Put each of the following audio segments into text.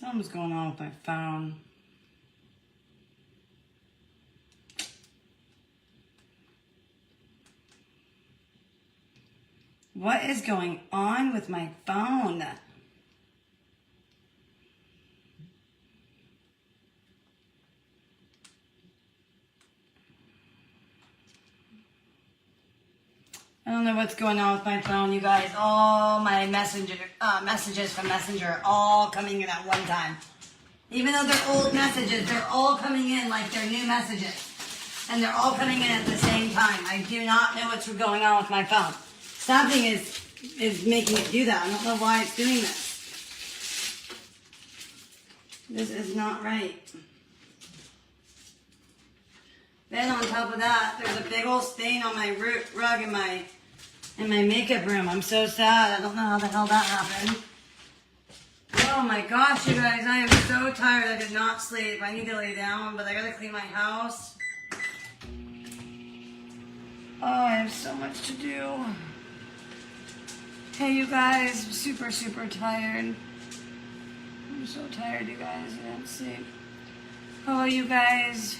Something's going on with my phone. What is going on with my phone? I don't know what's going on with my phone, you guys. All my messages from Messenger are all coming in at one time. Even though they're old messages, they're all coming in like they're new messages. And they're all coming in at the same time. I do not know what's going on with my phone. Something is making it do that. I don't know why it's doing this. This is not right. Then on top of that, there's a big old stain on my rug in my makeup room. I'm so sad. I don't know how the hell that happened. Oh my gosh, you guys, I am so tired. I did not sleep. I need to lay down, but I gotta clean my house. Oh, I have so much to do. Hey, you guys, I'm super, super tired. I'm so tired, you guys. I didn't sleep. Hello, you guys.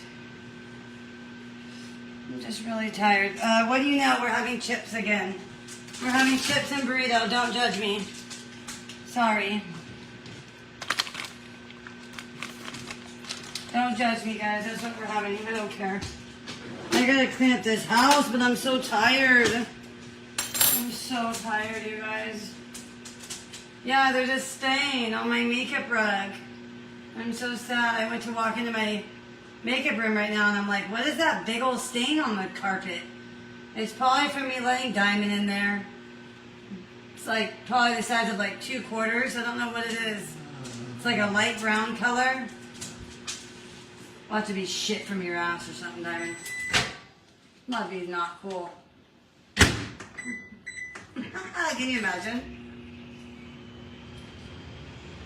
I'm just really tired. What do you know? We're having chips again. We're having chips and burrito. Don't judge me. Sorry. Don't judge me, guys. That's what we're having. I don't care. I gotta clean up this house, but I'm so tired. I'm so tired, you guys. Yeah, there's a stain on my makeup rug. I'm so sad. I went to walk into my makeup room right now and I'm like, what is that big old stain on the carpet? It's probably from me letting Diamond in there. It's like probably the size of like 2 quarters. I don't know what it is. It's like a light brown color. Will have to be shit from your ass or something, Diamond. That'd be not cool. Can you imagine?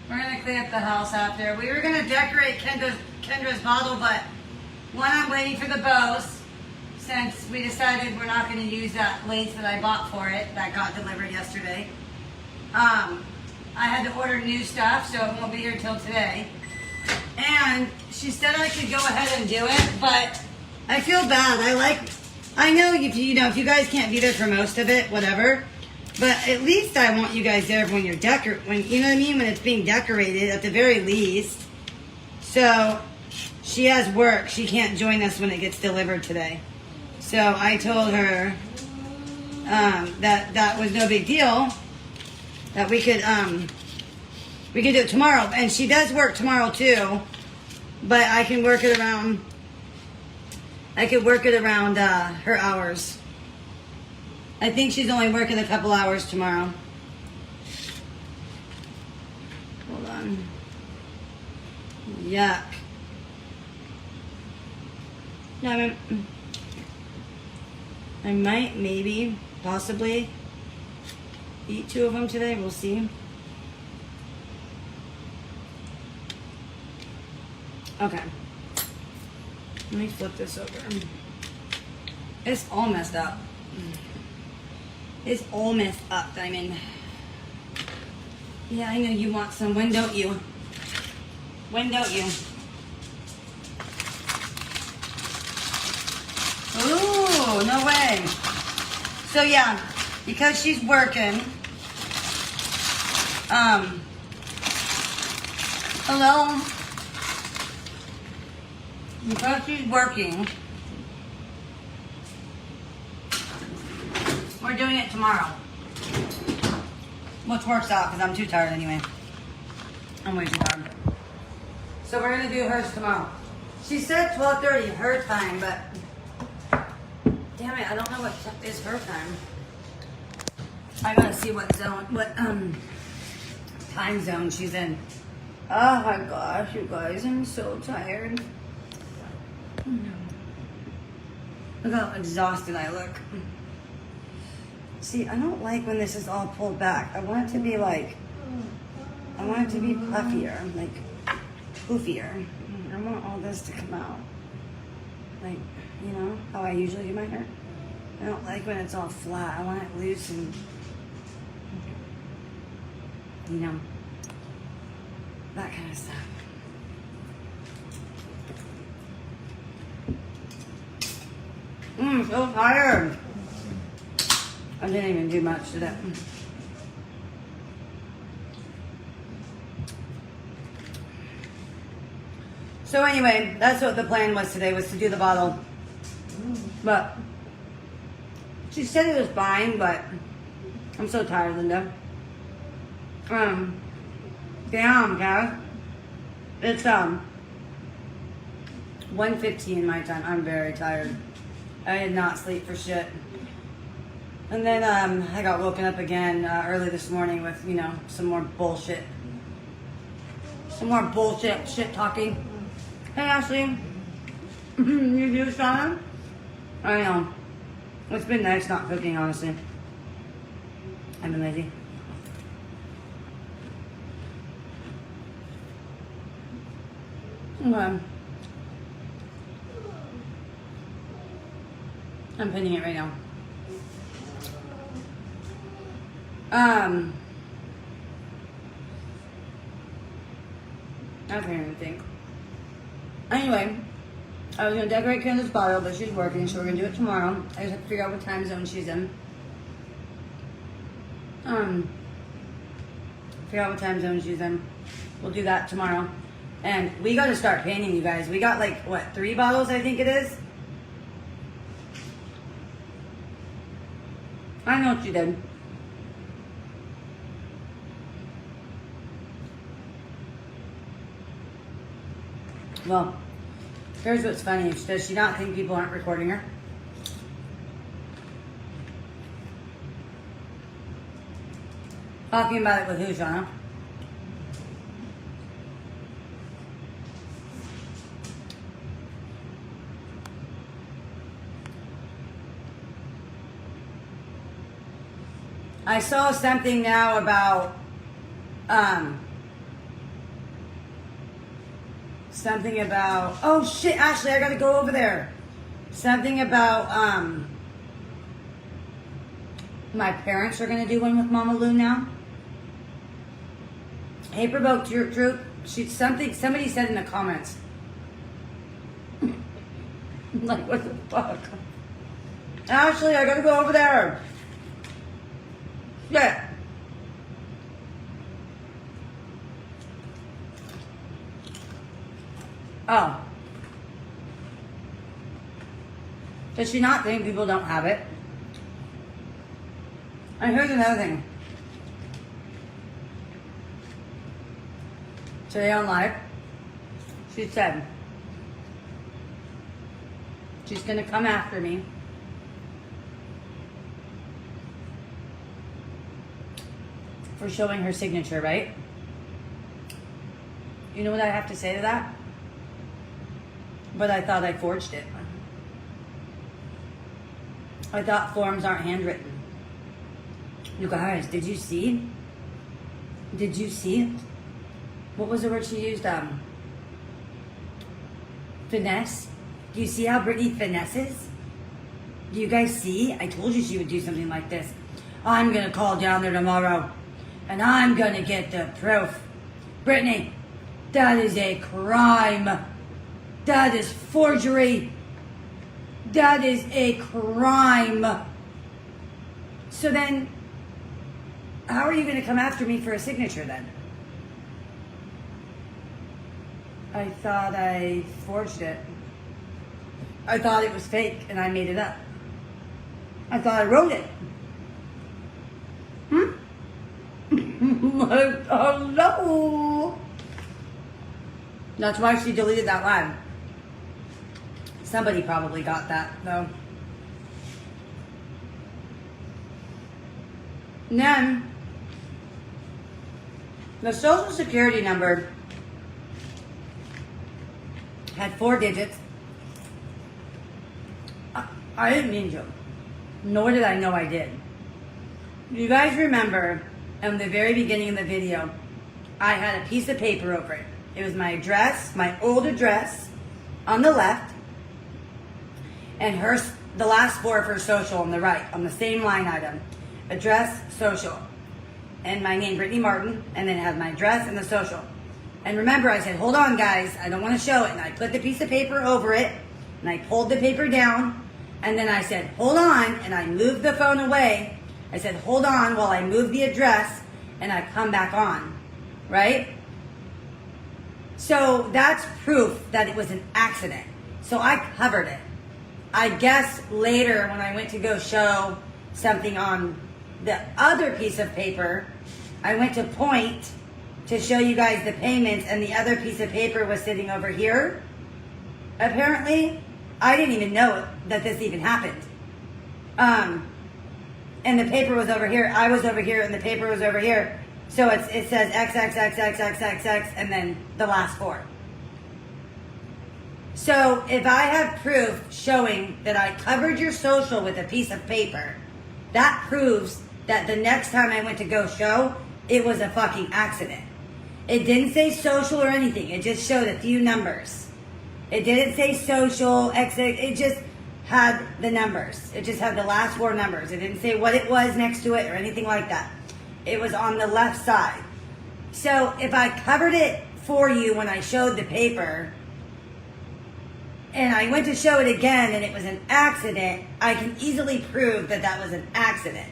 We're gonna clean up the house after. We were gonna decorate Kendra's bottle, but one, I'm waiting for the bows, since we decided we're not gonna use that lace that I bought for it that got delivered yesterday. I had to order new stuff, so it won't be here till today. And she said I could go ahead and do it, but I feel bad. I know if you guys can't be there for most of it, whatever. But at least I want you guys there when you're you know what I mean? When it's being decorated, at the very least. So she has work. She can't join us when it gets delivered today. So I told her that was no big deal. That we could do it tomorrow. And she does work tomorrow too. But I can work it around. I could work it around her hours. I think she's only working a couple hours tomorrow. Hold on. Yuck. No, I might, maybe, possibly eat 2 of them today. We'll see. Okay. Let me flip this over. It's all messed up. It's all messed up, Diamond. Yeah, I know you want some. When don't you? When don't you? Ooh, no way. So yeah, because she's working. Hello? Because she's working, we're doing it tomorrow. Which works out because I'm too tired anyway. I'm way too tired. So we're going to do hers tomorrow. She said 12:30 her time, but damn it, I don't know what is her time. I gotta see what time zone she's in. Oh my gosh, you guys, I'm so tired. Look how exhausted I look. See, I don't like when this is all pulled back. I want it to be like, I want it to be puffier, like poofier. I want all this to come out. Like, you know, how I usually do my hair. I don't like when it's all flat. I want it loose and, you know, that kind of stuff. So tired. I didn't even do much today. So anyway, that's what the plan was today, was to do the bottle. But she said it was fine, but I'm so tired, Linda. Damn, guys. It's 1:15 my time. I'm very tired. I did not sleep for shit. And then I got woken up again early this morning with, you know, some more bullshit. Some more bullshit shit talking. Hey Ashley. You do, Shauna? I know. It's been nice not cooking, honestly. I've been lazy. Okay. I'm pinning it right now. I can't even think. Anyway, I was gonna decorate Candace's bottle, but she's working, so we're gonna do it tomorrow. I just have to figure out what time zone she's in. Figure out what time zone she's in. We'll do that tomorrow. And we gotta start painting, you guys. We got like, what, 3 bottles, I think it is? I know what you did. Well, here's what's funny. Does she not think people aren't recording her? Talking about it with who, Shauna? I saw something now about something about, oh shit, Ashley, I gotta go over there. Something about my parents are gonna do one with Mama Lou now. Hey, Provoked your Troop. Somebody said in the comments. I'm like, what the fuck? Ashley, I gotta go over there. Yeah. Oh. Does she not think people don't have it? And here's another thing. Today on live, she said she's gonna come after me for showing her signature, right? You know what I have to say to that? But I thought I forged it. I thought forms aren't handwritten. You guys, did you see? Did you see it? What was the word she used? Finesse. Do you see how Brittany finesses? Do you guys see? I told you she would do something like this. I'm gonna call down there tomorrow and I'm gonna get the proof. Brittany, that is a crime. That is forgery. That is a crime. So then, how are you going to come after me for a signature then? I thought I forged it. I thought it was fake and I made it up. I thought I wrote it. Hello. That's why she deleted that live. Somebody probably got that, though. And then, the social security number had 4 digits. I didn't mean to. Nor did I know I did. You guys remember, in the very beginning of the video, I had a piece of paper over it. It was my address, my old address, on the left, and the last 4 of her social on the right, on the same line item. Address, social. And my name, Brittany Martin, and then it had my address and the social. And remember, I said, hold on, guys. I don't want to show it. And I put the piece of paper over it. And I pulled the paper down. And then I said, hold on. And I moved the phone away. I said, hold on while I move the address. And I come back on. Right? So that's proof that it was an accident. So I covered it. I guess later when I went to go show something on the other piece of paper, I went to point to show you guys the payments, and the other piece of paper was sitting over here. Apparently, I didn't even know that this even happened. And the paper was over here. I was over here, and the paper was over here. So it says XXXXXXX, and then the last four. So if I have proof showing that I covered your social with a piece of paper, that proves that the next time I went to go show, it was a fucking accident. It didn't say social or anything. It just showed a few numbers. It didn't say social, it just had the numbers. It just had the last four numbers. It didn't say what it was next to it or anything like that. It was on the left side. So if I covered it for you when I showed the paper, and I went to show it again and it was an accident, I can easily prove that that was an accident.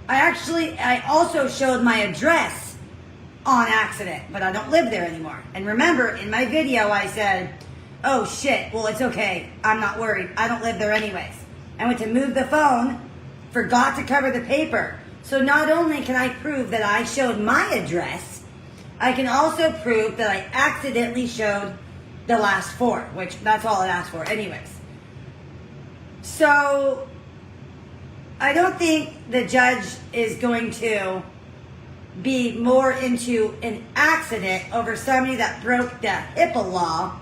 I also showed my address on accident, but I don't live there anymore. And remember, in my video I said, oh shit, well it's okay, I'm not worried, I don't live there anyways. I went to move the phone, forgot to cover the paper. So not only can I prove that I showed my address, I can also prove that I accidentally showed the last four, which that's all it asked for anyways. So I don't think the judge is going to be more into an accident over somebody that broke the HIPAA law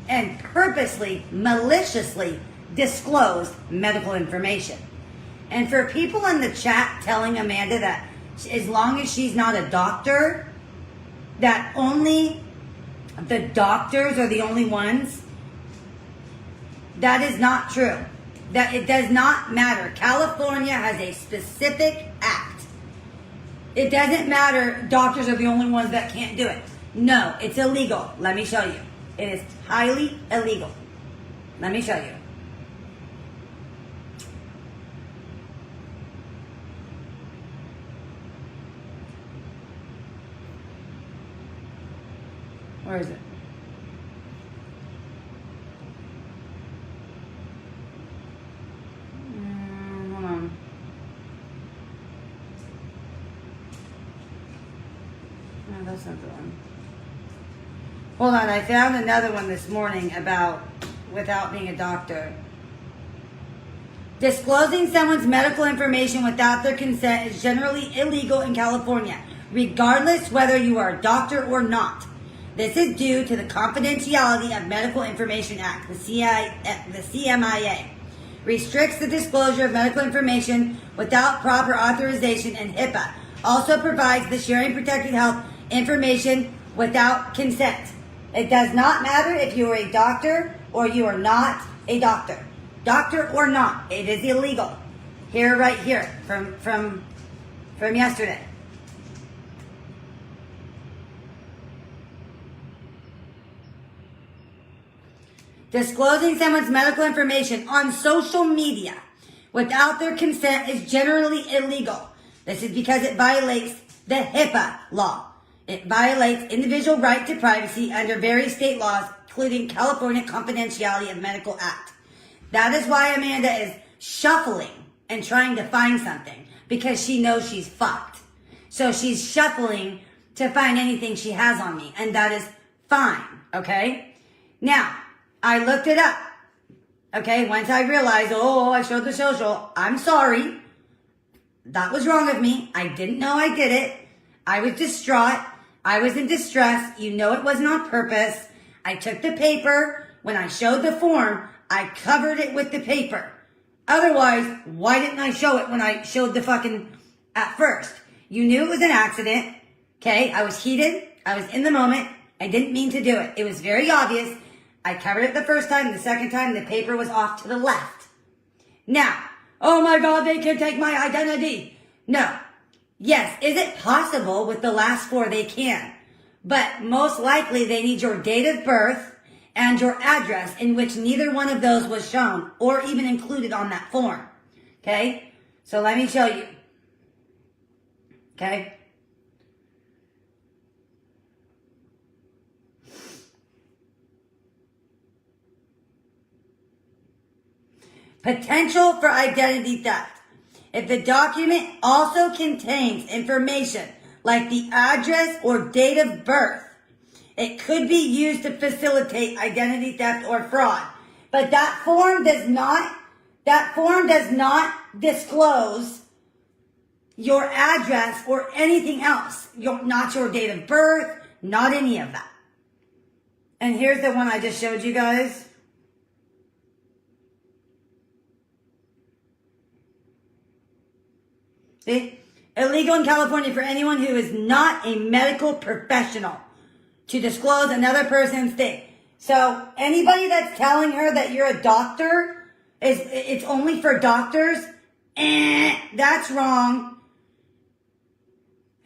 and purposely, maliciously disclosed medical information. And for people in the chat telling Amanda that as long as she's not a doctor, that only the doctors are the only ones, that is not true. That it does not matter. California has a specific act. It doesn't matter doctors are the only ones that can't do it. No, it's illegal. Let me show you. It is highly illegal. Let me show you. Where is it? Hold on. No, that's not the one. Hold on, I found another one this morning about without being a doctor. Disclosing someone's medical information without their consent is generally illegal in California, regardless whether you are a doctor or not. This is due to the Confidentiality of Medical Information Act, the CMIA. Restricts the disclosure of medical information without proper authorization, and HIPAA also provides the sharing protected health information without consent. It does not matter if you are a doctor or you are not a doctor. Doctor or not, it is illegal. Here, right here, from yesterday. Disclosing someone's medical information on social media without their consent is generally illegal. This is because it violates the HIPAA law. It violates individual right to privacy under various state laws, including California Confidentiality of Medical Act. That is why Amanda is shuffling and trying to find something, because she knows she's fucked. So she's shuffling to find anything she has on me, and that is fine, okay? Now, I looked it up, okay? Once I realized, oh, I showed the social, I'm sorry. That was wrong of me. I didn't know I did it. I was distraught. I was in distress. You know it wasn't on purpose. I took the paper. When I showed the form, I covered it with the paper. Otherwise, why didn't I show it when I showed the fucking at first? You knew it was an accident, okay? I was heated. I was in the moment. I didn't mean to do it. It was very obvious. I covered it the first time. The second time, the paper was off to the left. Now, oh my God, they can take my identity. No. Yes, is it possible with the last four they can? But most likely they need your date of birth and your address, in which neither one of those was shown or even included on that form. Okay? So let me show you. Okay? Potential for identity theft. If the document also contains information like the address or date of birth, it could be used to facilitate identity theft or fraud. But that form does not disclose your address or anything else. Not your date of birth, not any of that. And here's the one I just showed you guys. See? Illegal in California for anyone who is not a medical professional to disclose another person's thing. So anybody that's telling her that you're a doctor, it's only for doctors, that's wrong.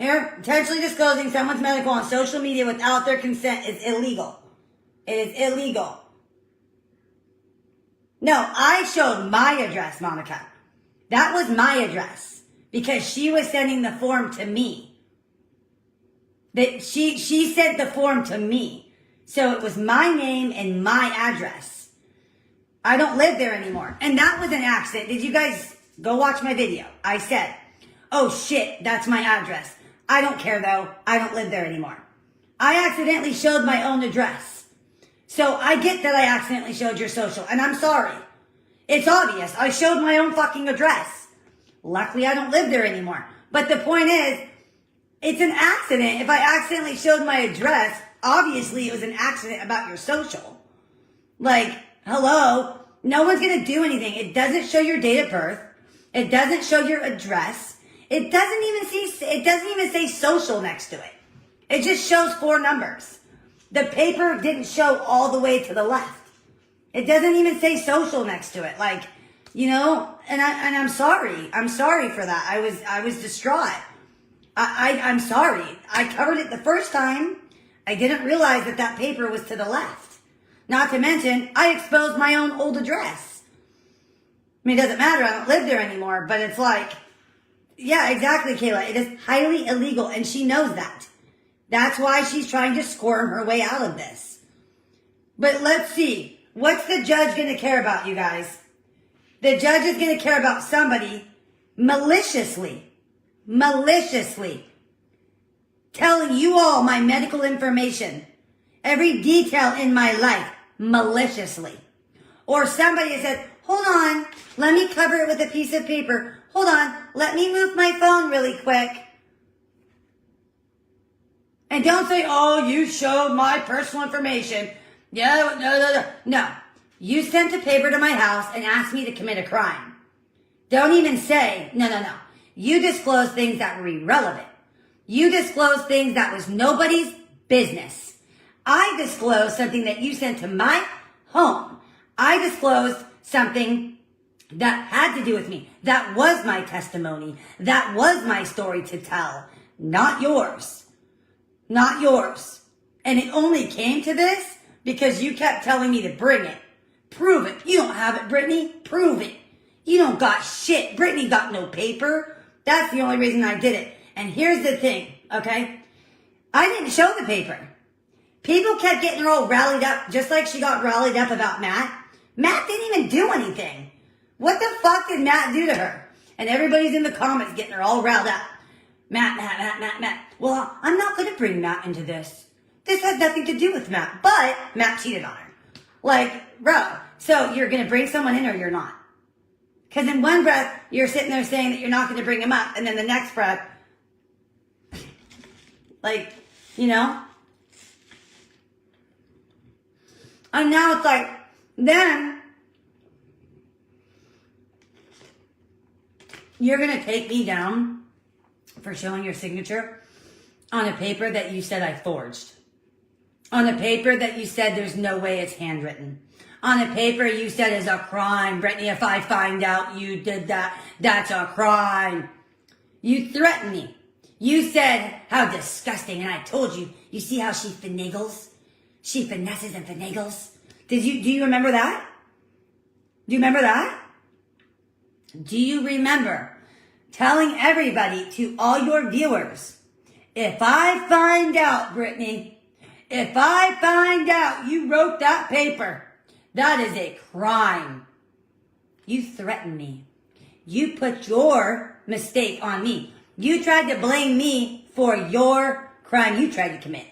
Here, intentionally disclosing someone's medical on social media without their consent is illegal. It is illegal. No, I showed my address, Monica. That was my address. Because she was sending the form to me. That she sent the form to me. So it was my name and my address. I don't live there anymore. And that was an accident. Did you guys go watch my video? I said, oh shit, that's my address. I don't care though. I don't live there anymore. I accidentally showed my own address. So I get that I accidentally showed your social. And I'm sorry. It's obvious. I showed my own fucking address. Luckily, I don't live there anymore. But the point is, it's an accident. If I accidentally showed my address, obviously it was an accident about your social. Like, hello, no one's going to do anything. It doesn't show your date of birth. It doesn't show your address. It doesn't even say social next to it. It just shows 4 numbers. The paper didn't show all the way to the left. It doesn't even say social next to it. Like, you know, and I'm sorry. I'm sorry for that. I was distraught. I'm sorry. I covered it the first time. I didn't realize that paper was to the left. Not to mention, I exposed my own old address. I mean, it doesn't matter. I don't live there anymore. But it's like, yeah, exactly, Kayla. It is highly illegal, and she knows that. That's why she's trying to squirm her way out of this. But let's see. What's the judge going to care about, you guys? The judge is going to care about somebody maliciously telling you all my medical information, every detail in my life, maliciously. Or somebody said, hold on, let me cover it with a piece of paper. Hold on, let me move my phone really quick. And don't say, oh, you showed my personal information. No. You sent a paper to my house and asked me to commit a crime. Don't even say, no. You disclosed things that were irrelevant. You disclosed things that was nobody's business. I disclosed something that you sent to my home. I disclosed something that had to do with me. That was my testimony. That was my story to tell. Not yours. Not yours. And it only came to this because you kept telling me to bring it. Prove it. You don't have it, Brittany. Prove it. You don't got shit. Brittany got no paper. That's the only reason I did it. And here's the thing, okay? I didn't show the paper. People kept getting her all rallied up, just like she got rallied up about Matt. Matt didn't even do anything. What the fuck did Matt do to her? And everybody's in the comments getting her all riled up. Matt. Well, I'm not going to bring Matt into this. This has nothing to do with Matt. But Matt cheated on her. Like, bro, so you're going to bring someone in or you're not? Because in one breath, you're sitting there saying that you're not going to bring him up. And then the next breath, like, you know? And now it's like, then you're going to take me down for showing your signature on a paper that you said I forged. On a paper that you said there's no way it's handwritten. On a paper you said is a crime. Brittany, if I find out you did that, that's a crime. You threatened me. You said how disgusting, and I told you. You see how she finagles? She finesses and finagles. Do you remember that? Do you remember that? Do you remember telling everybody, to all your viewers, if I find out, Brittany, if I find out you wrote that paper, that is a crime. You threatened me. You put your mistake on me. You tried to blame me for your crime you tried to commit.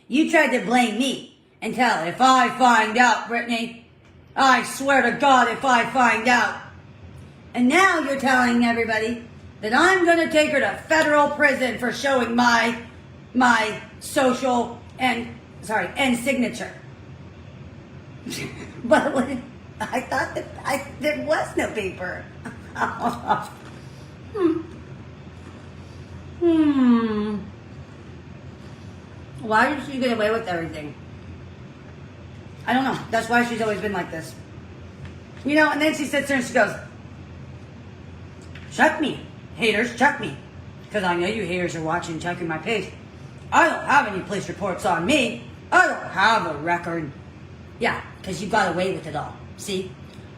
You tried to blame me and tell, if I find out, Brittany, I swear to God, if I find out. And now you're telling everybody that I'm going to take her to federal prison for showing my social and signature. But I thought that there was no paper. Why did she get away with everything? I don't know. That's why she's always been like this. You know, and then she sits there and she goes, check me, haters, check me. Because I know you haters are watching, checking my page. I don't have any police reports on me. I don't have a record. Yeah, because you got away with it all. See?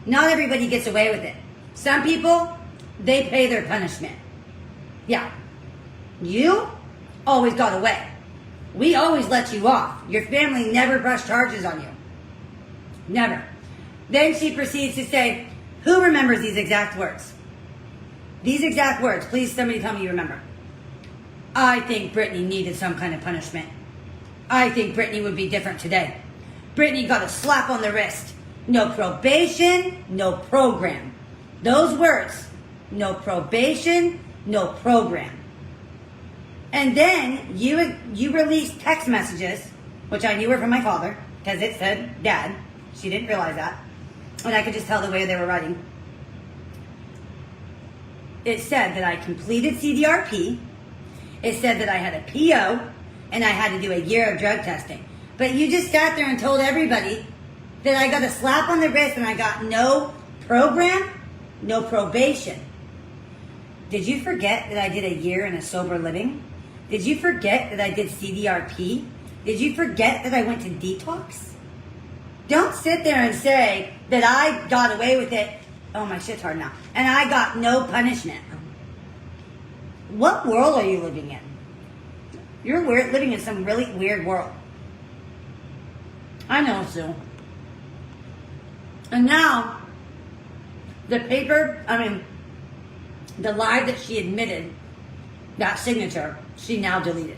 Not everybody gets away with it. Some people, they pay their punishment. Yeah. You always got away. We always let you off. Your family never pressed charges on you. Never. Then she proceeds to say, who remembers these exact words? These exact words. Please, somebody tell me you remember. I think Brittany needed some kind of punishment. I think Brittany would be different today. Brittany got a slap on the wrist. No probation, no program. Those words. No probation, no program. And then you released text messages, which I knew were from my father, because it said Dad. She didn't realize that. And I could just tell the way they were writing. It said that I completed CDRP. It said that I had a PO, and I had to do a year of drug testing. But you just sat there and told everybody that I got a slap on the wrist and I got no program, no probation. Did you forget that I did a year in a sober living? Did you forget that I did CDRP? Did you forget that I went to detox? Don't sit there and say that I got away with it. Oh, my shit's hard now. And I got no punishment. What world are you living in? You're living in some really weird world. I know, Sue. And now, the lie that she admitted, that signature, she now deleted.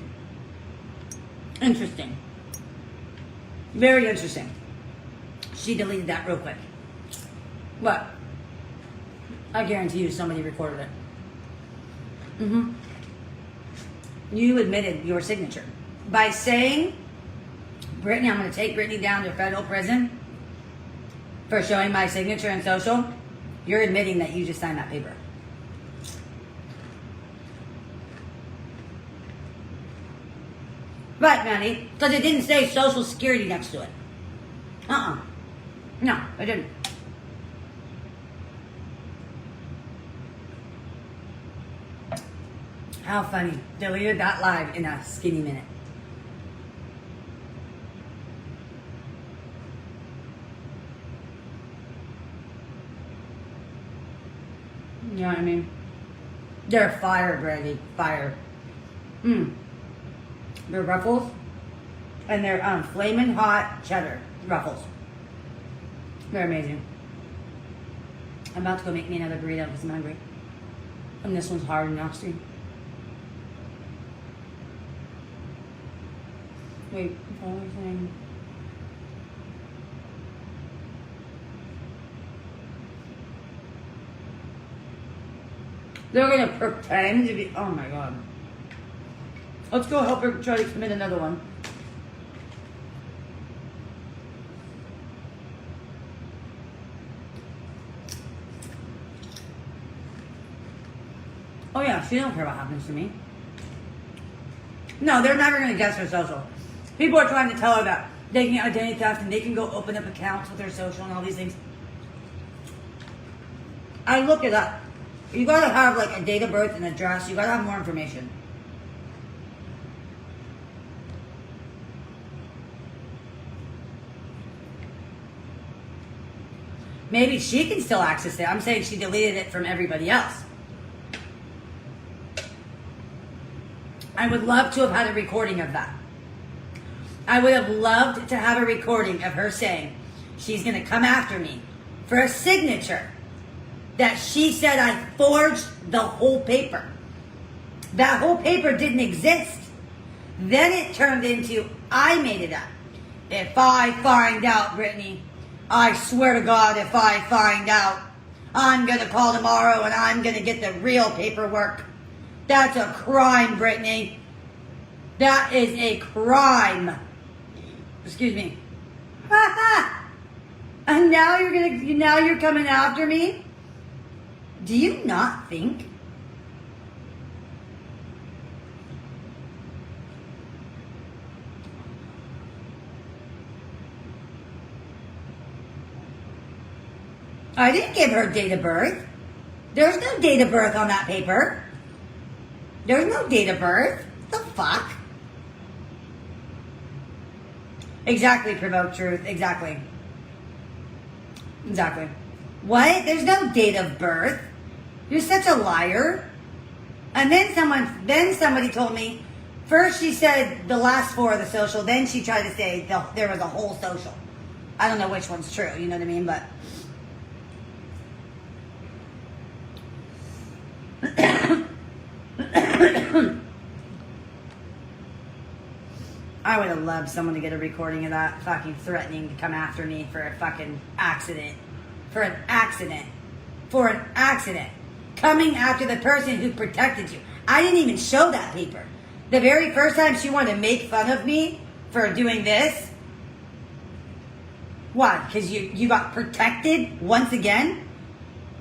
Interesting. Very interesting. She deleted that real quick. But I guarantee you somebody recorded it. You admitted your signature. By saying, Brittany, I'm going to take Brittany down to federal prison for showing my signature in social, you're admitting that you just signed that paper. Right, Manny, because it didn't say Social Security next to it. No, it didn't. How funny. Deleted that live in a skinny minute. You know what I mean? They're fire, Brady. Fire. They're Ruffles. And they're flaming hot cheddar Ruffles. They're amazing. I'm about to go make me another burrito because I'm hungry. And this one's hard and nasty. Wait, what was I saying? They're gonna pretend to be. Oh my god. Let's go help her try to commit another one. Oh yeah, she don't care what happens to me. No, they're never gonna guess her social. People are trying to tell her that they can get identity theft and they can go open up accounts with their social and all these things. I looked it up. You gotta have like a date of birth and address. You gotta have more information. Maybe she can still access it. I'm saying she deleted it from everybody else. I would love to have had a recording of that. I would have loved to have a recording of her saying she's going to come after me for a signature that she said I forged the whole paper. That whole paper didn't exist. Then it turned into, I made it up. If I find out, Brittany, I swear to God, if I find out, I'm going to call tomorrow and I'm going to get the real paperwork. That's a crime, Brittany. That is a crime. Excuse me. And now you're coming after me? Do you not think? I didn't give her date of birth. There's no date of birth on that paper. There's no date of birth. The fuck? Exactly, Provoke Truth. Exactly. Exactly. What? There's no date of birth. You're such a liar. And then somebody told me, first she said the last four of the social, then she tried to say there was a whole social. I don't know which one's true, you know what I mean? But I would have loved someone to get a recording of that fucking threatening to come after me for a fucking accident. For an accident. For an accident. Coming after the person who protected you. I didn't even show that paper. The very first time she wanted to make fun of me for doing this. Why? Because you got protected once again?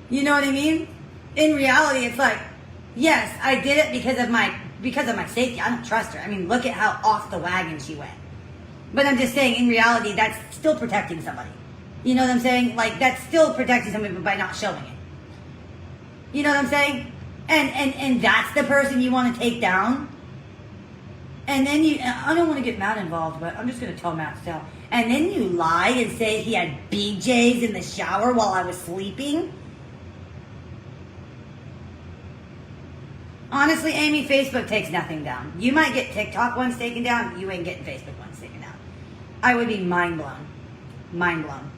You know what I mean? In reality, it's like, yes, I did it because of my safety. I don't trust her. I mean, look at how off the wagon she went. But I'm just saying, in reality, that's still protecting somebody. You know what I'm saying? Like, that's still protecting somebody by not showing it. You know what I'm saying? And that's the person you want to take down? And then I don't want to get Matt involved, but I'm just going to tell Matt still. And then you lied and say he had BJs in the shower while I was sleeping? Honestly, Amy, Facebook takes nothing down. You might get TikTok ones taken down. You ain't getting Facebook ones taken down. I would be mind blown. Mind blown.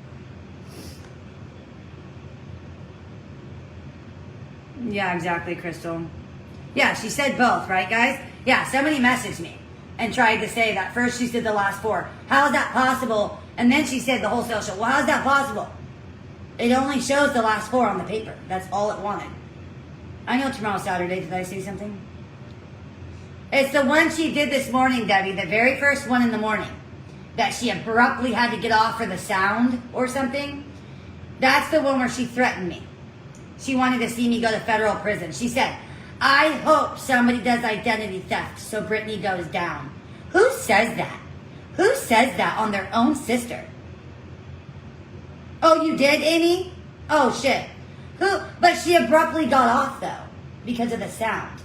Yeah, exactly, Crystal. Yeah, she said both, right, guys? Yeah, somebody messaged me and tried to say that first she said the last four. How is that possible? And then she said the whole social. Well, how is that possible? It only shows the last four on the paper. That's all it wanted. I know tomorrow's Saturday. Did I say something? It's the one she did this morning, Debbie. The very first one in the morning. That she abruptly had to get off for the sound or something. That's the one where she threatened me. She wanted to see me go to federal prison. She said, I hope somebody does identity theft so Brittany goes down. Who says that? Who says that on their own sister? Oh, you did, Amy? Oh, shit. Who? But she abruptly got off, though, because of the sound.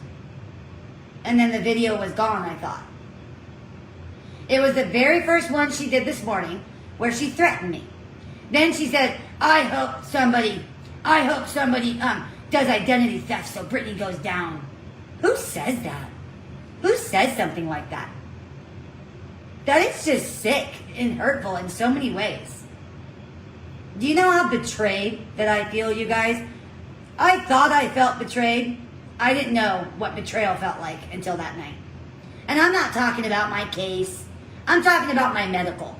And then the video was gone, I thought. It was the very first one she did this morning where she threatened me. Then she said, I hope somebody does identity theft so Brittany goes down. Who says that? Who says something like that? That is just sick and hurtful in so many ways. Do you know how betrayed that I feel, you guys? I thought I felt betrayed. I didn't know what betrayal felt like until that night. And I'm not talking about my case. I'm talking about my medical.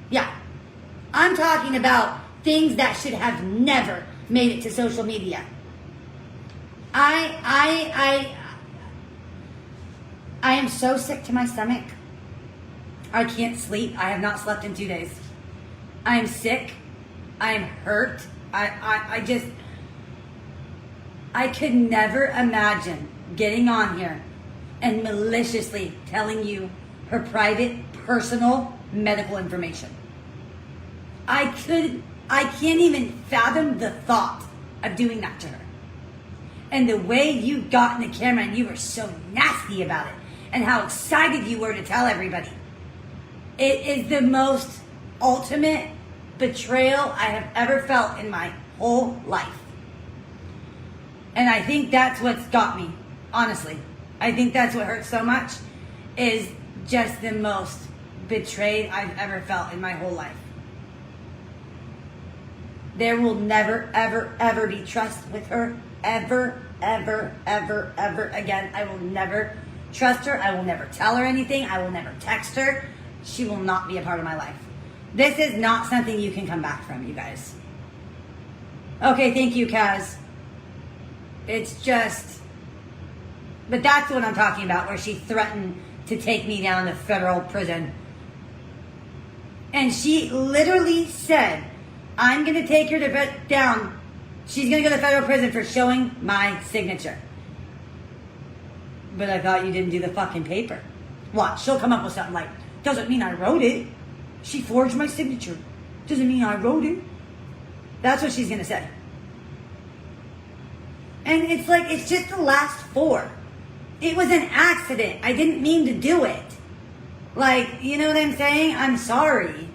Yeah. I'm talking about things that should have never made it to social media. I am so sick to my stomach. I can't sleep. I have not slept in 2 days. I am sick. I am hurt. I could never imagine getting on here and maliciously telling you her private, personal, medical information. I can't even fathom the thought of doing that to her. And the way you got in the camera and you were so nasty about it and how excited you were to tell everybody. It is the most ultimate betrayal I have ever felt in my whole life. And I think that's what's got me, honestly. I think that's what hurts so much, is just the most betrayed I've ever felt in my whole life. There will never, ever, ever be trust with her. Ever, ever, ever, ever again. I will never trust her. I will never tell her anything. I will never text her. She will not be a part of my life. This is not something you can come back from, you guys. Okay, thank you, Kaz. It's just... But that's what I'm talking about, where she threatened to take me down to federal prison. And she literally said, I'm going to take her down. She's going to go to federal prison for showing my signature. But I thought you didn't do the fucking paper. Watch, she'll come up with something like, doesn't mean I wrote it. She forged my signature. Doesn't mean I wrote it. That's what she's going to say. And it's like, it's just the last four. It was an accident. I didn't mean to do it. Like, you know what I'm saying? I'm sorry.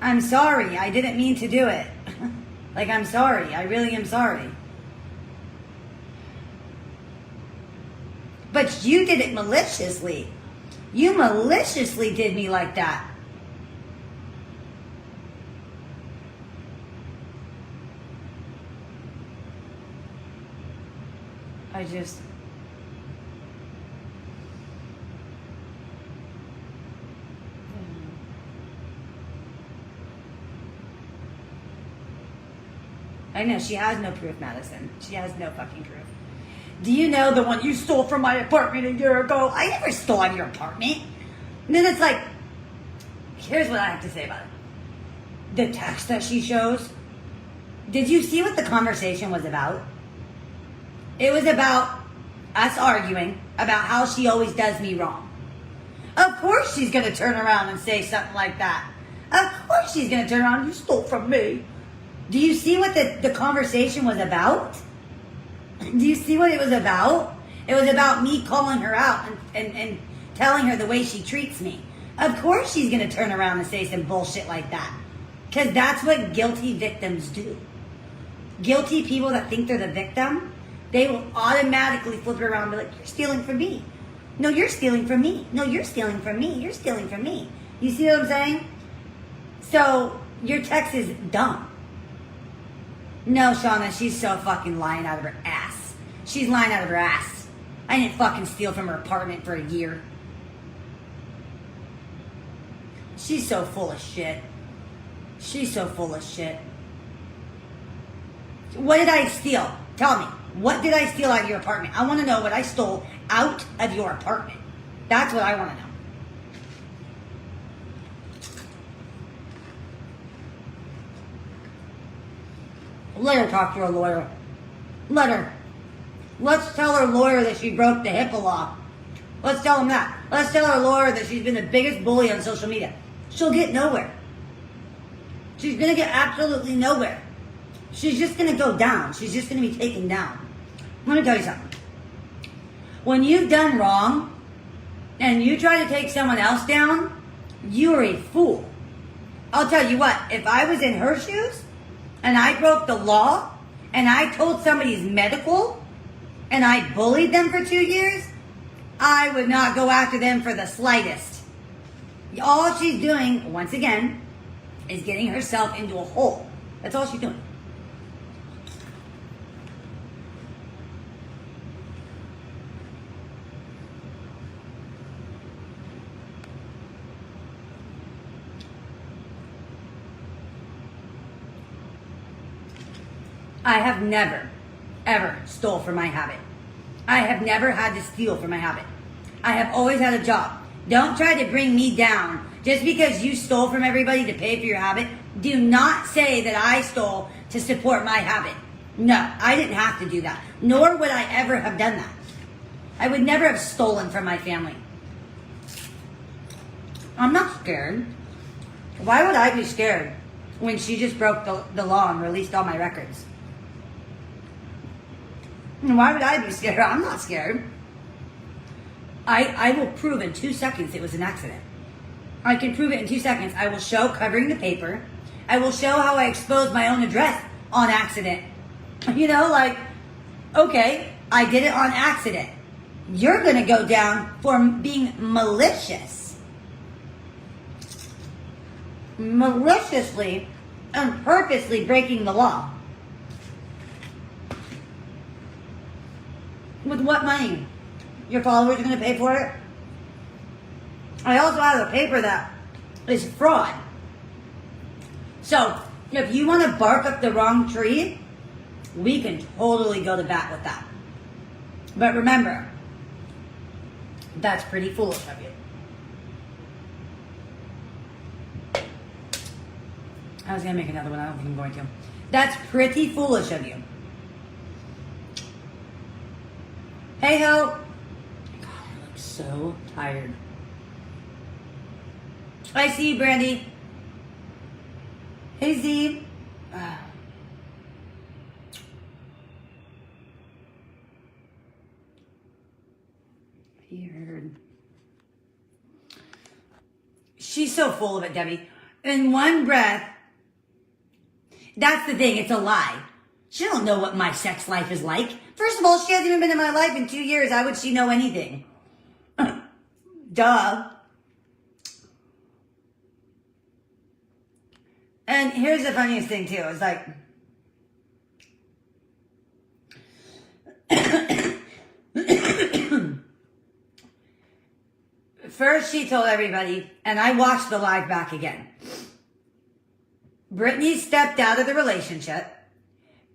I'm sorry. I didn't mean to do it. Like, I'm sorry. I really am sorry. But you did it maliciously. You maliciously did me like that. I just... I know, she has no proof, Madison. She has no fucking proof. Do you know the one you stole from my apartment a year ago? I never stole your apartment. And then it's like, here's what I have to say about it. The text that she shows. Did you see what the conversation was about? It was about us arguing about how she always does me wrong. Of course she's going to turn around and say something like that. Of course she's going to turn around, you stole from me. Do you see what the conversation was about? Do you see what it was about? It was about me calling her out and telling her the way she treats me. Of course she's going to turn around and say some bullshit like that. Because that's what guilty victims do. Guilty people that think they're the victim, they will automatically flip it around and be like, you're stealing from me. No, you're stealing from me. No, you're stealing from me. You're stealing from me. You see what I'm saying? So, your text is dumb. No, Shauna, she's so fucking lying out of her ass. She's lying out of her ass. I didn't fucking steal from her apartment for a year. She's so full of shit. She's so full of shit. What did I steal? Tell me. What did I steal out of your apartment? I want to know what I stole out of your apartment. That's what I want to know. Let her talk to her lawyer. Let her. Let's tell her lawyer that she broke the HIPAA law. Let's tell him that. Let's tell her lawyer that she's been the biggest bully on social media. She'll get nowhere. She's going to get absolutely nowhere. She's just going to go down. She's just going to be taken down. I'm going to tell you something. When you've done wrong and you try to take someone else down, you are a fool. I'll tell you what, if I was in her shoes and I broke the law and I told somebody's medical and I bullied them for 2 years, I would not go after them for the slightest. All she's doing, once again, is getting herself into a hole. That's all she's doing. I have never, ever stole from my habit. I have never had to steal from my habit. I have always had a job. Don't try to bring me down. Just because you stole from everybody to pay for your habit, do not say that I stole to support my habit. No, I didn't have to do that. Nor would I ever have done that. I would never have stolen from my family. I'm not scared. Why would I be scared when she just broke the law and released all my records? Why would I be scared? I'm not scared. I will prove in 2 seconds it was an accident. I can prove it in 2 seconds. I will show covering the paper. I will show how I exposed my own address on accident. You know, like, okay, I did it on accident. You're going to go down for being malicious. Maliciously and purposely breaking the law. With what money? Your followers are going to pay for it? I also have a paper that is fraud. So, if you want to bark up the wrong tree, we can totally go to bat with that. But remember, that's pretty foolish of you. I was going to make another one. I don't think I'm going to. That's pretty foolish of you. Hey ho. God, I look so tired. I see you, Brandy. Hey, Z. Weird. She's so full of it, Debbie. In one breath, that's the thing, it's a lie. She don't know what my sex life is like. First of all, she hasn't even been in my life in 2 years. How would she know anything? Duh. And here's the funniest thing too. It's like, first she told everybody, and I watched the live back again. Brittany stepped out of the relationship.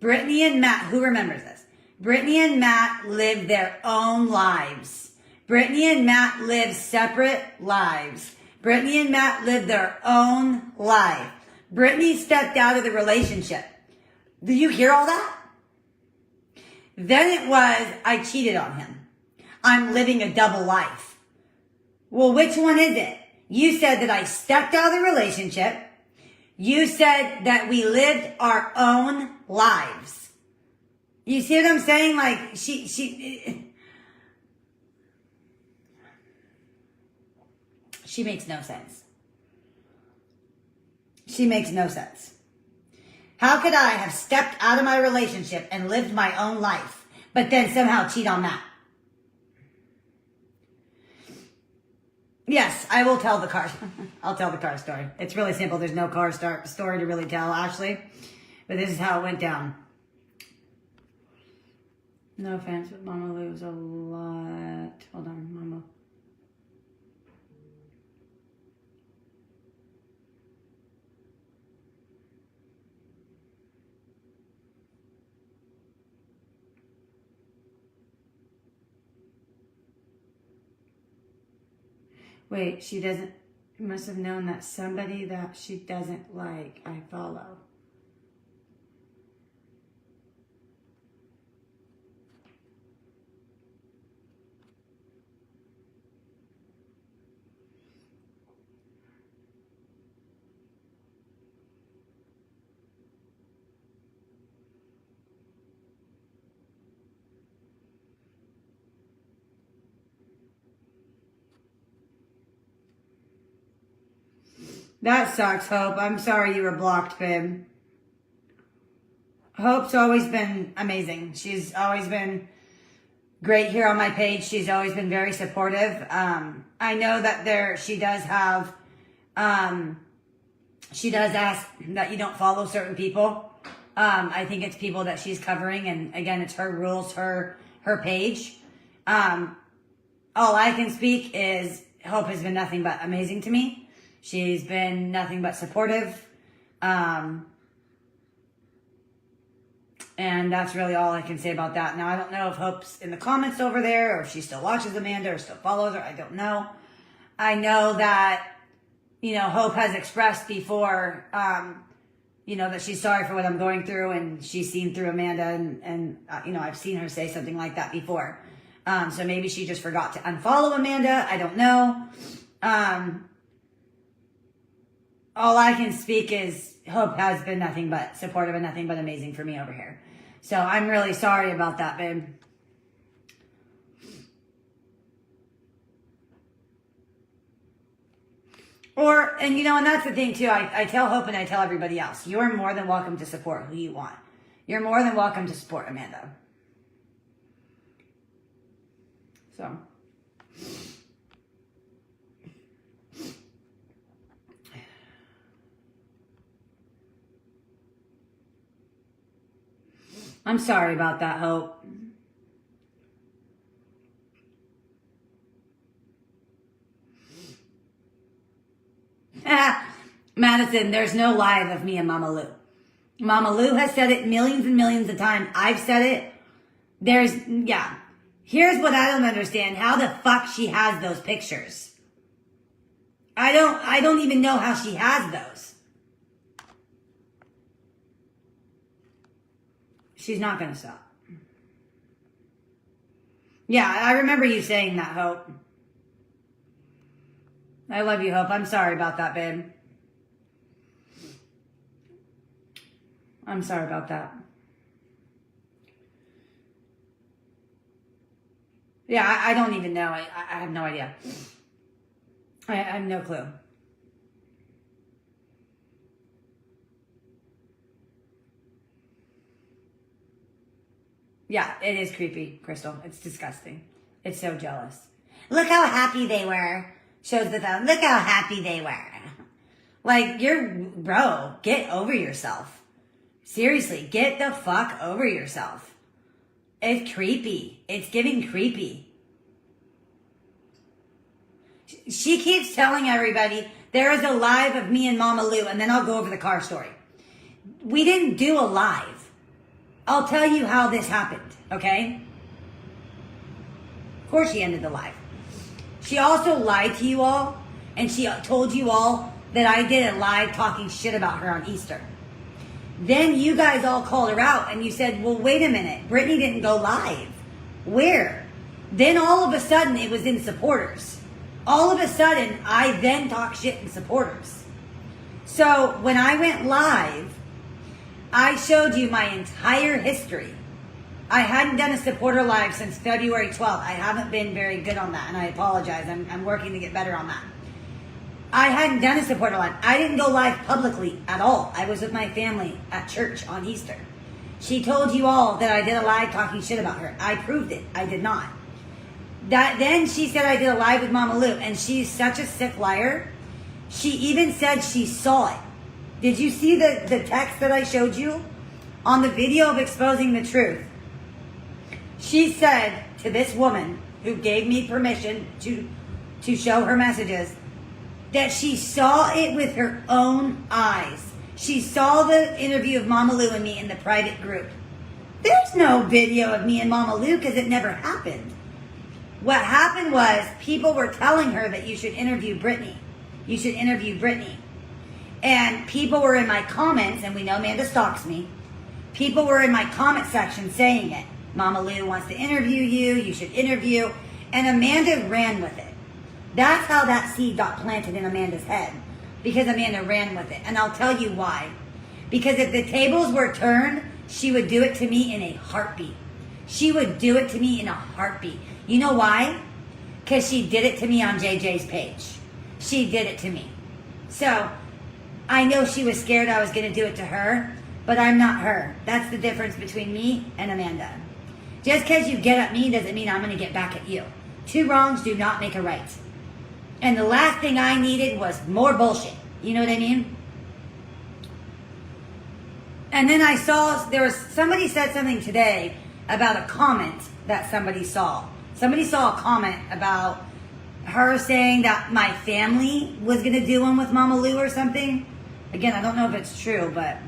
Brittany and Matt, who remembers this? Brittany and Matt lived their own lives. Brittany and Matt lived separate lives. Brittany and Matt lived their own life. Brittany stepped out of the relationship. Do you hear all that? Then it was, I cheated on him. I'm living a double life. Well, which one is it? You said that I stepped out of the relationship. You said that we lived our own lives. You see what I'm saying? Like, she makes no sense. She makes no sense. How could I have stepped out of my relationship and lived my own life, but then somehow cheat on Matt? Yes, I will tell the car. I'll tell the car story. It's really simple. There's no car story to really tell, Ashley. But this is how it went down. No offense, but Mama lose a lot. Hold on, Mama. Wait, she must have known that somebody that she doesn't like, I follow. That sucks, Hope. I'm sorry you were blocked, babe. Hope's always been amazing. She's always been great here on my page. She's always been very supportive. I know that she does have, she does ask that you don't follow certain people. I think it's people that she's covering, and again, it's her rules, her page. All I can speak is Hope has been nothing but amazing to me. She's been nothing but supportive. And that's really all I can say about that. Now, I don't know if Hope's in the comments over there, or if she still watches Amanda or still follows her. I don't know. I know that, Hope has expressed before, that she's sorry for what I'm going through, and she's seen through Amanda, and I've seen her say something like that before. So maybe she just forgot to unfollow Amanda. I don't know. All I can speak is Hope has been nothing but supportive and nothing but amazing for me over here. So I'm really sorry about that, babe. Or, and you know, and that's the thing too. I tell Hope and I tell everybody else, you're more than welcome to support who you want. You're more than welcome to support Amanda. So. I'm sorry about that, Hope. Madison, there's no live of me and Mama Lou. Mama Lou has said it millions and millions of times. I've said it. Yeah. Here's what I don't understand. How the fuck she has those pictures. I don't even know how she has those. She's not going to stop. Yeah, I remember you saying that, Hope. I love you, Hope. I'm sorry about that, babe. I'm sorry about that. Yeah, I don't even know. I have no idea. I have no clue. Yeah, it is creepy, Crystal. It's disgusting. It's so jealous. Look how happy they were. Shows the thumb. Look how happy they were. Like, bro, get over yourself. Seriously, get the fuck over yourself. It's creepy. It's giving creepy. She keeps telling everybody, there is a live of me and Mama Lou, and then I'll go over the car story. We didn't do a live. I'll tell you how this happened, okay? Of course she ended the live. She also lied to you all, and she told you all that I did a live talking shit about her on Easter. Then you guys all called her out, and you said, well, wait a minute. Brittany didn't go live. Where? Then all of a sudden, it was in supporters. All of a sudden, I then talked shit in supporters. So when I went live, I showed you my entire history. I hadn't done a supporter live since February 12th. I haven't been very good on that, and I apologize. I'm working to get better on that. I hadn't done a supporter live. I didn't go live publicly at all. I was with my family at church on Easter. She told you all that I did a live talking shit about her. I proved it. I did not. Then she said I did a live with Mama Lou, and she's such a sick liar. She even said she saw it. Did you see the text that I showed you? On the video of exposing the truth. She said to this woman who gave me permission to show her messages that she saw it with her own eyes. She saw the interview of Mama Lou and me in the private group. There's no video of me and Mama Lou because it never happened. What happened was people were telling her that you should interview Brittany. You should interview Brittany. And people were in my comments, and we know Amanda stalks me. People were in my comment section saying it. Mama Lou wants to interview you. You should interview. And Amanda ran with it. That's how that seed got planted in Amanda's head. Because Amanda ran with it. And I'll tell you why. Because if the tables were turned, she would do it to me in a heartbeat. She would do it to me in a heartbeat. You know why? Because she did it to me on JJ's page. She did it to me. So, I know she was scared I was going to do it to her, but I'm not her. That's the difference between me and Amanda. Just because you get at me doesn't mean I'm going to get back at you. Two wrongs do not make a right. And the last thing I needed was more bullshit. You know what I mean? And then I saw, somebody said something today about a comment that somebody saw. Somebody saw a comment about her saying that my family was going to do one with Mama Lou or something. Again, I don't know if it's true, but...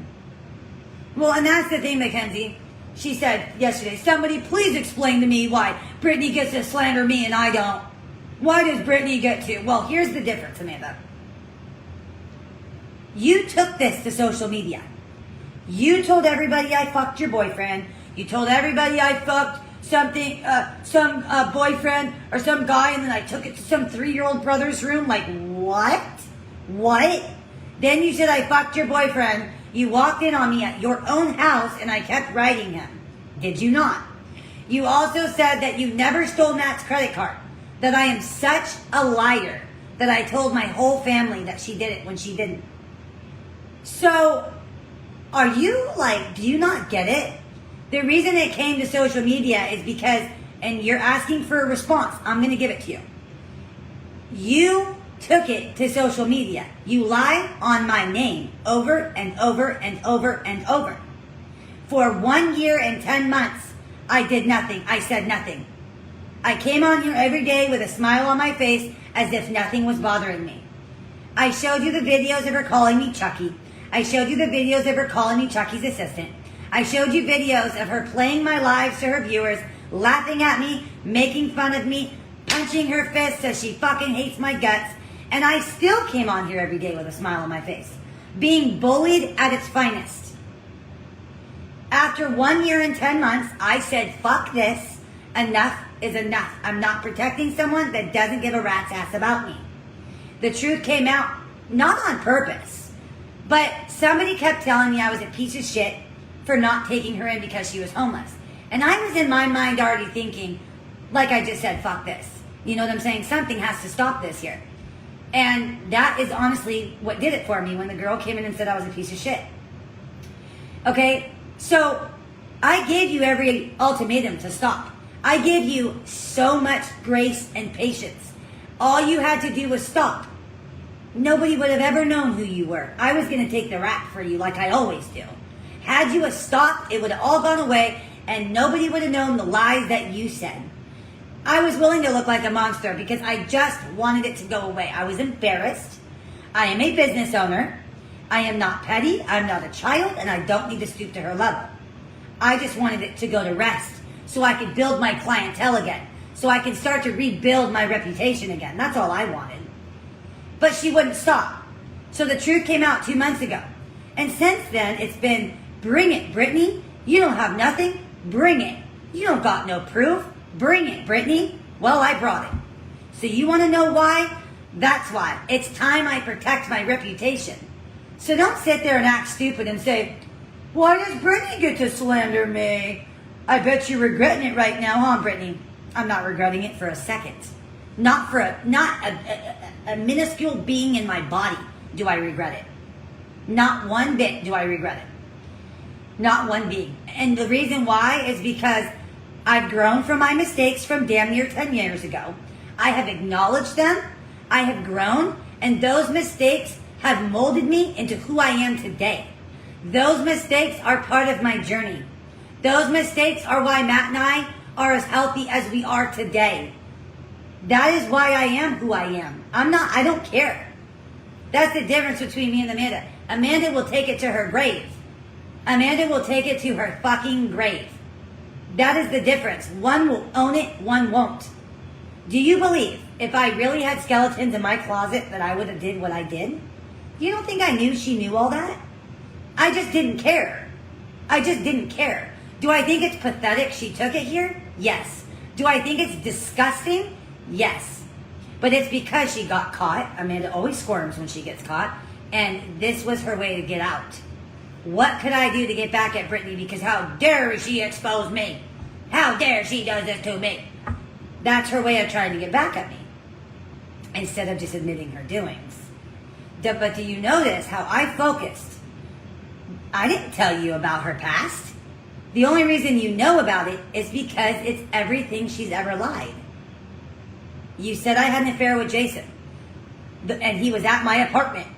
Well, and that's the thing, Mackenzie. She said yesterday, somebody please explain to me why Brittany gets to slander me and I don't. Why does Brittany get to? Well, here's the difference, Amanda. You took this to social media. You told everybody I fucked your boyfriend. You told everybody I fucked something, some boyfriend or some guy, and then I took it to some 3-year-old brother's room. Like, what? What? Then you said I fucked your boyfriend. You walked in on me at your own house, and I kept writing him. Did you not? You also said that you never stole Matt's credit card. That I am such a liar. that I told my whole family that she did it when she didn't. So, are you like, do you not get it? The reason it came to social media is because, and you're asking for a response, I'm going to give it to you. You took it to social media. You lie on my name over and over and over and over. For 1 year and 10 months, I did nothing. I said nothing. I came on here every day with a smile on my face as if nothing was bothering me. I showed you the videos of her calling me Chucky. I showed you the videos of her calling me Chucky's assistant. I showed you videos of her playing my lives to her viewers, laughing at me, making fun of me, punching her fist as she fucking hates my guts. And I still came on here every day with a smile on my face, being bullied at its finest. After 1 year and 10 months, I said, fuck this. Enough is enough. I'm not protecting someone that doesn't give a rat's ass about me. The truth came out, not on purpose, but somebody kept telling me I was a piece of shit for not taking her in because she was homeless. And I was in my mind already thinking, like I just said, fuck this. You know what I'm saying? Something has to stop this here. And that is honestly what did it for me when the girl came in and said I was a piece of shit. Okay, so I gave you every ultimatum to stop. I gave you so much grace and patience. All you had to do was stop. Nobody would have ever known who you were. I was going to take the rap for you like I always do. Had you have stopped, it would have all gone away and nobody would have known the lies that you said. I was willing to look like a monster because I just wanted it to go away. I was embarrassed. I am a business owner. I am not petty. I'm not a child and I don't need to stoop to her level. I just wanted it to go to rest so I could build my clientele again. So I could start to rebuild my reputation again. That's all I wanted. But she wouldn't stop. So the truth came out 2 months ago. And since then, it's been, bring it, Brittany. You don't have nothing. Bring it. You don't got no proof. Bring it, Brittany. Well, I brought it. So you want to know why? That's why. It's time I protect my reputation. So don't sit there and act stupid and say, why does Brittany get to slander me? I bet you're regretting it right now, huh, Brittany? I'm not regretting it for a second. Not a minuscule being in my body do I regret it. Not one bit do I regret it. Not one being. And the reason why is because I've grown from my mistakes from damn near 10 years ago. I have acknowledged them. I have grown. And those mistakes have molded me into who I am today. Those mistakes are part of my journey. Those mistakes are why Matt and I are as healthy as we are today. That is why I am who I am. I don't care. That's the difference between me and Amanda. Amanda will take it to her grave. Amanda will take it to her fucking grave. That is the difference. One will own it, one won't. Do you believe if I really had skeletons in my closet that I would have did what I did? You don't think I knew she knew all that? I just didn't care. I just didn't care. Do I think it's pathetic she took it here? Yes. Do I think it's disgusting? Yes. But it's because she got caught. Amanda always squirms when she gets caught. And this was her way to get out. What could I do to get back at Brittany? Because how dare she expose me? How dare she does this to me? That's her way of trying to get back at me. Instead of just admitting her doings. But do you notice how I focused? I didn't tell you about her past. The only reason you know about it is because it's everything she's ever lied. You said I had an affair with Jason. And he was at my apartment.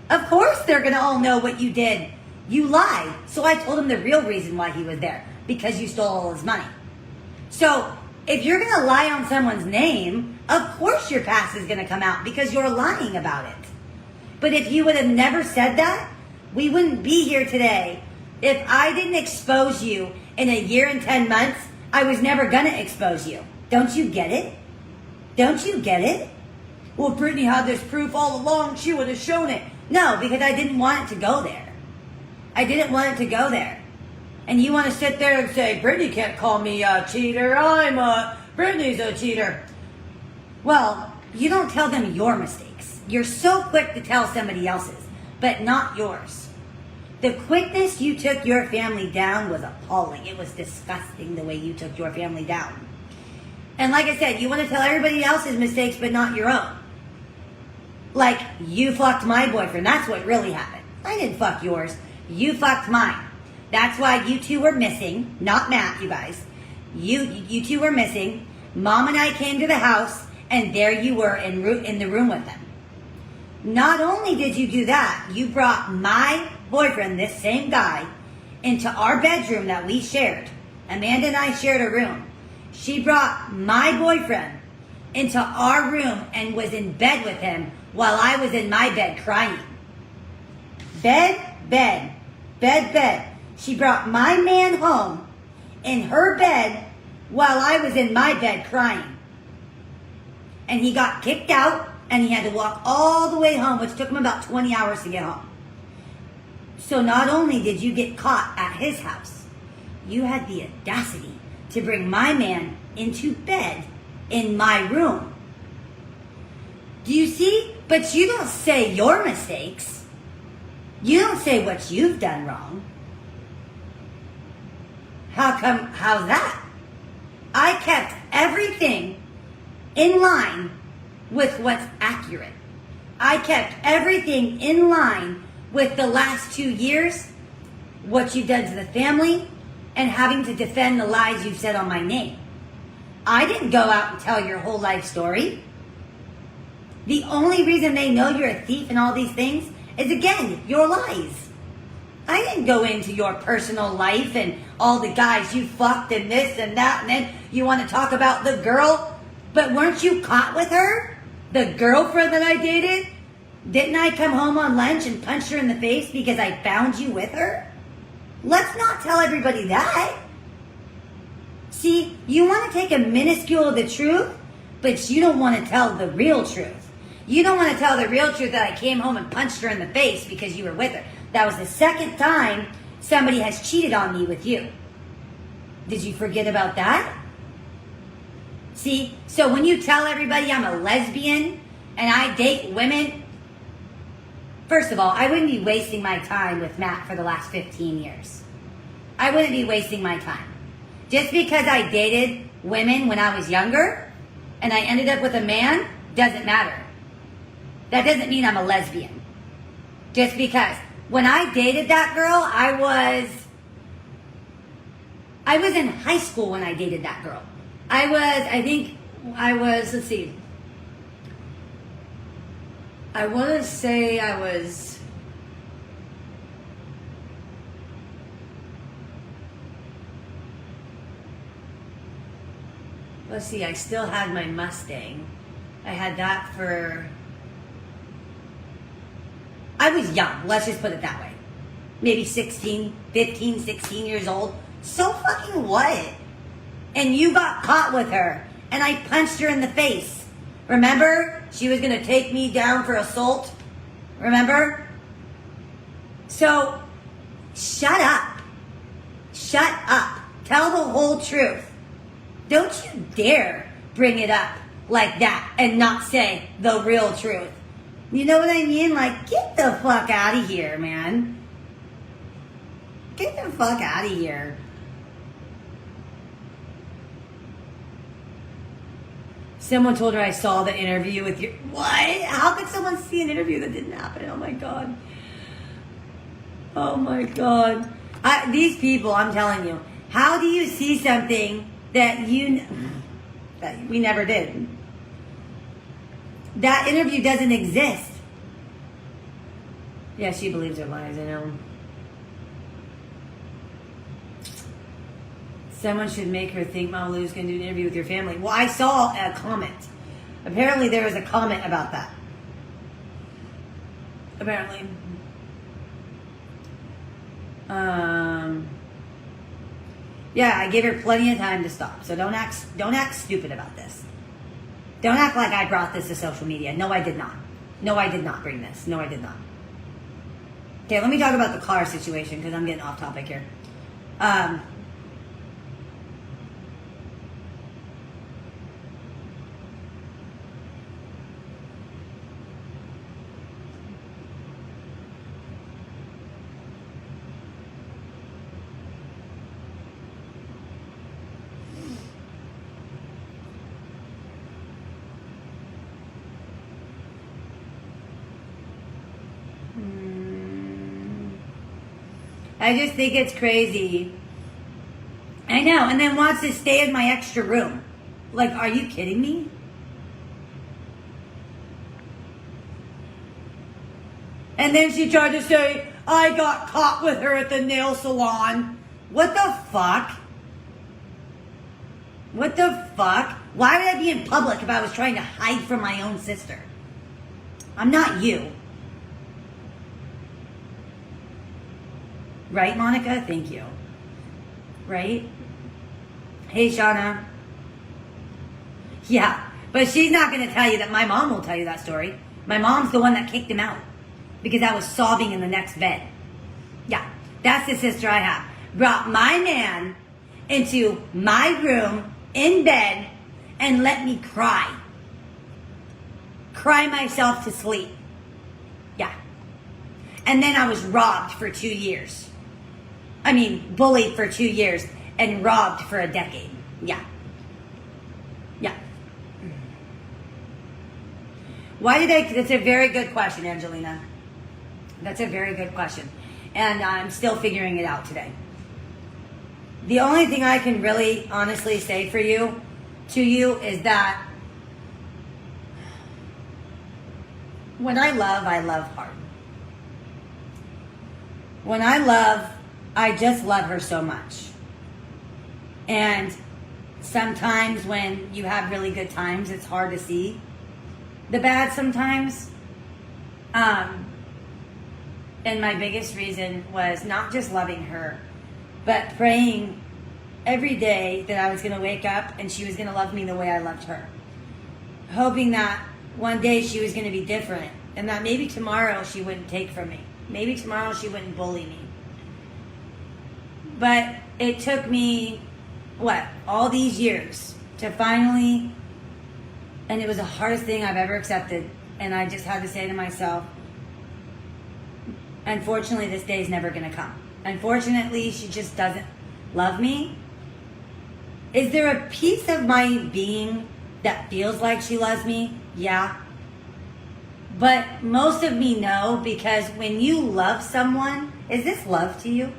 Of course they're going to all know what you did. You lied. So I told him the real reason why he was there. Because you stole all his money. So if you're going to lie on someone's name, of course your past is going to come out because you're lying about it. But if you would have never said that, we wouldn't be here today. If I didn't expose you in a year and 10 months, I was never going to expose you. Don't you get it? Don't you get it? Well, Brittany had this proof all along. She would have shown it. No, because I didn't want it to go there. I didn't want it to go there. And you want to sit there and say, Brittany can't call me a cheater. Brittany's a cheater. Well, you don't tell them your mistakes. You're so quick to tell somebody else's, but not yours. The quickness you took your family down was appalling. It was disgusting the way you took your family down. And like I said, you want to tell everybody else's mistakes, but not your own. Like, you fucked my boyfriend. That's what really happened. I didn't fuck yours. You fucked mine. That's why you two were missing. Not Matt, you guys. You two were missing. Mom and I came to the house, and there you were in the room with them. Not only did you do that, you brought my boyfriend, this same guy, into our bedroom that we shared. Amanda and I shared a room. She brought my boyfriend into our room and was in bed with him while I was in my bed crying. Bed. She brought my man home in her bed while I was in my bed crying. And he got kicked out and he had to walk all the way home, which took him about 20 hours to get home. So not only did you get caught at his house, you had the audacity to bring my man into bed in my room. Do you see? But you don't say your mistakes. You don't say what you've done wrong. How's that? I kept everything in line with what's accurate. I kept everything in line with the last 2 years, what you've done to the family, and having to defend the lies you've said on my name. I didn't go out and tell your whole life story. The only reason they know you're a thief and all these things is, again, your lies. I didn't go into your personal life and all the guys you fucked and this and that, and then you want to talk about the girl. But weren't you caught with her? The girlfriend that I dated? Didn't I come home on lunch and punch her in the face because I found you with her? Let's not tell everybody that. See, you want to take a minuscule of the truth, but you don't want to tell the real truth. You don't want to tell the real truth that I came home and punched her in the face because you were with her. That was the second time somebody has cheated on me with you. Did you forget about that? See, so when you tell everybody I'm a lesbian and I date women, first of all, I wouldn't be wasting my time with Matt for the last 15 years. I wouldn't be wasting my time. Just because I dated women when I was younger and I ended up with a man doesn't matter. That doesn't mean I'm a lesbian. Just because. When I dated that girl, I was in high school when I dated that girl. Let's see. I want to say I was... Let's see, I still had my Mustang. I had that for... I was young, let's just put it that way. Maybe 15, 16 years old. So fucking what? And you got caught with her, and I punched her in the face. Remember? She was going to take me down for assault. Remember? So, shut up. Shut up. Tell the whole truth. Don't you dare bring it up like that and not say the real truth. You know what I mean? Like, get the fuck out of here, man. Get the fuck out of here. Someone told her I saw the interview with your... What? How could someone see an interview that didn't happen? Oh my God. Oh my God. These people, I'm telling you. How do you see something that that we never did? That interview doesn't exist. Yeah, she believes her lies, I know. Someone should make her think Mama Lou's going to do an interview with your family. Well, I saw a comment. Apparently there was a comment about that. Apparently. Yeah, I gave her plenty of time to stop. So don't act stupid about this. Don't act like I brought this to social media. No, I did not. No, I did not bring this. No, I did not. Okay, let me talk about the car situation because I'm getting off topic here. I just think it's crazy. I know. And then wants to stay in my extra room. Like, are you kidding me? And then she tried to say, I got caught with her at the nail salon. What the fuck? What the fuck? Why would I be in public if I was trying to hide from my own sister? I'm not you. Right, Monica? Thank you. Right? Hey, Shauna. Yeah, but she's not going to tell you that. My mom will tell you that story. My mom's the one that kicked him out because I was sobbing in the next bed. Yeah, that's the sister I have. Brought my man into my room in bed and let me cry. Cry myself to sleep. Yeah. And then I was robbed for 2 years. I mean, bullied for 2 years and robbed for a decade. Yeah. Yeah. Why did I? That's a very good question, Angelina. That's a very good question. And I'm still figuring it out today. The only thing I can really honestly say for you, to you, is that when I love hard. When I love, I just love her so much. And sometimes when you have really good times, it's hard to see the bad sometimes. And my biggest reason was not just loving her, but praying every day that I was going to wake up and she was going to love me the way I loved her. Hoping that one day she was going to be different and that maybe tomorrow she wouldn't take from me. Maybe tomorrow she wouldn't bully me. But it took me, all these years to finally, and it was the hardest thing I've ever accepted. And I just had to say to myself, unfortunately, this day is never going to come. Unfortunately, she just doesn't love me. Is there a piece of my being that feels like she loves me? Yeah. But most of me know, because when you love someone, is this love to you?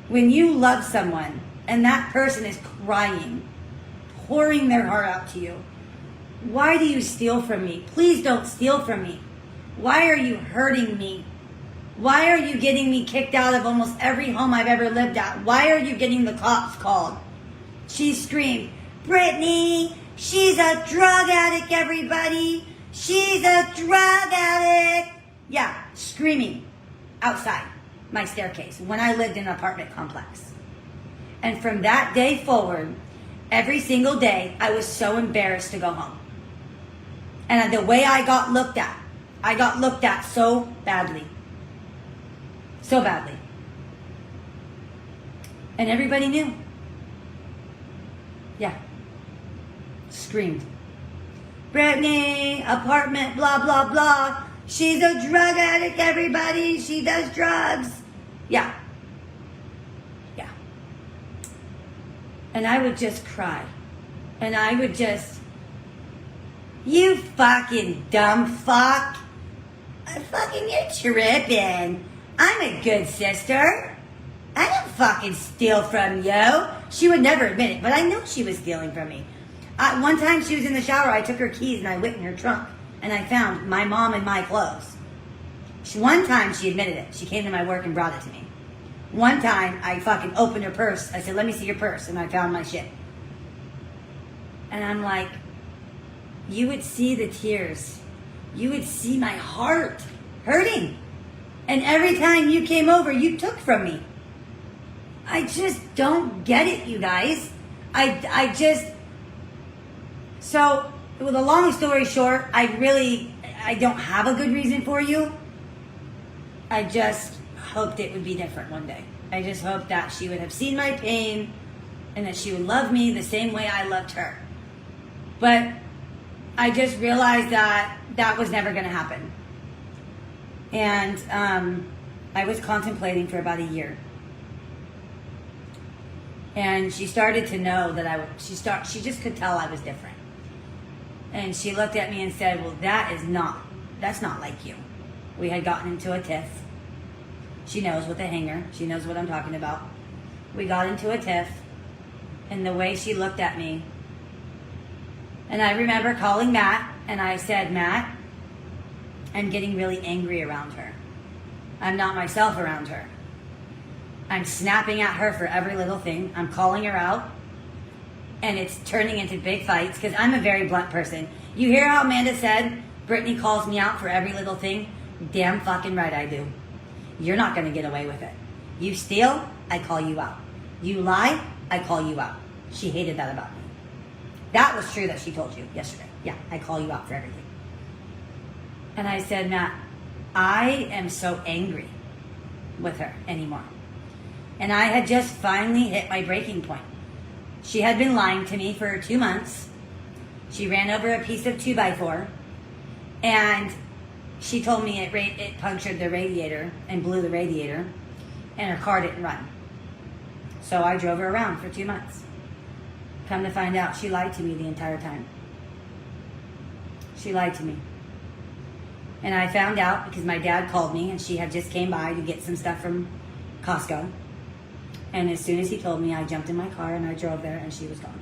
When you love someone and that person is crying, pouring their heart out to you, why do you steal from me? Please don't steal from me. Why are you hurting me? Why are you getting me kicked out of almost every home I've ever lived at? Why are you getting the cops called? She screamed, Brittany, she's a drug addict, everybody. She's a drug addict. Yeah, screaming outside my staircase when I lived in an apartment complex. And from that day forward, every single day, I was so embarrassed to go home. And the way I got looked at so badly. So badly. And everybody knew. Yeah. Screamed. Brittany, apartment, blah, blah, blah. She's a drug addict, everybody. She does drugs. Yeah. Yeah. And I would just cry. And I would just, you fucking dumb fuck. You're tripping. I'm a good sister. I don't fucking steal from you. She would never admit it, but I know she was stealing from me. One time she was in the shower, I took her keys and I went in her trunk and I found my mom and my clothes. One time she admitted it. She came to my work and brought it to me. One time I fucking opened her purse. I said, let me see your purse. And I found my shit. And I'm like, you would see the tears. You would see my heart hurting. And every time you came over, you took from me. I just don't get it, you guys. So, with a long story short, I don't have a good reason for you. I just hoped it would be different one day. I just hoped that she would have seen my pain and that she would love me the same way I loved her. But I just realized that that was never going to happen. And I was contemplating for about a year. And she started to know that she just could tell I was different. And she looked at me and said, well, that's not like you. We had gotten into a tiff. She knows with a hanger. She knows what I'm talking about. We got into a tiff, and the way she looked at me, and I remember calling Matt, and I said, Matt, I'm getting really angry around her. I'm not myself around her. I'm snapping at her for every little thing. I'm calling her out, and it's turning into big fights because I'm a very blunt person. You hear how Amanda said, Brittany calls me out for every little thing? Damn fucking right I do. You're not going to get away with it. You steal, I call you out. You lie, I call you out. She hated that about me. That was true that she told you yesterday. Yeah, I call you out for everything. And I said, Matt, I am so angry with her anymore. And I had just finally hit my breaking point. She had been lying to me for 2 months. She ran over a piece of 2x4, and she told me it punctured the radiator and blew the radiator, and her car didn't run. So I drove her around for 2 months. Come to find out, she lied to me the entire time. She lied to me. And I found out because my dad called me, and she had just came by to get some stuff from Costco. And as soon as he told me, I jumped in my car and I drove there, and she was gone.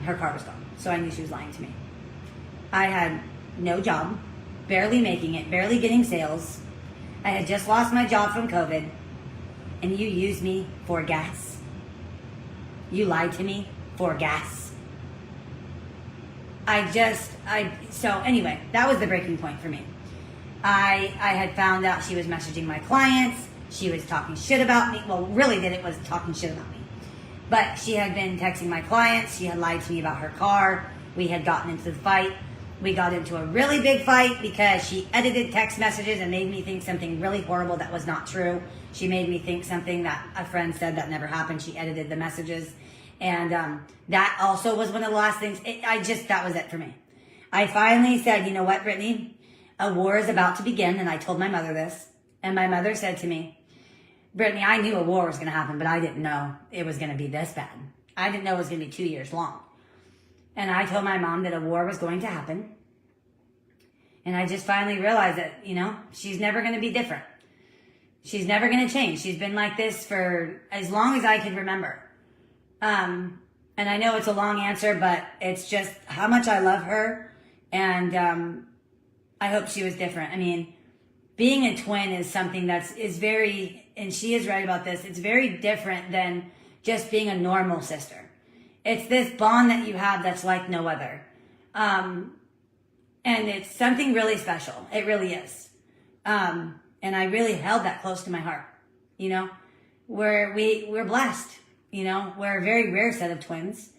Her car was gone. So I knew she was lying to me. I had no job, barely making it, barely getting sales. I had just lost my job from COVID, and you used me for gas. You lied to me for gas. So anyway, that was the breaking point for me. I had found out she was messaging my clients. She was talking shit about me. Well, really it was talking shit about me. But she had been texting my clients. She had lied to me about her car. We had gotten into the fight. We got into a really big fight because she edited text messages and made me think something really horrible that was not true. She made me think something that a friend said that never happened. She edited the messages. And that also was one of the last things. That was it for me. I finally said, you know what, Brittany? A war is about to begin. And I told my mother this. And my mother said to me, Brittany, I knew a war was going to happen, but I didn't know it was going to be this bad. I didn't know it was going to be 2 years long. And I told my mom that a war was going to happen. And I just finally realized that, she's never going to be different. She's never going to change. She's been like this for as long as I can remember. And I know it's a long answer, but it's just how much I love her. And I hope she was different. I mean, being a twin is something is very, and she is right about this, it's very different than just being a normal sister. It's this bond that you have that's like no other. And it's something really special. It really is. And I really held that close to my heart. We're blessed. We're a very rare set of twins.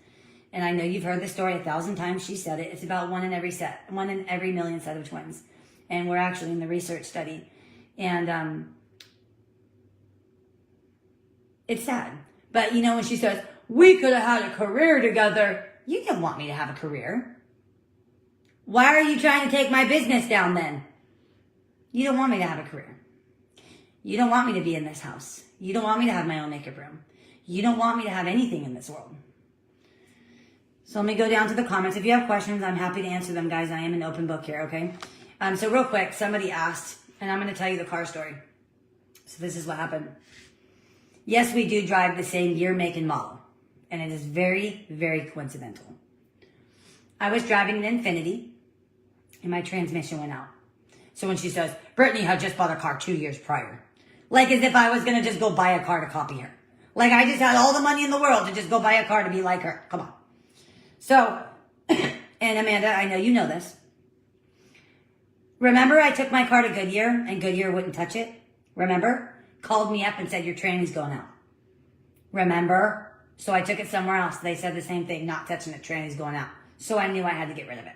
And I know you've heard the story 1,000 times. She said it. It's about one in every million set of twins. And we're actually in the research study. And it's sad. But when she says, we could have had a career together. You didn't want me to have a career. Why are you trying to take my business down then? You don't want me to have a career. You don't want me to be in this house. You don't want me to have my own makeup room. You don't want me to have anything in this world. So let me go down to the comments. If you have questions, I'm happy to answer them, guys. I am an open book here, okay? So real quick, somebody asked, and I'm going to tell you the car story. So this is what happened. Yes, we do drive the same year, make, and model. And it is very, very coincidental. I was driving an Infiniti, and my transmission went out. So when she says, Brittany had just bought a car 2 years prior. Like as if I was going to just go buy a car to copy her. Like I just had all the money in the world to just go buy a car to be like her. Come on. So, and Amanda, I know you know this. Remember I took my car to Goodyear and Goodyear wouldn't touch it? Remember? Called me up and said, your tranny's going out. Remember? So I took it somewhere else. They said the same thing, not touching it, tranny's going out. So I knew I had to get rid of it.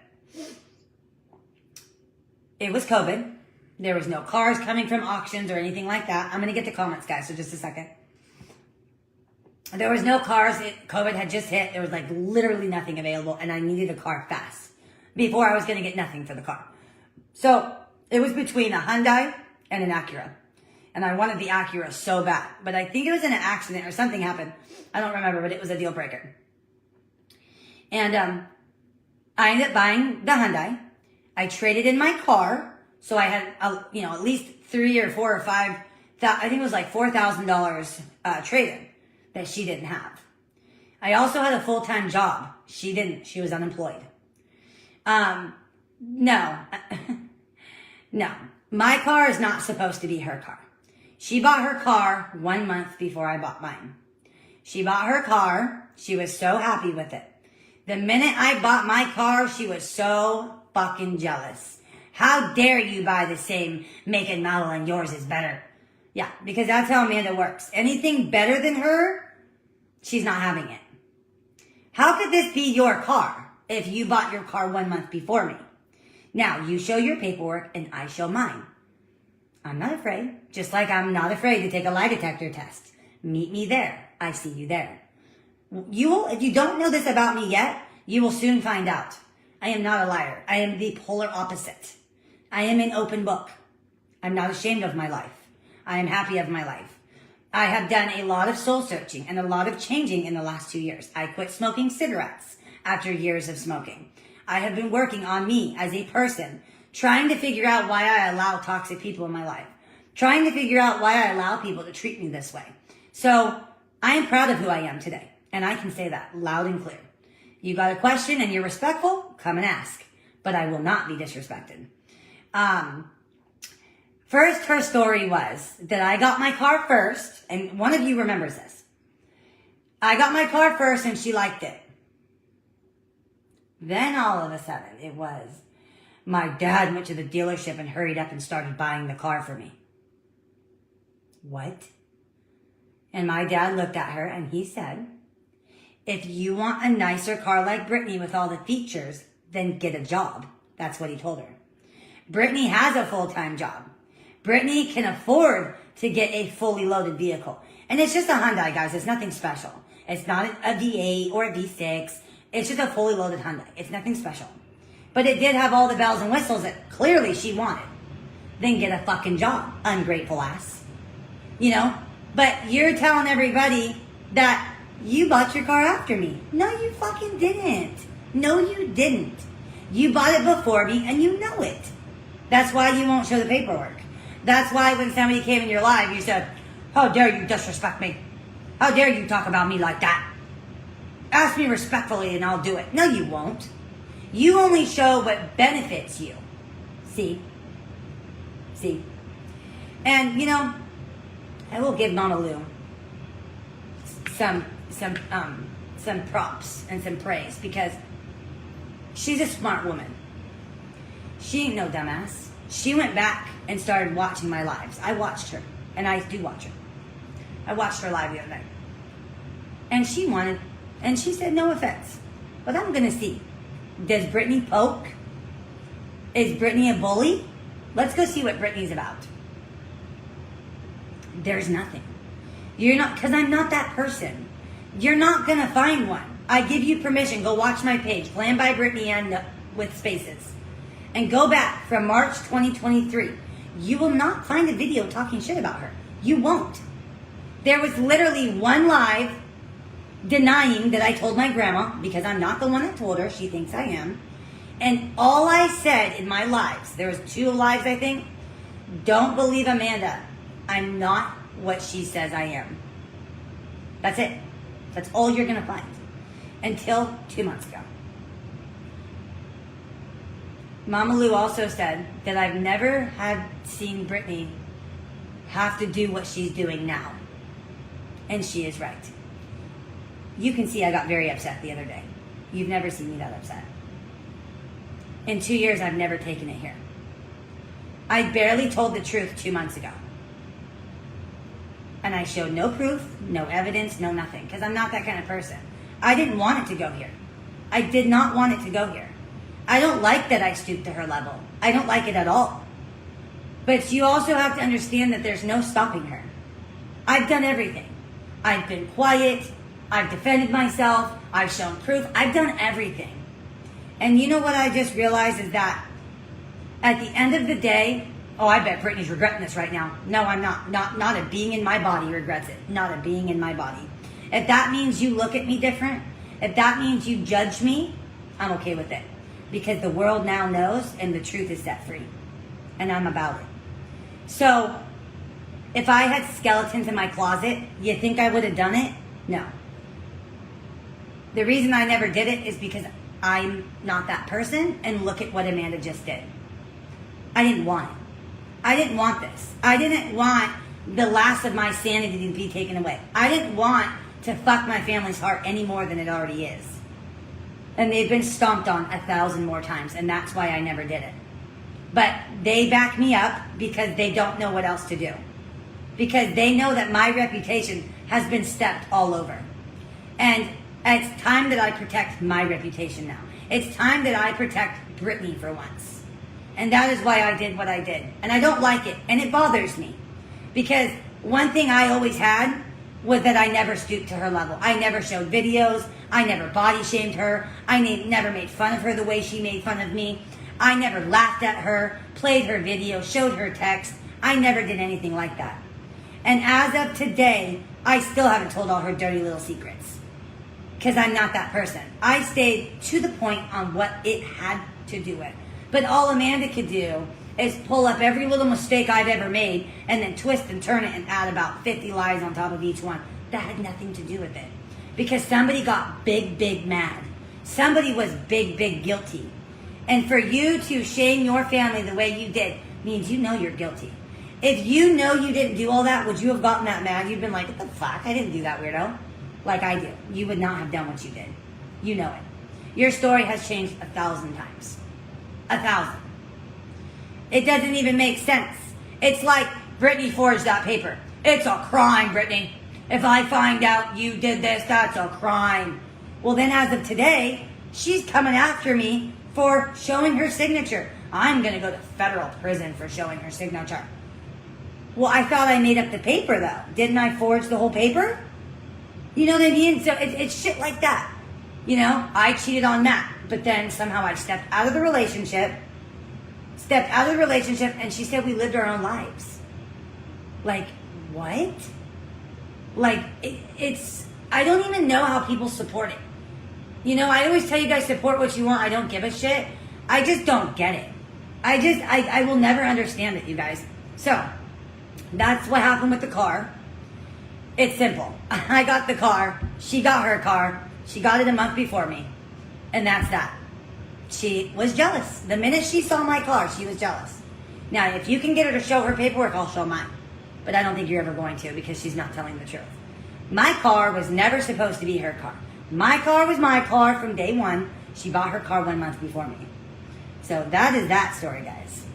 It was COVID. There was no cars coming from auctions or anything like that. I'm going to get the comments, guys, so just a second. There was no cars. COVID had just hit. There was like literally nothing available, and I needed a car fast before I was going to get nothing for the car. So it was between a Hyundai and an Acura, and I wanted the Acura so bad. But I think it was in an accident or something happened. I don't remember, but it was a deal breaker. And I ended up buying the Hyundai. I traded in my car, so I had at least 3 or 4 or 5 I think it was like $4,000 trade-in that she didn't have. I also had a full-time job. She didn't. She was unemployed. No. No. My car is not supposed to be her car. She bought her car 1 month before I bought mine. She bought her car. She was so happy with it. The minute I bought my car, she was so fucking jealous. How dare you buy the same make and model and yours is better? Yeah, because that's how Amanda works. Anything better than her, she's not having it. How could this be your car if you bought your car 1 month before me? Now, you show your paperwork and I show mine. I'm not afraid, just like I'm not afraid to take a lie detector test. Meet me there. I see you there. If you don't know this about me yet, you will soon find out. I am not a liar. I am the polar opposite. I am an open book. I'm not ashamed of my life. I am happy of my life. I have done a lot of soul searching and a lot of changing in the last 2 years. I quit smoking cigarettes after years of smoking. I have been working on me as a person, trying to figure out why I allow toxic people in my life, trying to figure out why I allow people to treat me this way. So I am proud of who I am today, and I can say that loud and clear. You got a question and you're respectful, come and ask, but I will not be disrespected. First, her story was that I got my car first, and one of you remembers this. I got my car first and she liked it. Then all of a sudden it was, my dad went to the dealership and hurried up and started buying the car for me. What? And my dad looked at her and he said, if you want a nicer car like Brittany with all the features, then get a job. That's what he told her. Brittany has a full-time job. Brittany can afford to get a fully loaded vehicle. And it's just a Hyundai, guys. It's nothing special. It's not a V8 or a V6. It's just a fully loaded Hyundai. It's nothing special. But it did have all the bells and whistles that clearly she wanted. Then get a fucking job, ungrateful ass. You know? But you're telling everybody that you bought your car after me. No, you fucking didn't. No, you didn't. You bought it before me and you know it. That's why you won't show the paperwork. That's why when somebody came in your life, you said, how dare you disrespect me? How dare you talk about me like that? Ask me respectfully and I'll do it. No, you won't. You only show what benefits you. See? And, you know, I will give Mama Lou some props and some praise because she's a smart woman. She ain't no dumbass. She went back and started watching my lives. I watched her, and I do watch her. I watched her live the other night. And she said, no offense, but I'm going to see. Does Brittany poke? Is Brittany a bully? Let's go see what Brittany's about. There's nothing. You're not, because I'm not that person. You're not going to find one. I give you permission. Go watch my page, Plan by Brittany and with spaces. And go back from March 2023. You will not find a video talking shit about her. You won't. There was literally one live denying that I told my grandma, because I'm not the one that told her. She thinks I am. And all I said in my lives, there was 2 lives, I think. Don't believe Amanda. I'm not what she says I am. That's it. That's all you're going to find. Until 2 months ago. Mama Lou also said that I've never seen Brittany have to do what she's doing now. And she is right. You can see I got very upset the other day. You've never seen me that upset. In 2 years, I've never taken it here. I barely told the truth 2 months ago. And I showed no proof, no evidence, no nothing. Because I'm not that kind of person. I didn't want it to go here. I did not want it to go here. I don't like that I stooped to her level. I don't like it at all. But you also have to understand that there's no stopping her. I've done everything. I've been quiet. I've defended myself. I've shown proof. I've done everything. And you know what I just realized is that at the end of the day, oh, I bet Brittany's regretting this right now. No, I'm not. Not a being in my body regrets it. Not a being in my body. If that means you look at me different, if that means you judge me, I'm okay with it. Because the world now knows and the truth is set free. And I'm about it. So, If I had skeletons in my closet, you think I would have done it? No. The reason I never did it is because I'm not that person, and look at what Amanda just did. I didn't want it. I didn't want this. I didn't want the last of my sanity to be taken away. I didn't want to fuck my family's heart any more than it already is. And they've been stomped on 1,000 more times, and that's why I never did it. But they back me up because they don't know what else to do. Because they know that my reputation has been stepped all over. And it's time that I protect my reputation now. It's time that I protect Brittany for once. And that is why I did what I did. And I don't like it. And it bothers me. Because one thing I always had was that I never stooped to her level. I never showed videos. I never body shamed her. I never made fun of her the way she made fun of me. I never laughed at her, played her video, showed her text. I never did anything like that. And as of today, I still haven't told all her dirty little secrets. Because I'm not that person. I stayed to the point on what it had to do with. But all Amanda could do is pull up every little mistake I've ever made and then twist and turn it and add about 50 lies on top of each one. That had nothing to do with it. Because somebody got big mad. Somebody was big guilty. And for you to shame your family the way you did means you know you're guilty. If you know you didn't do all that, would you have gotten that mad? You'd been like, what the fuck? I didn't do that, weirdo. Like I do. You would not have done what you did. You know it. Your story has changed 1,000 times. 1,000. It doesn't even make sense. It's like Brittany forged that paper. It's a crime, Brittany. If I find out you did this, that's a crime. Well, then as of today, she's coming after me for showing her signature. I'm going to go to federal prison for showing her signature. Well, I thought I made up the paper, though. Didn't I forge the whole paper? You know what I mean? So it's shit like that. You know, I cheated on Matt, but then somehow I stepped out of the relationship, and she said we lived our own lives. Like, what? Like, it's, I don't even know how people support it. You know, I always tell you guys, support what you want. I don't give a shit. I just don't get it. I will never understand it, you guys. So, that's what happened with the car. It's simple. I got the car. She got her car. She got it a month before me. And that's that. She was jealous. The minute she saw my car, she was jealous. Now, if you can get her to show her paperwork, I'll show mine. But I don't think you're ever going to because she's not telling the truth. My car was never supposed to be her car. My car was my car from day one. She bought her car 1 month before me. So that is that story, guys.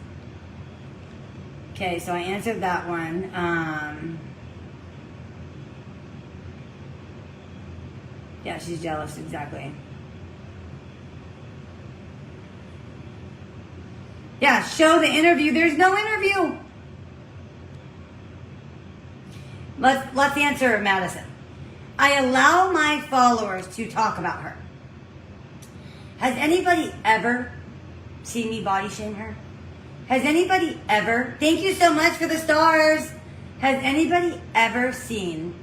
Okay, so I answered that one. Yeah, she's jealous, exactly. Yeah, show the interview. There's no interview. Let's answer Madison. I allow my followers to talk about her. Has anybody ever seen me body shame her? Has anybody ever, thank you so much for the stars. Has anybody ever seen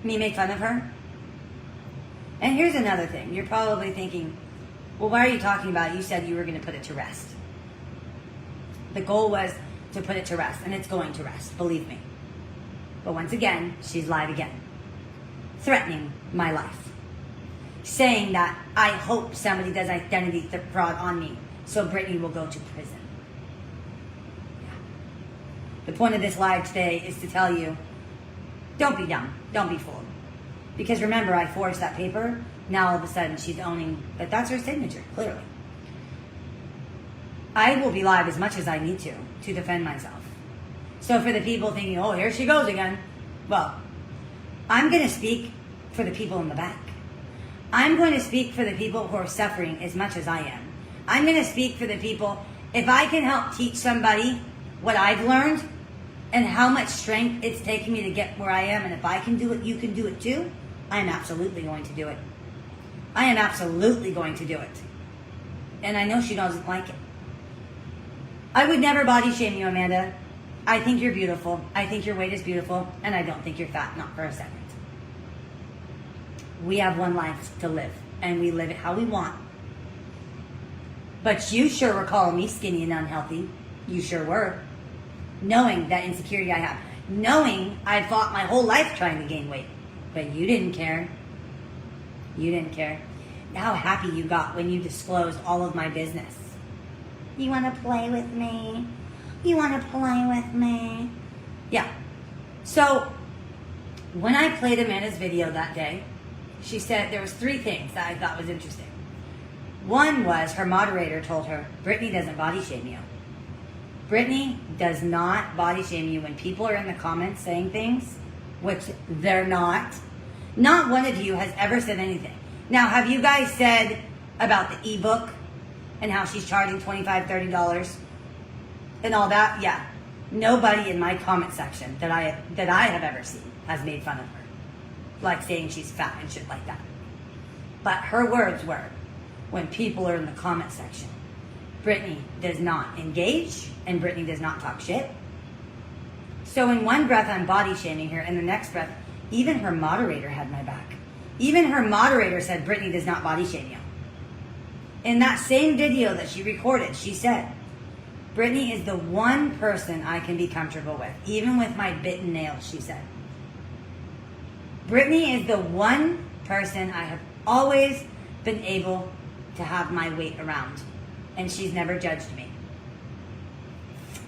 me make fun of her? And here's another thing. You're probably thinking, well, why are you talking about it? You said you were going to put it to rest. The goal was to put it to rest, and it's going to rest, believe me. But once again, she's lied again. Threatening my life. Saying that I hope somebody does identity fraud on me so Brittany will go to prison. Yeah. The point of this live today is to tell you, don't be dumb. Don't be fooled. Because remember, I forged that paper. Now all of a sudden she's owning that that's her signature, clearly. I will be live as much as I need to defend myself. So for the people thinking, oh, here she goes again. Well, I'm going to speak for the people in the back. I'm going to speak for the people who are suffering as much as I am. I'm going to speak for the people. If I can help teach somebody what I've learned and how much strength it's taken me to get where I am, and if I can do it, you can do it too, I am absolutely going to do it. I am absolutely going to do it. And I know she doesn't like it. I would never body shame you, Amanda. I think you're beautiful. I think your weight is beautiful. And I don't think you're fat, not for a second. We have one life to live. And we live it how we want. But you sure were calling me skinny and unhealthy. You sure were. knowing that insecurity I have, knowing I fought my whole life trying to gain weight, but you didn't care. You didn't care. How happy you got when you disclosed all of my business. You want to play with me? You want to play with me? Yeah. So when I played Amanda's video that day, she said there was 3 things that I thought was interesting. One was her moderator told her, Brittany doesn't body shame you. Brittany does not body shame you when people are in the comments saying things, which they're not. Not one of you has ever said anything. Now, have you guys said about the ebook and how she's charging $25, $30 and all that? Yeah. Nobody in my comment section that I have ever seen has made fun of her. Like saying she's fat and shit like that. But her words were, when people are in the comment section, Brittany does not engage and Brittany does not talk shit. So in one breath I'm body shaming her, and the next breath, even her moderator had my back. Even her moderator said Brittany does not body shame you. In that same video that she recorded, she said, Brittany is the one person I can be comfortable with, even with my bitten nails, she said. Brittany is the one person I have always been able to have my weight around, and she's never judged me.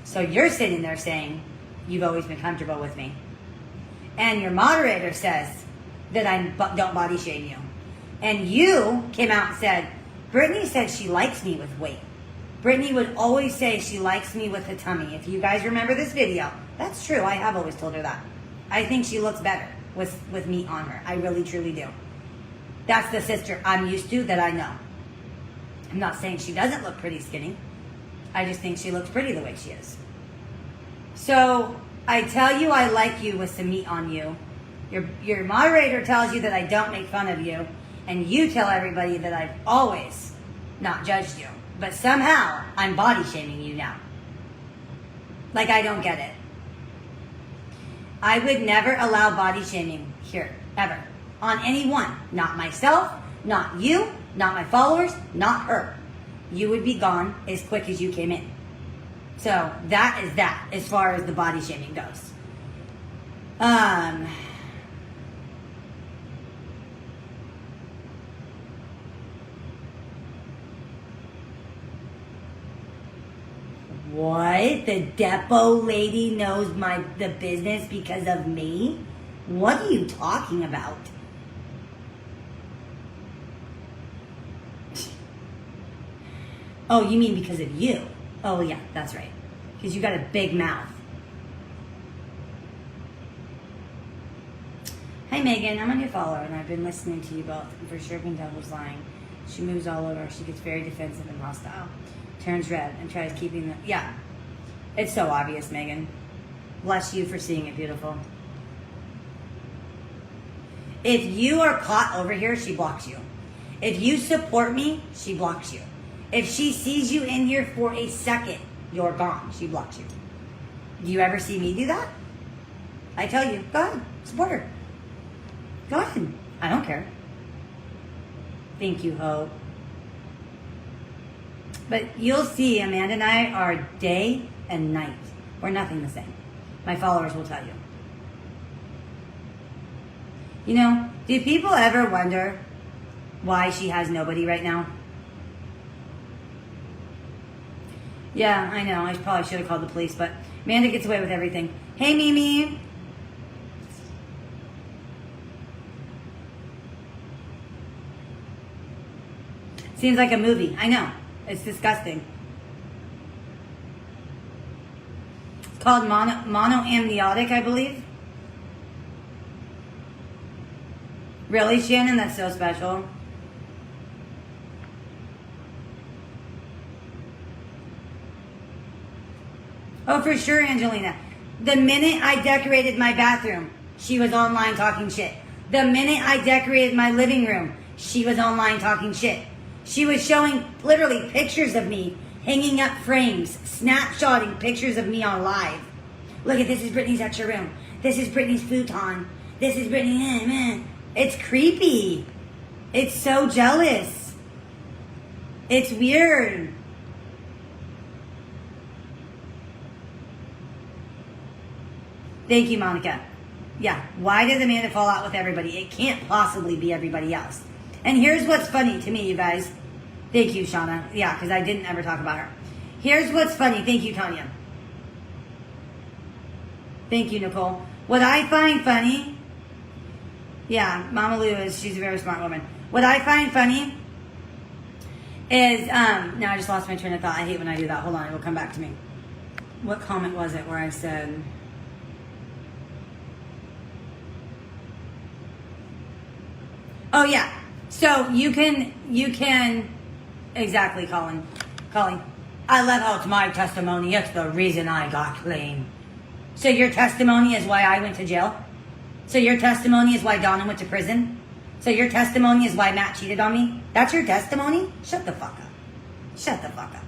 So you're sitting there saying, you've always been comfortable with me. And your moderator says that I don't body shame you. And you came out and said, Brittany said she likes me with weight. Brittany would always say she likes me with a tummy. If you guys remember this video, that's true. I have always told her that. I think she looks better with meat on her. I really, truly do. That's the sister I'm used to that I know. I'm not saying she doesn't look pretty skinny. I just think she looks pretty the way she is. So I tell you I like you with some meat on you. Your moderator tells you that I don't make fun of you. And you tell everybody that I've always not judged you. But somehow I'm body shaming you now. Like I don't get it. I would never allow body shaming here, ever. On anyone. Not myself, not you, not my followers, not her. You would be gone as quick as you came in. So that is that as far as the body shaming goes. What? The depot lady knows the business because of me? What are you talking about? Oh, you mean because of you? Oh, yeah, that's right. Because you got a big mouth. Hi, Megan. I'm a new follower, and I've been listening to you both. And for sure, when Devil's lying. She moves all over. She gets very defensive and hostile. Turns red and tries keeping the... Yeah. It's so obvious, Megan. Bless you for seeing it, beautiful. If you are caught over here, she blocks you. If you support me, she blocks you. If she sees you in here for a second, you're gone. She blocks you. Do you ever see me do that? I tell you, go ahead, support her. Go ahead. I don't care. Thank you, Hope. But you'll see, Amanda and I are day and night. We're nothing the same. My followers will tell you. You know, do people ever wonder why she has nobody right now? Yeah, I know. I probably should have called the police, but Amanda gets away with everything. Hey, Mimi. Seems like a movie. I know. It's disgusting. It's called monoamniotic, I believe. Really, Shannon? That's so special. Oh, for sure, Angelina. The minute I decorated my bathroom, she was online talking shit. The minute I decorated my living room, she was online talking shit. She was showing literally pictures of me, hanging up frames, snapshotting pictures of me on live. Look at this is Brittany's extra room. This is Brittany's futon. This is Brittany. It's creepy. It's so jealous. It's weird. Thank you, Monica. Yeah, why does Amanda fall out with everybody? It can't possibly be everybody else. And here's what's funny to me, you guys. Thank you, Shauna. Yeah, because I didn't ever talk about her. Here's what's funny. Thank you, Tanya. Thank you, Nicole. What I find funny, yeah, Mama Lou she's a very smart woman. What I find funny is, now I just lost my train of thought. I hate when I do that. Hold on, it'll come back to me. What comment was it where I said, oh yeah, so you can, exactly, Colin. I love how it's my testimony. It's the reason I got clean. So your testimony is why I went to jail? So your testimony is why Donna went to prison? So your testimony is why Matt cheated on me? That's your testimony? Shut the fuck up. Shut the fuck up.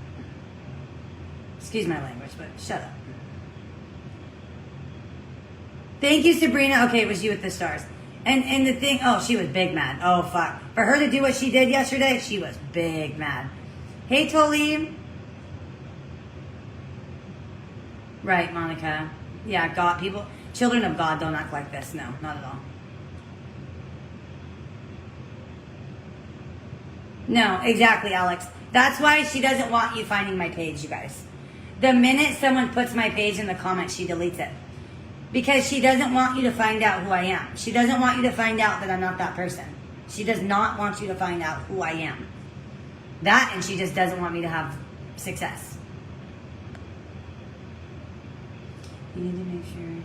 Excuse my language, but shut up. Thank you, Sabrina. Okay, it was you with the stars. And the thing, oh, she was big mad. Oh, fuck. For her to do what she did yesterday, she was big mad. Hey, Toleen. Right, Monica. Yeah, God, children of God don't act like this. No, not at all. No, exactly, Alex. That's why she doesn't want you finding my page, you guys. The minute someone puts my page in the comments, she deletes it. Because she doesn't want you to find out who I am. She doesn't want you to find out that I'm not that person. She does not want you to find out who I am. That, and she just doesn't want me to have success. You need to make sure.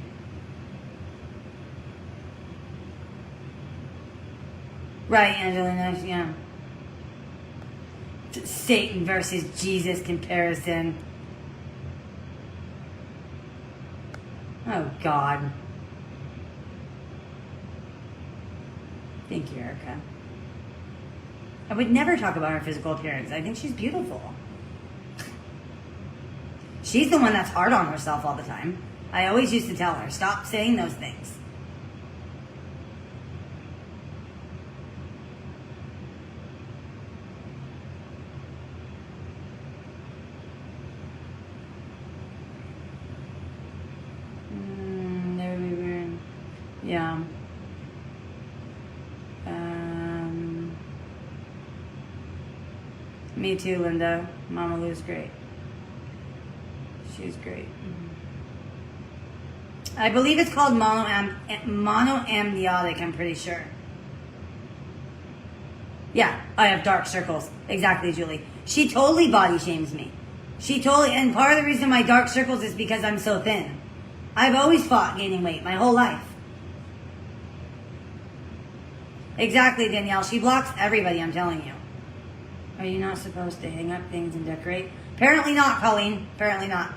Right, Angelina, yeah. Satan versus Jesus comparison. Oh, God. Thank you, Erica. I would never talk about her physical appearance. I think she's beautiful. She's the one that's hard on herself all the time. I always used to tell her, stop saying those things. Yeah. Me too, Linda. Mama Lou's great. She's great. I believe it's called monoamniotic, I'm pretty sure. Yeah, I have dark circles. Exactly, Julie. She totally body shames me. And part of the reason my dark circles is because I'm so thin. I've always fought gaining weight my whole life. Exactly, Danielle. She blocks everybody, I'm telling you. Are you not supposed to hang up things and decorate? Apparently not, Colleen. Apparently not.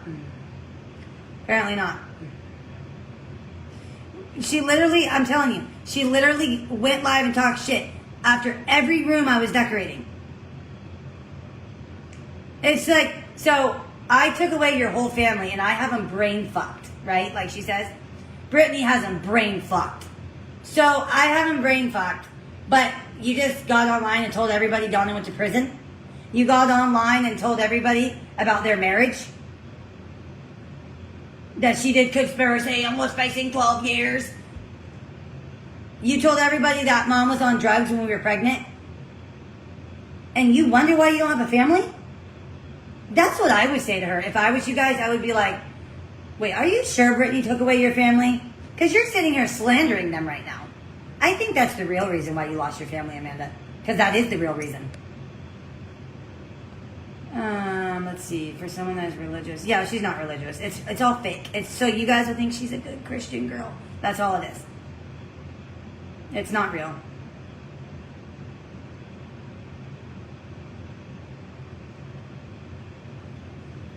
Apparently not. She literally, I'm telling you, she literally went live and talked shit after every room I was decorating. It's like, so I took away your whole family and I have them brain fucked, right? Like she says, Brittany has them brain fucked. So I have them brain fucked, but you just got online and told everybody Donna went to prison. You got online and told everybody about their marriage. That she did conspiracy and was facing 12 years. You told everybody that mom was on drugs when we were pregnant. And you wonder why you don't have a family? That's what I would say to her. If I was you guys, I would be like, wait, are you sure Brittany took away your family? Because you're sitting here slandering them right now. I think that's the real reason why you lost your family, Amanda. Because that is the real reason. Let's see. For someone that is religious. Yeah, she's not religious. It's all fake. It's so you guys will think she's a good Christian girl. That's all it is. It's not real.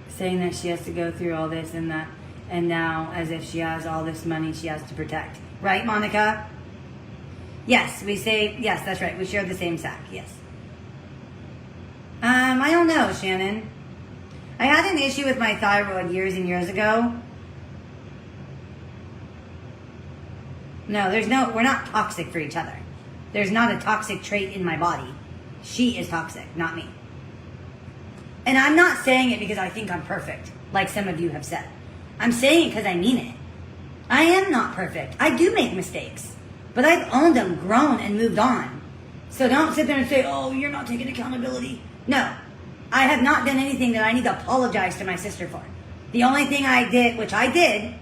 Saying that she has to go through all this and that. And now, as if she has all this money she has to protect. Right, Monica? Yes, we say, yes, that's right. We share the same sack, yes. I don't know, Shannon. I had an issue with my thyroid years and years ago. No, we're not toxic for each other. There's not a toxic trait in my body. She is toxic, not me. And I'm not saying it because I think I'm perfect, like some of you have said. I'm saying it because I mean it. I am not perfect. I do make mistakes. But I've owned them, grown, and moved on. So don't sit there and say, oh, you're not taking accountability. No. I have not done anything that I need to apologize to my sister for. The only thing I did, which I did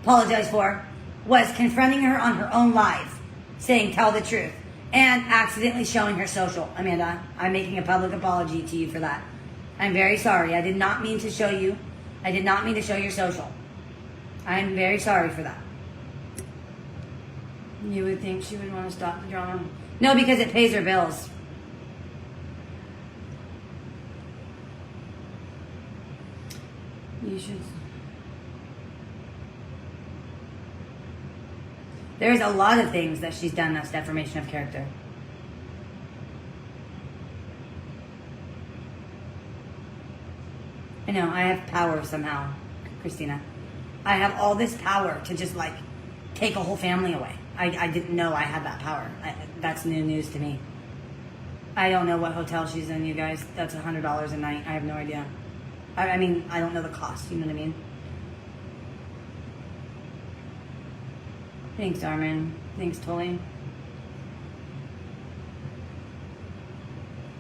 apologize for, was confronting her on her own live, saying, tell the truth, and accidentally showing her social. Amanda, I'm making a public apology to you for that. I'm very sorry. I did not mean to show you. I did not mean to show your social. I'm very sorry for that. You would think she would want to stop the drama. No, because it pays her bills. You should. There's a lot of things that she's done that's defamation of character. I know, I have power somehow, Christina. I have all this power to just like take a whole family away. I didn't know I had that power. That's new news to me. I don't know what hotel she's in, you guys. That's $100 a night. I have no idea. I mean, I don't know the cost. You know what I mean? Thanks, Armin. Thanks, Tully.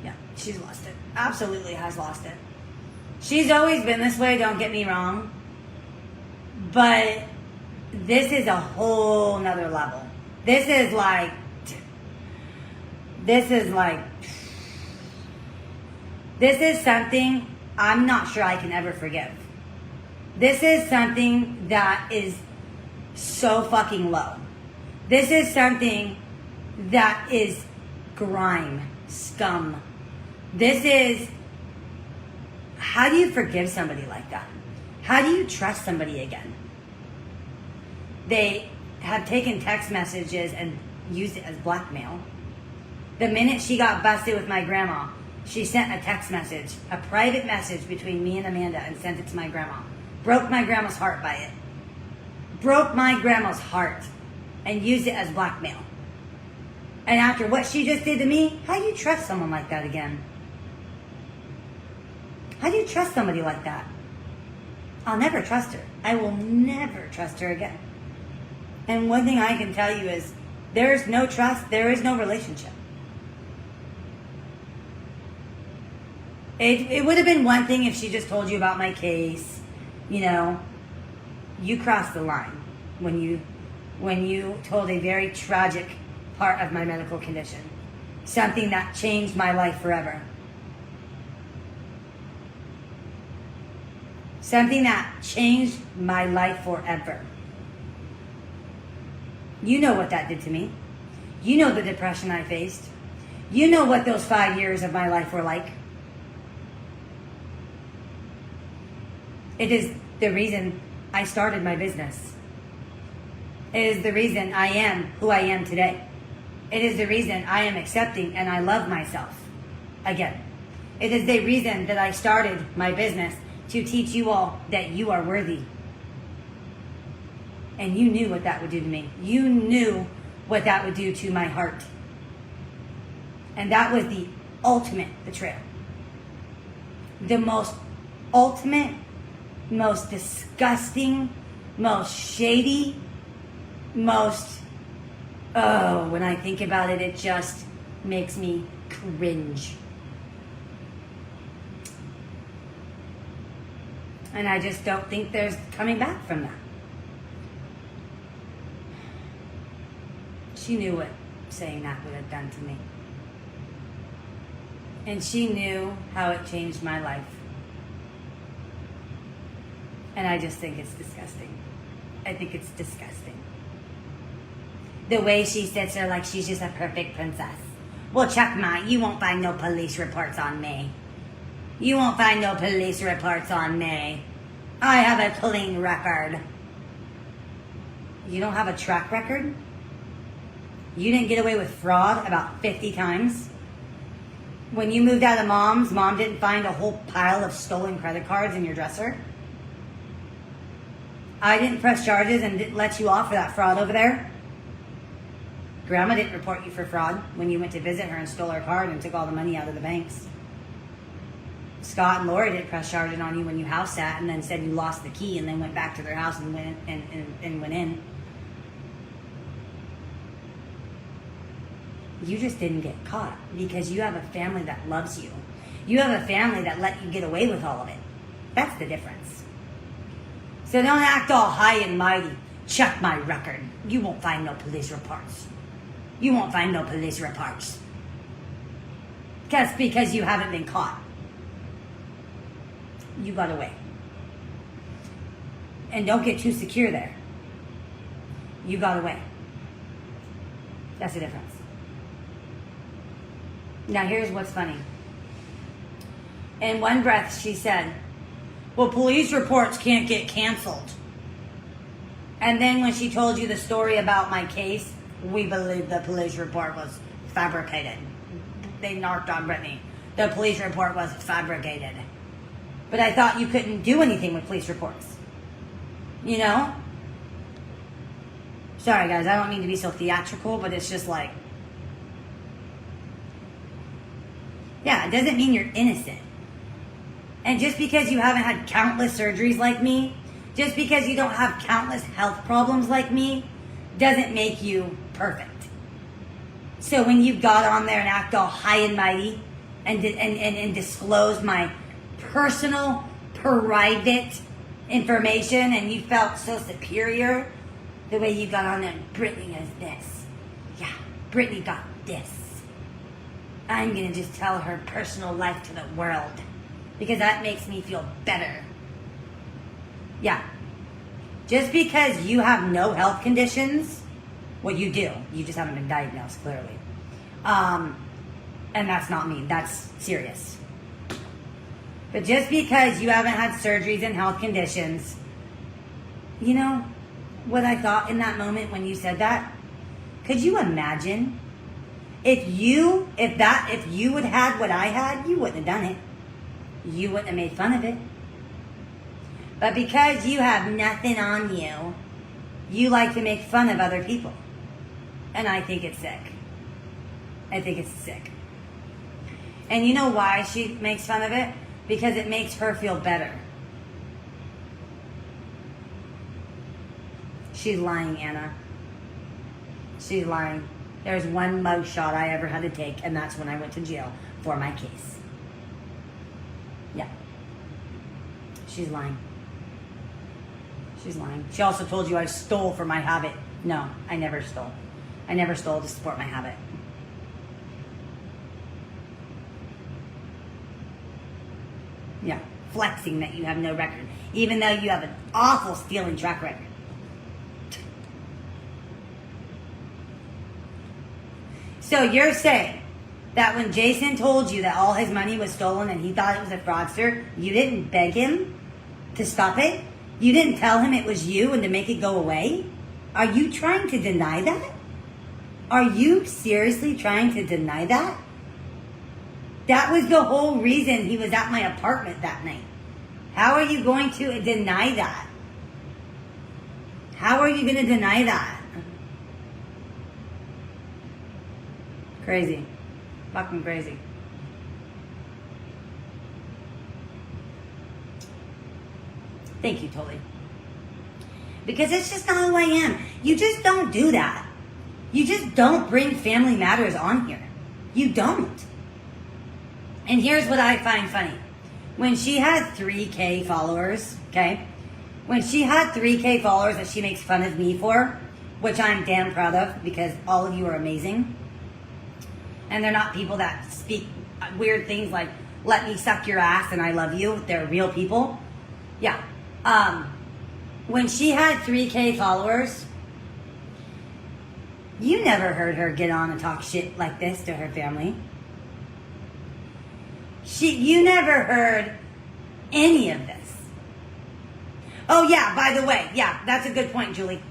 Yeah, she's lost it. Absolutely has lost it. She's always been this way, don't get me wrong. But this is a whole nother level. This is like, this is something I'm not sure I can ever forgive. This is something that is so fucking low. This is something that is grime, scum. This is, how do you forgive somebody like that? How do you trust somebody again? They have taken text messages and used it as blackmail. The minute she got busted with my grandma, she sent a text message, a private message between me and Amanda, and sent it to my grandma. Broke my grandma's heart by it. Broke my grandma's heart and used it as blackmail. And after what she just did to me, how do you trust someone like that again? How do you trust somebody like that? I'll never trust her. I will never trust her again. And one thing I can tell you is there is no trust, there is no relationship. It would have been one thing if she just told you about my case. You know, you crossed the line when you told a very tragic part of my medical condition. Something that changed my life forever. Something that changed my life forever. You know what that did to me. You know the depression I faced. You know what those 5 years of my life were like. It is the reason I started my business. It is the reason I am who I am today. It is the reason I am accepting and I love myself again. It is the reason that I started my business to teach you all that you are worthy. And you knew what that would do to me. You knew what that would do to my heart. And that was the ultimate betrayal. The most ultimate, most disgusting, most shady, most, oh, when I think about it, it just makes me cringe. And I just don't think there's coming back from that. She knew what saying that would have done to me. And she knew how it changed my life. And I just think it's disgusting. I think it's disgusting. The way she sits there like she's just a perfect princess. Well, check my, you won't find no police reports on me. You won't find no police reports on me. I have a clean record. You don't have a track record? You didn't get away with fraud about 50 times? When you moved out of mom's, mom didn't find a whole pile of stolen credit cards in your dresser? I didn't press charges and didn't let you off for that fraud over there? Grandma didn't report you for fraud when you went to visit her and stole her card and took all the money out of the banks. Scott and Lori didn't press charges on you when you house sat and then said you lost the key and then went back to their house and went in. You just didn't get caught because you have a family that loves you. You have a family that let you get away with all of it. That's the difference. So don't act all high and mighty. Check my record. You won't find no police reports. You won't find no police reports. Just because you haven't been caught. You got away. And don't get too secure there. You got away. That's the difference. Now here's what's funny. In one breath she said, well, police reports can't get canceled. And then when she told you the story about my case, we believe the police report was fabricated. They narked on Brittany. The police report was fabricated. But I thought you couldn't do anything with police reports. You know? Sorry guys, I don't mean to be so theatrical, but it's just like, yeah, it doesn't mean you're innocent. And just because you haven't had countless surgeries like me, just because you don't have countless health problems like me, doesn't make you perfect. So when you got on there and act all high and mighty and disclosed my personal, private information and you felt so superior, the way you got on there, Brittany has this. Yeah, Brittany got this. I'm going to just tell her personal life to the world because that makes me feel better. Yeah. Just because you have no health conditions, well, you do. You just haven't been diagnosed, clearly. And that's not me. That's serious. But just because you haven't had surgeries and health conditions, you know what I thought in that moment when you said that? Could you imagine if you had had what I had, you wouldn't have done it. You wouldn't have made fun of it. But because you have nothing on you, you like to make fun of other people. And I think it's sick. I think it's sick. And you know why she makes fun of it? Because it makes her feel better. She's lying, Anna. She's lying. There's one mug shot I ever had to take, and that's when I went to jail for my case. Yeah. She's lying. She's lying. She also told you I stole for my habit. No, I never stole. I never stole to support my habit. Yeah. Flexing that you have no record, even though you have an awful stealing track record. So you're saying that when Jason told you that all his money was stolen and he thought it was a fraudster, you didn't beg him to stop it? You didn't tell him it was you and to make it go away? Are you trying to deny that? Are you seriously trying to deny that? That was the whole reason he was at my apartment that night. How are you going to deny that? How are you going to deny that? Crazy. Fucking crazy. Thank you, Tolly. Because it's just not who I am. You just don't do that. You just don't bring family matters on here. You don't. And here's what I find funny. When she had 3K followers, okay? When she had 3K followers that she makes fun of me for, which I'm damn proud of because all of you are amazing. And they're not people that speak weird things like, let me suck your ass and I love you. They're real people. Yeah. When she had 3K followers, you never heard her get on and talk shit like this to her family. You never heard any of this. Oh yeah, by the way, yeah, that's a good point, Julie.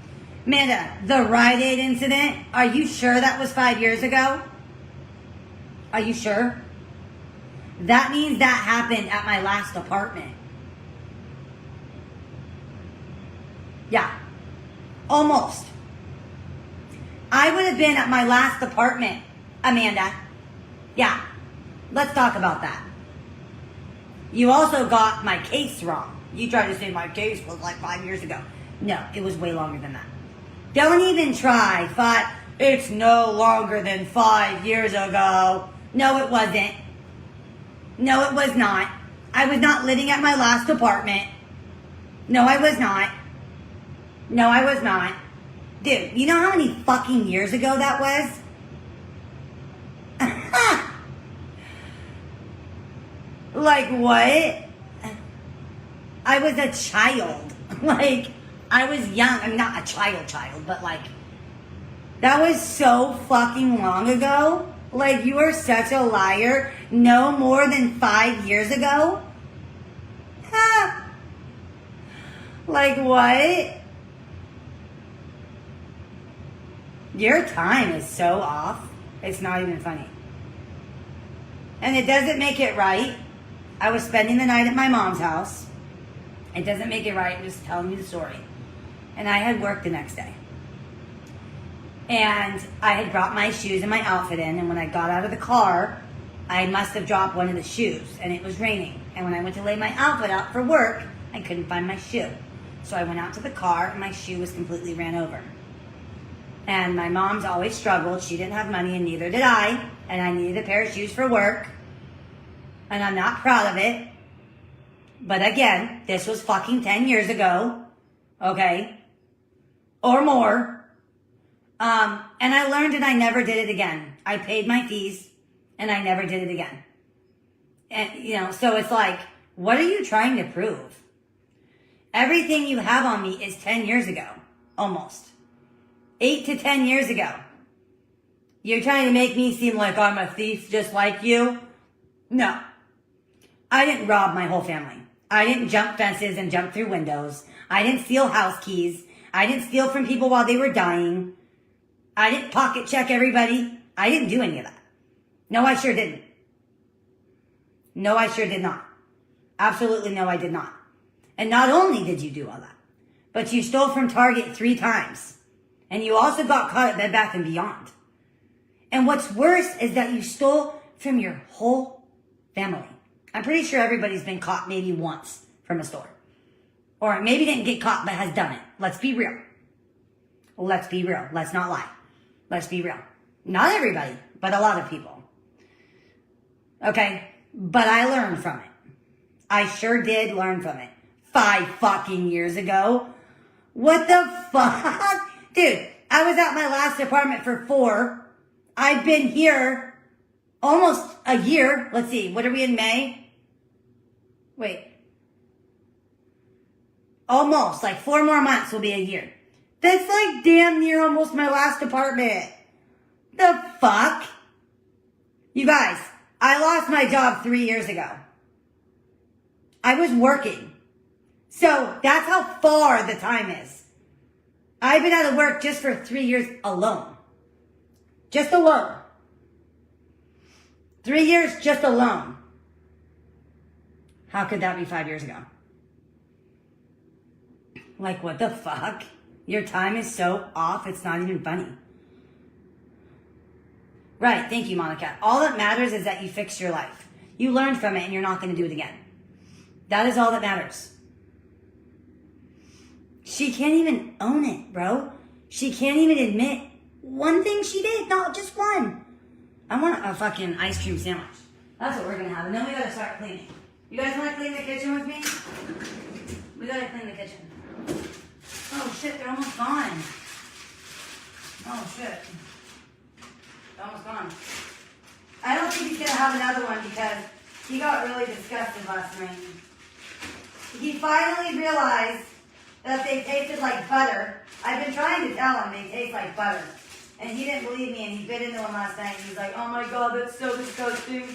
Amanda, the Rite Aid incident, are you sure that was 5 years ago? Are you sure? That means that happened at my last apartment. Yeah, almost. I would have been at my last apartment, Amanda. Yeah, let's talk about that. You also got my case wrong. You tried to say my case was like 5 years ago. No, it was way longer than that. Don't even try. It's no longer than 5 years ago. No, it wasn't. No, it was not. I was not living at my last apartment. No, I was not. No, I was not. Dude, you know how many fucking years ago that was? Like, what? I was a child. Like, I was young. I'm not a child, but like, that was so fucking long ago. Like, you are such a liar. No more than 5 years ago? Like, what? Your time is so off. It's not even funny. And it doesn't make it right. I was spending the night at my mom's house. It doesn't make it right. I'm just telling you the story. And I had work the next day. And I had brought my shoes and my outfit in. And when I got out of the car, I must have dropped one of the shoes. And it was raining. And when I went to lay my outfit out for work, I couldn't find my shoe. So I went out to the car and my shoe was completely ran over. And my mom's always struggled. She didn't have money and neither did I. And I needed a pair of shoes for work. And I'm not proud of it. But again, this was fucking 10 years ago. Okay? Or more. And I learned and I never did it again. I paid my fees and I never did it again. And, you know, so it's like, what are you trying to prove? Everything you have on me is 10 years ago. Almost. 8 to 10 years ago. You're trying to make me seem like I'm a thief just like you? No. I didn't rob my whole family. I didn't jump fences and jump through windows. I didn't steal house keys. I didn't steal from people while they were dying. I didn't pocket check everybody. I didn't do any of that. No, I sure didn't. No, I sure did not. Absolutely no, I did not. And not only did you do all that, but you stole from Target 3 times. And you also got caught at Bed Bath & Beyond. And what's worse is that you stole from your whole family. I'm pretty sure everybody's been caught maybe once from a store. Or maybe didn't get caught but has done it. Let's be real. Let's be real. Let's not lie. Let's be real. Not everybody, but a lot of people. Okay? But I learned from it. I sure did learn from it. 5 fucking years ago. What the fuck? Dude, I was at my last apartment for 4. I've been here almost a year. Let's see. What are we in May? Wait. Almost. Like 4 more months will be a year. That's like damn near almost my last apartment. The fuck? You guys, I lost my job 3 years ago. I was working. So that's how far the time is. I've been out of work just for 3 years alone. Just alone. 3 years just alone. How could that be 5 years ago? Like, what the fuck? Your time is so off, it's not even funny. Right, thank you, Monica. All that matters is that you fixed your life. You learned from it and you're not going to do it again. That is all that matters. She can't even own it, bro. She can't even admit one thing she did. No, just one. I want a fucking ice cream sandwich. That's what we're going to have. And then we got to start cleaning. You guys want to clean the kitchen with me? We got to clean the kitchen. Oh, shit, they're almost gone. Oh, shit. They're almost gone. I don't think he's going to have another one because he got really disgusted last night. He finally realized that they tasted like butter. I've been trying to tell him they taste like butter. And he didn't believe me, and he bit into them last night. And he's like, oh my God, that's so disgusting.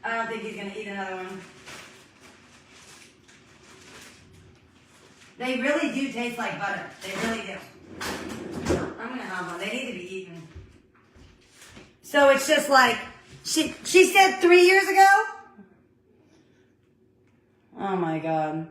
I don't think he's going to eat another one. They really do taste like butter. They really do. I'm going to have one. They need to be eaten. So it's just like, she said 3 years ago? Oh my God.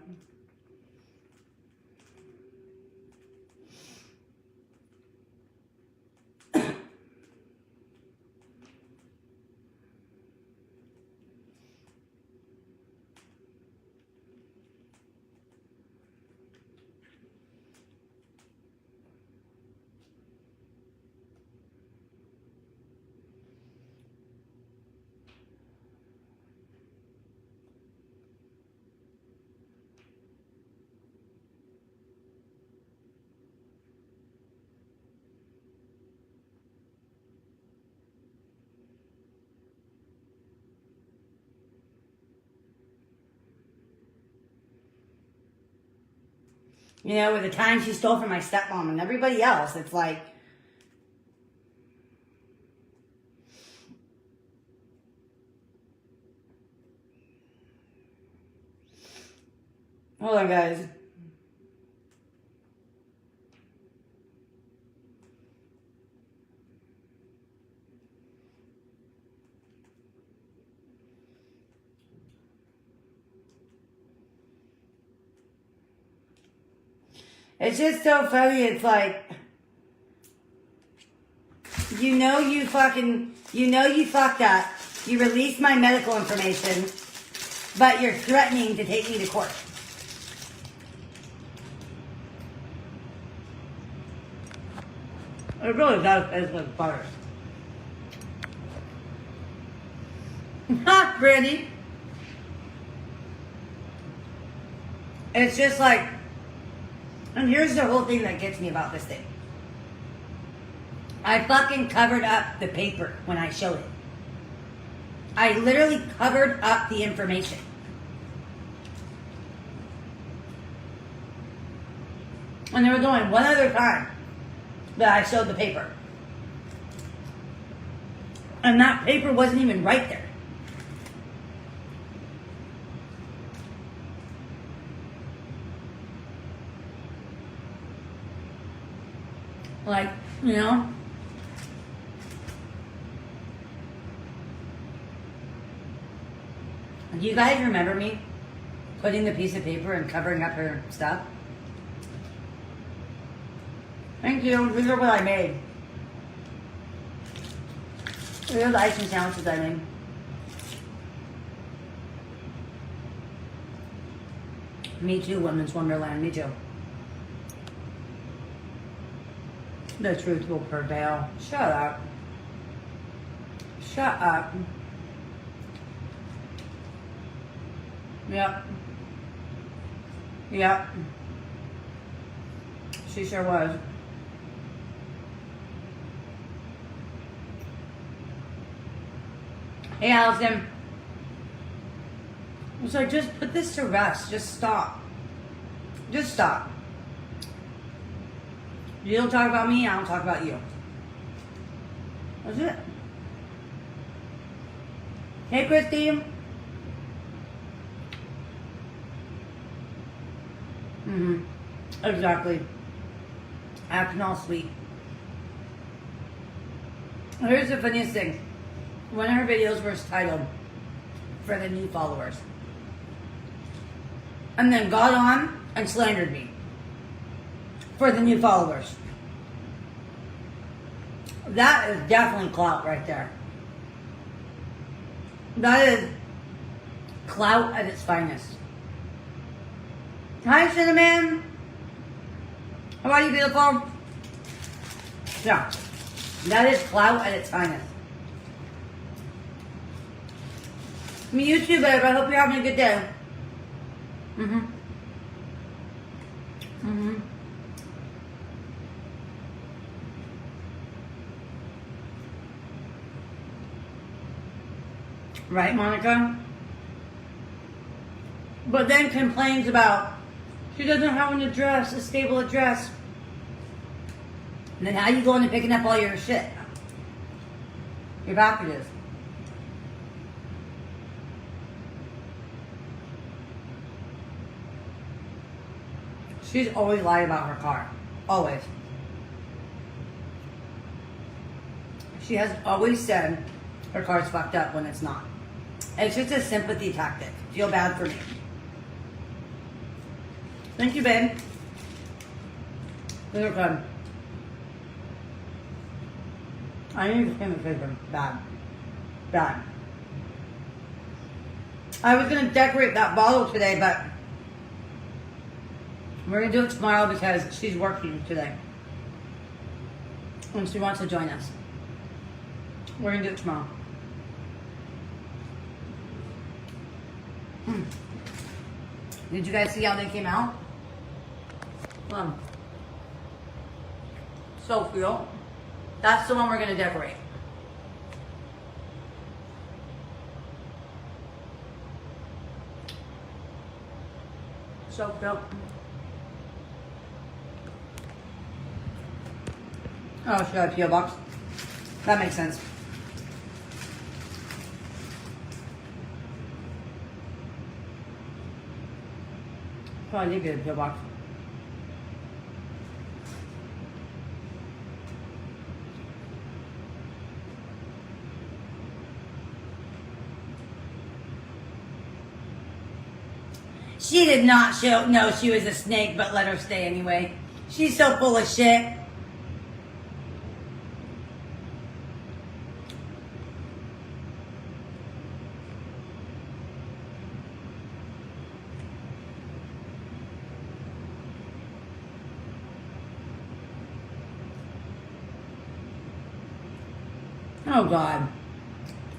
You know, with the time she stole from my stepmom and everybody else, it's like, hold on, guys. It's just so funny. It's like, you know you fucked up. You released my medical information, but you're threatening to take me to court. It really does taste like butter. Ha, Brandy. It's just like, and here's the whole thing that gets me about this thing. I fucking covered up the paper when I showed it. I literally covered up the information. And there was only one other time that I showed the paper. And that paper wasn't even right there. Like, you know? Do you guys remember me putting the piece of paper and covering up her stuff? Thank you. These are what I made. These are the ice and sandwiches I made. Me too, Women's Wonderland. Me too. The truth will prevail. Shut up. Shut up. Yep. Yep. She sure was. Hey, Allison. I was like, just put this to rest. Just stop. Just stop. You don't talk about me, I don't talk about you. That's it. Hey, Christy. Exactly. Acting all sweet. Here's the funniest thing. One of her videos was titled, "For the New Followers." And then got on and slandered me. For the new followers. That is definitely clout right there. That is clout at its finest. Hi, Cinnamon. How are you, beautiful? Yeah. That is clout at its finest. Me, you too, babe. I hope you're having a good day. Right, Monica? But then complains about she doesn't have an address, a stable address. And then how you going and picking up all your shit? Your packages. She's always lied about her car. Always. She has always said her car's fucked up when it's not. It's just a sympathy tactic. Feel bad for me. Thank you, babe. These are good. I need to clean the paper. Bad. Bad. I was going to decorate that bottle today, but we're going to do it tomorrow because she's working today. And she wants to join us. We're going to do it tomorrow. Did you guys see how they came out? So cute. That's the one we're going to decorate. So cute. Oh, she got a P.O. box. That makes sense. Probably did get a P.O. box. She did not know she was a snake, but let her stay anyway. She's so full of shit. Oh, God.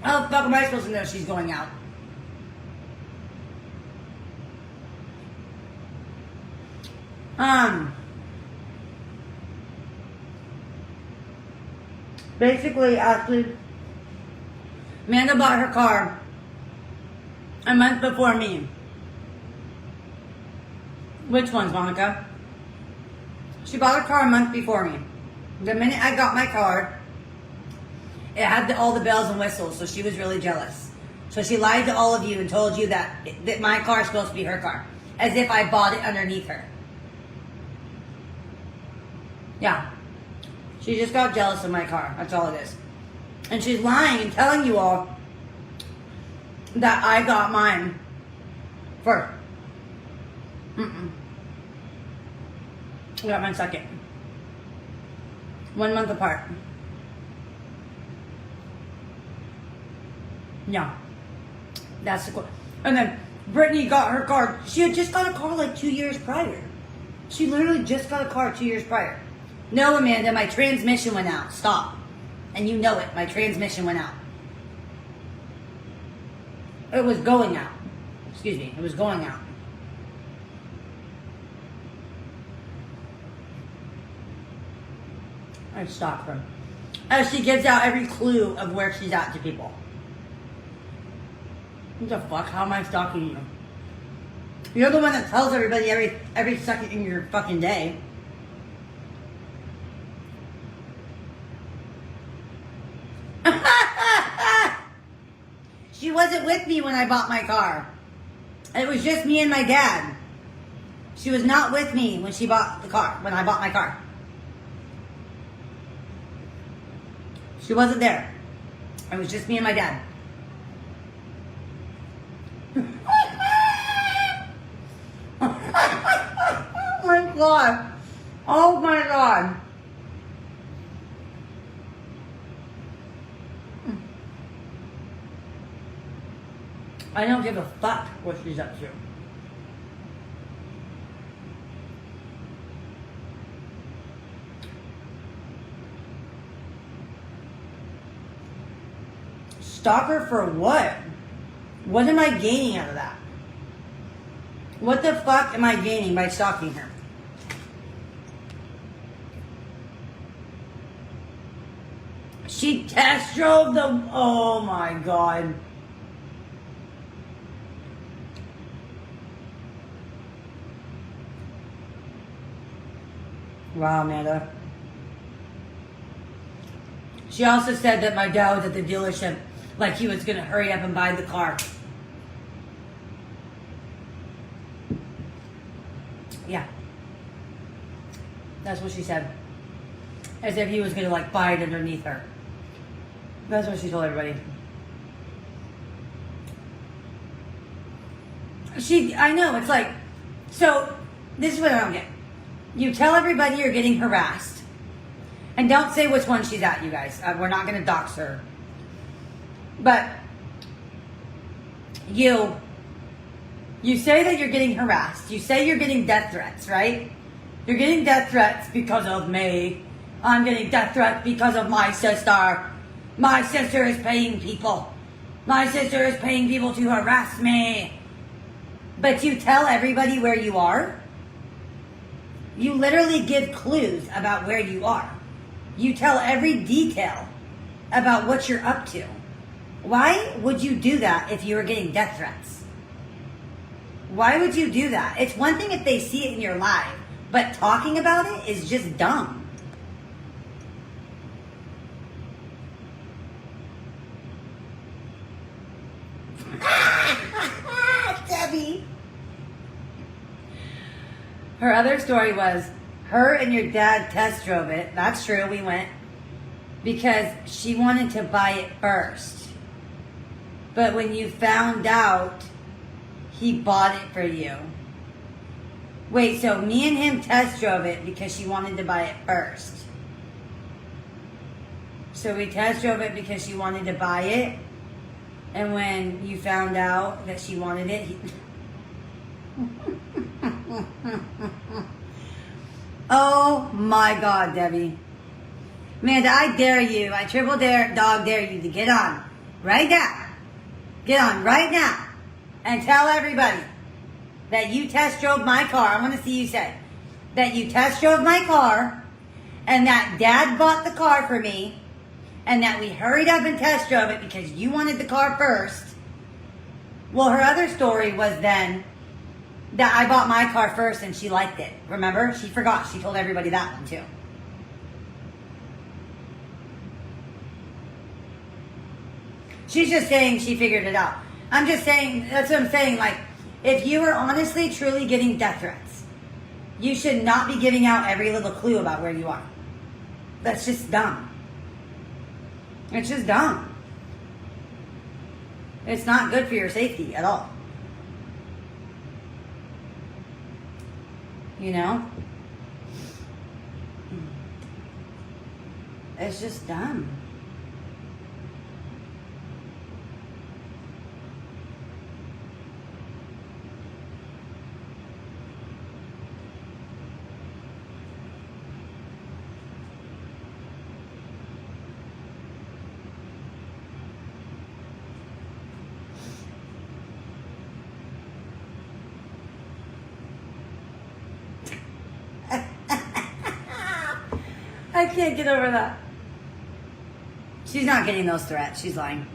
How the fuck am I supposed to know she's going out? Basically, Ashley, Amanda bought her car a month before me. Which ones, Monica? She bought her car a month before me. The minute I got my car, it had all the bells and whistles, so she was really jealous. So she lied to all of you and told you that my car is supposed to be her car, as if I bought it underneath her. Yeah. She just got jealous of my car. That's all it is. And she's lying and telling you all that I got mine first. I got mine second. 1 month apart. Yeah. That's the. And then Brittany got her car. She had just got a car like 2 years prior. She literally just got a car 2 years prior. No, Amanda, my transmission went out. Stop. And you know it. My transmission went out. It was going out. Excuse me. It was going out. I stalk her. As she gives out every clue of where she's at to people. What the fuck? How am I stalking you? You're the one that tells everybody every second in your fucking day. She wasn't with me when I bought my car. It was just me and my dad. She was not with me when she bought the car, when I bought my car. She wasn't there. It was just me and my dad. Oh my God. Oh my God. I don't give a fuck what she's up to. Stalk her for what? What am I gaining out of that? What the fuck am I gaining by stalking her? She test drove the... Oh my God. Wow, Amanda. She also said that my dad was at the dealership like he was going to hurry up and buy the car. Yeah. That's what she said. As if he was going to like buy it underneath her. That's what she told everybody. I know, it's like, so this is what I don't get. You tell everybody you're getting harassed. And don't say which one she's at, you guys. We're not going to dox her. But you say that you're getting harassed. You say you're getting death threats, right? You're getting death threats because of me. I'm getting death threats because of my sister. My sister is paying people. My sister is paying people to harass me. But you tell everybody where you are. You literally give clues about where you are. You tell every detail about what you're up to. Why would you do that if you were getting death threats? Why would you do that? It's one thing if they see it in your live, but talking about it is just dumb. Her other story was her and your dad test drove it. That's true, we went. Because she wanted to buy it first. But when you found out, he bought it for you. Wait, so me and him test drove it because she wanted to buy it first. So we test drove it because she wanted to buy it. And when you found out that she wanted it, oh my God, Debbie. Amanda, I dare you. I triple dare, dog dare you to get on right now. Get on right now and tell everybody that you test drove my car. I want to see you say that you test drove my car and that Dad bought the car for me and that we hurried up and test drove it because you wanted the car first. Well, her other story was then that I bought my car first and she liked it. Remember? She forgot. She told everybody that one too. She's just saying she figured it out. I'm just saying, that's what I'm saying. Like, if you are honestly, truly getting death threats, you should not be giving out every little clue about where you are. That's just dumb. It's just dumb. It's not good for your safety at all. You know? It's just dumb. I can't get over that. She's not getting those threats. She's lying.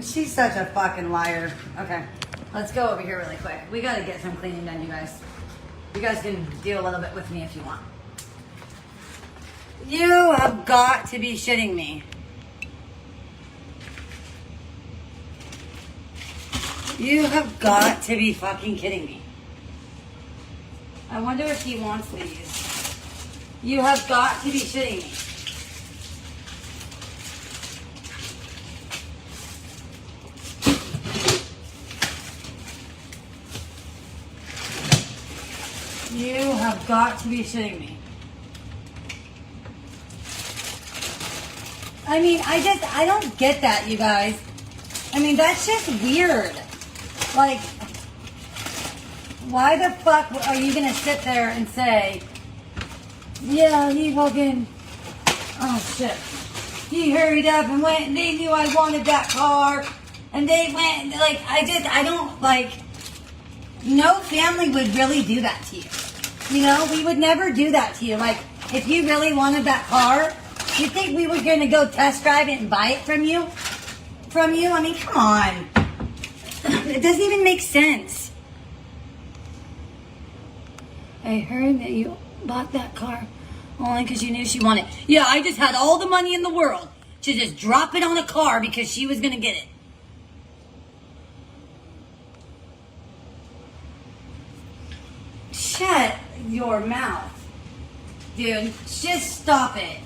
She's such a fucking liar. Okay, let's go over here really quick. We gotta get some cleaning done, you guys. You guys can deal a little bit with me if you want. You have got to be shitting me. You have got to be fucking kidding me. I wonder if he wants these. You have got to be shitting me. You have got to be shitting me. I mean, I don't get that, you guys. I mean, that's just weird. Like, why the fuck are you gonna sit there and say, yeah, he fucking, oh shit. He hurried up and went and they knew I wanted that car. And they went, like, I don't, like, no family would really do that to you. You know, we would never do that to you. Like, if you really wanted that car, you think we were gonna go test drive it and buy it from you? I mean, come on. It doesn't even make sense. I heard that you bought that car only because you knew she wanted it. Yeah, I just had all the money in the world to just drop it on a car because she was going to get it. Shut your mouth. Dude, just stop it.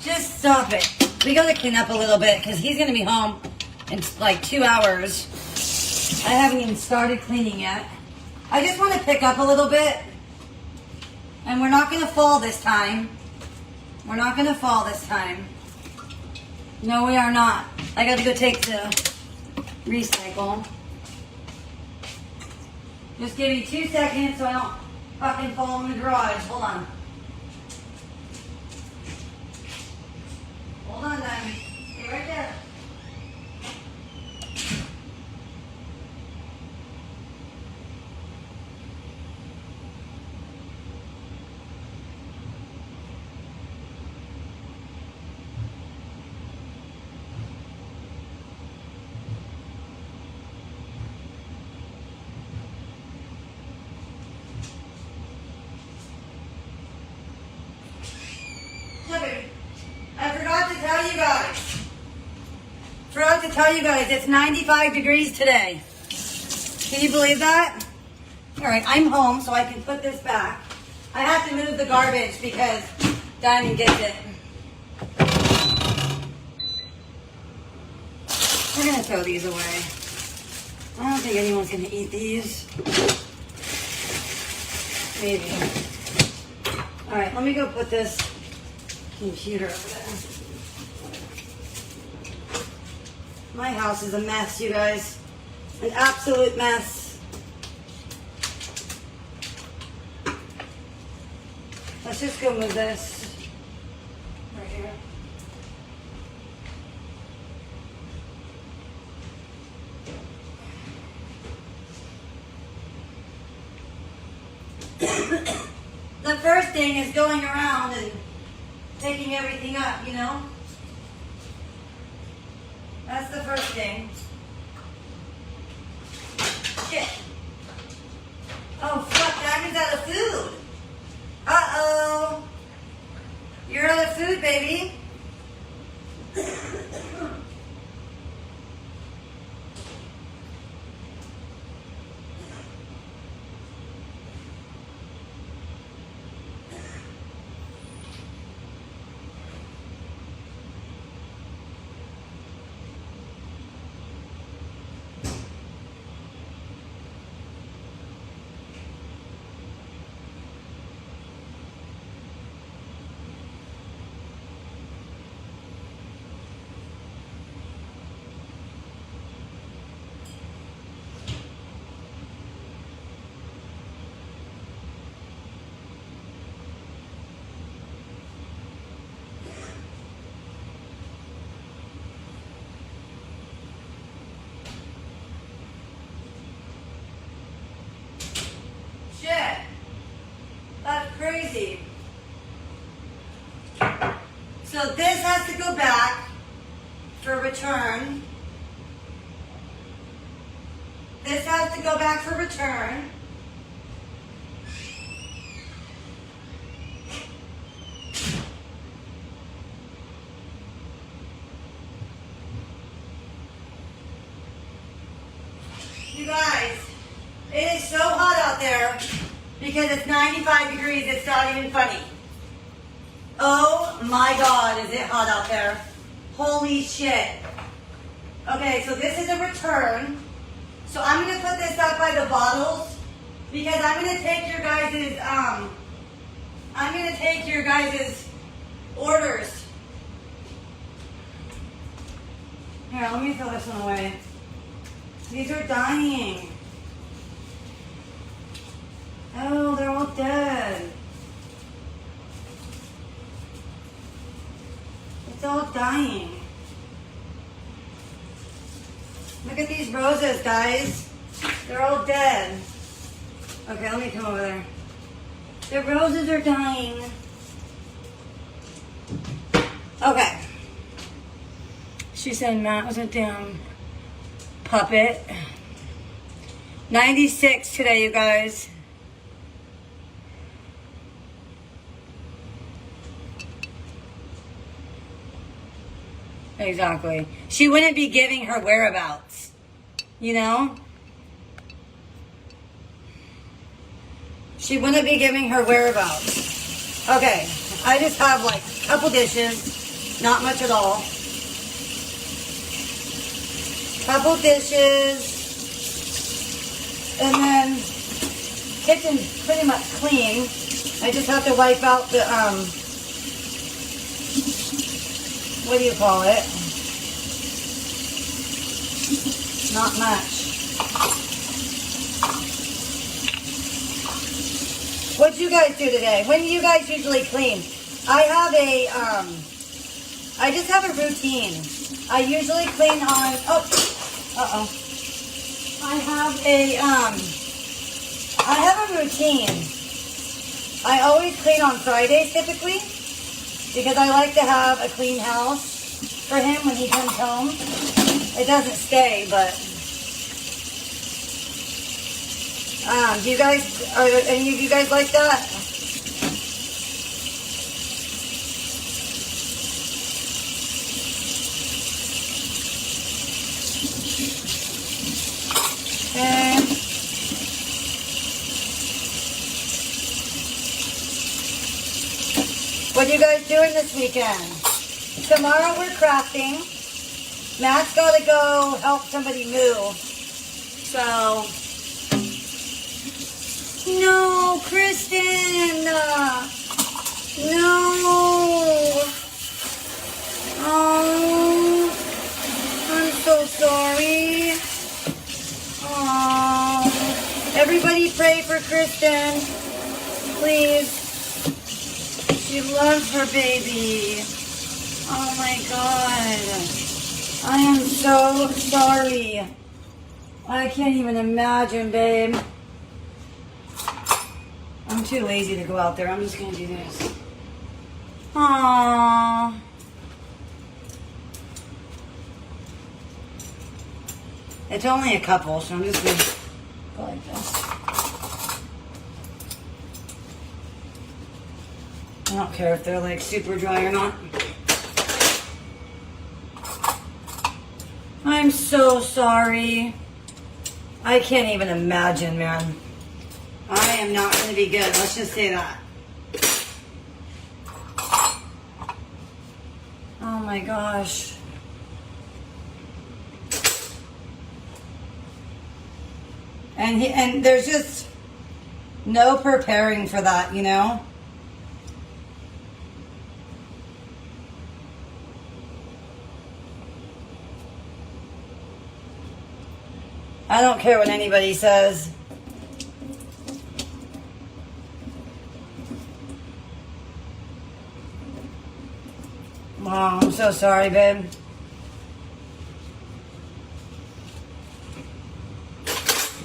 Just stop it. We gotta clean up a little bit because he's going to be home in like 2 hours. I haven't even started cleaning yet. I just want to pick up a little bit. And we're not going to fall this time. We're not going to fall this time. No, we are not. I got to go take the recycle. Just give me 2 seconds so I don't fucking fall in the garage. Hold on. Hold on, Diamond. Stay right there. Forgot to tell you guys, it's 95 degrees today. Can you believe that? All right, I'm home, so I can put this back. I have to move the garbage because Diamond gets it. We're gonna throw these away. I don't think anyone's gonna eat these. Maybe. All right, let me go put this computer over there. My house is a mess, you guys. An absolute mess. Let's just go move this right here. The first thing is going around and taking everything up, you know? That's the first thing. Shit. Oh, fuck, Diamond's out of food. Uh-oh. You're out of food, baby. Shit. That's crazy. So this has to go back for return. This has to go back for return. You guys, it is so hot out there because it's 95 degrees. It's not even funny. Oh my God, is it hot out there? Holy shit. Okay, so this is a return. So I'm going to put this up by the bottles because I'm going to take your guys' orders. Here, let me throw this one away. These are dying. Oh, they're all dead. It's all dying. Look at these roses, guys. They're all dead. Okay, let me come over there. The roses are dying. Okay. She said Matt was a damn puppet. 96 today, you guys. Exactly. She wouldn't be giving her whereabouts, you know? She wouldn't be giving her whereabouts. Okay, I just have like a couple dishes, not much at all. Couple dishes, and then kitchen's pretty much clean. I just have to wipe out the, what do you call it? Not much. What'd you guys do today? When do you guys usually clean? I have a, I just have a routine. I usually clean on, I have a routine. I always clean on Fridays typically because I like to have a clean house for him when he comes home. It doesn't stay, but do you guys, are any of you guys like that? And you guys doing this weekend? Tomorrow we're crafting. Matt's got to go help somebody move. So, no, Kristen. No. Oh, I'm so sorry. Oh, everybody pray for Kristen, please. She loves her baby. Oh my God. I am so sorry. I can't even imagine, babe. I'm too lazy to go out there. I'm just gonna do this. Aww. It's only a couple, so I'm just gonna go like this. I don't care if they're like super dry or not. I'm so sorry. I can't even imagine, man. I am not going to be good. Let's just say that. Oh my gosh. And there's just no preparing for that, you know? I don't care what anybody says. Oh, I'm so sorry, babe.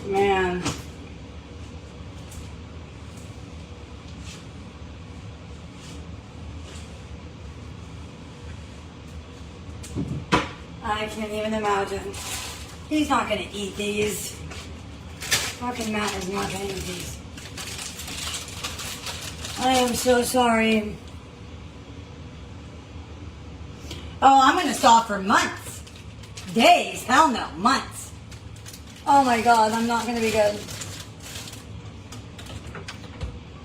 Man. I can't even imagine. He's not going to eat these. Fucking Matt is not going to eat these. I am so sorry. Oh, I'm going to stop for months. Days. Hell no. Months. Oh my God. I'm not going to be good.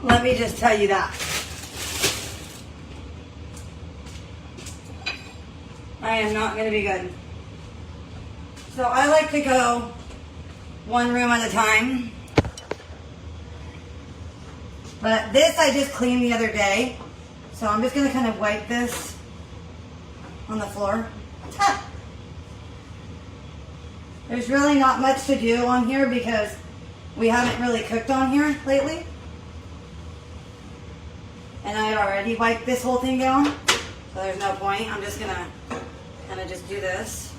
Let me just tell you that. I am not going to be good. So I like to go one room at a time. But this I just cleaned the other day. So I'm just going to kind of wipe this on the floor. There's really not much to do on here because we haven't really cooked on here lately. And I already wiped this whole thing down. So there's no point. I'm just going to kind of just do this.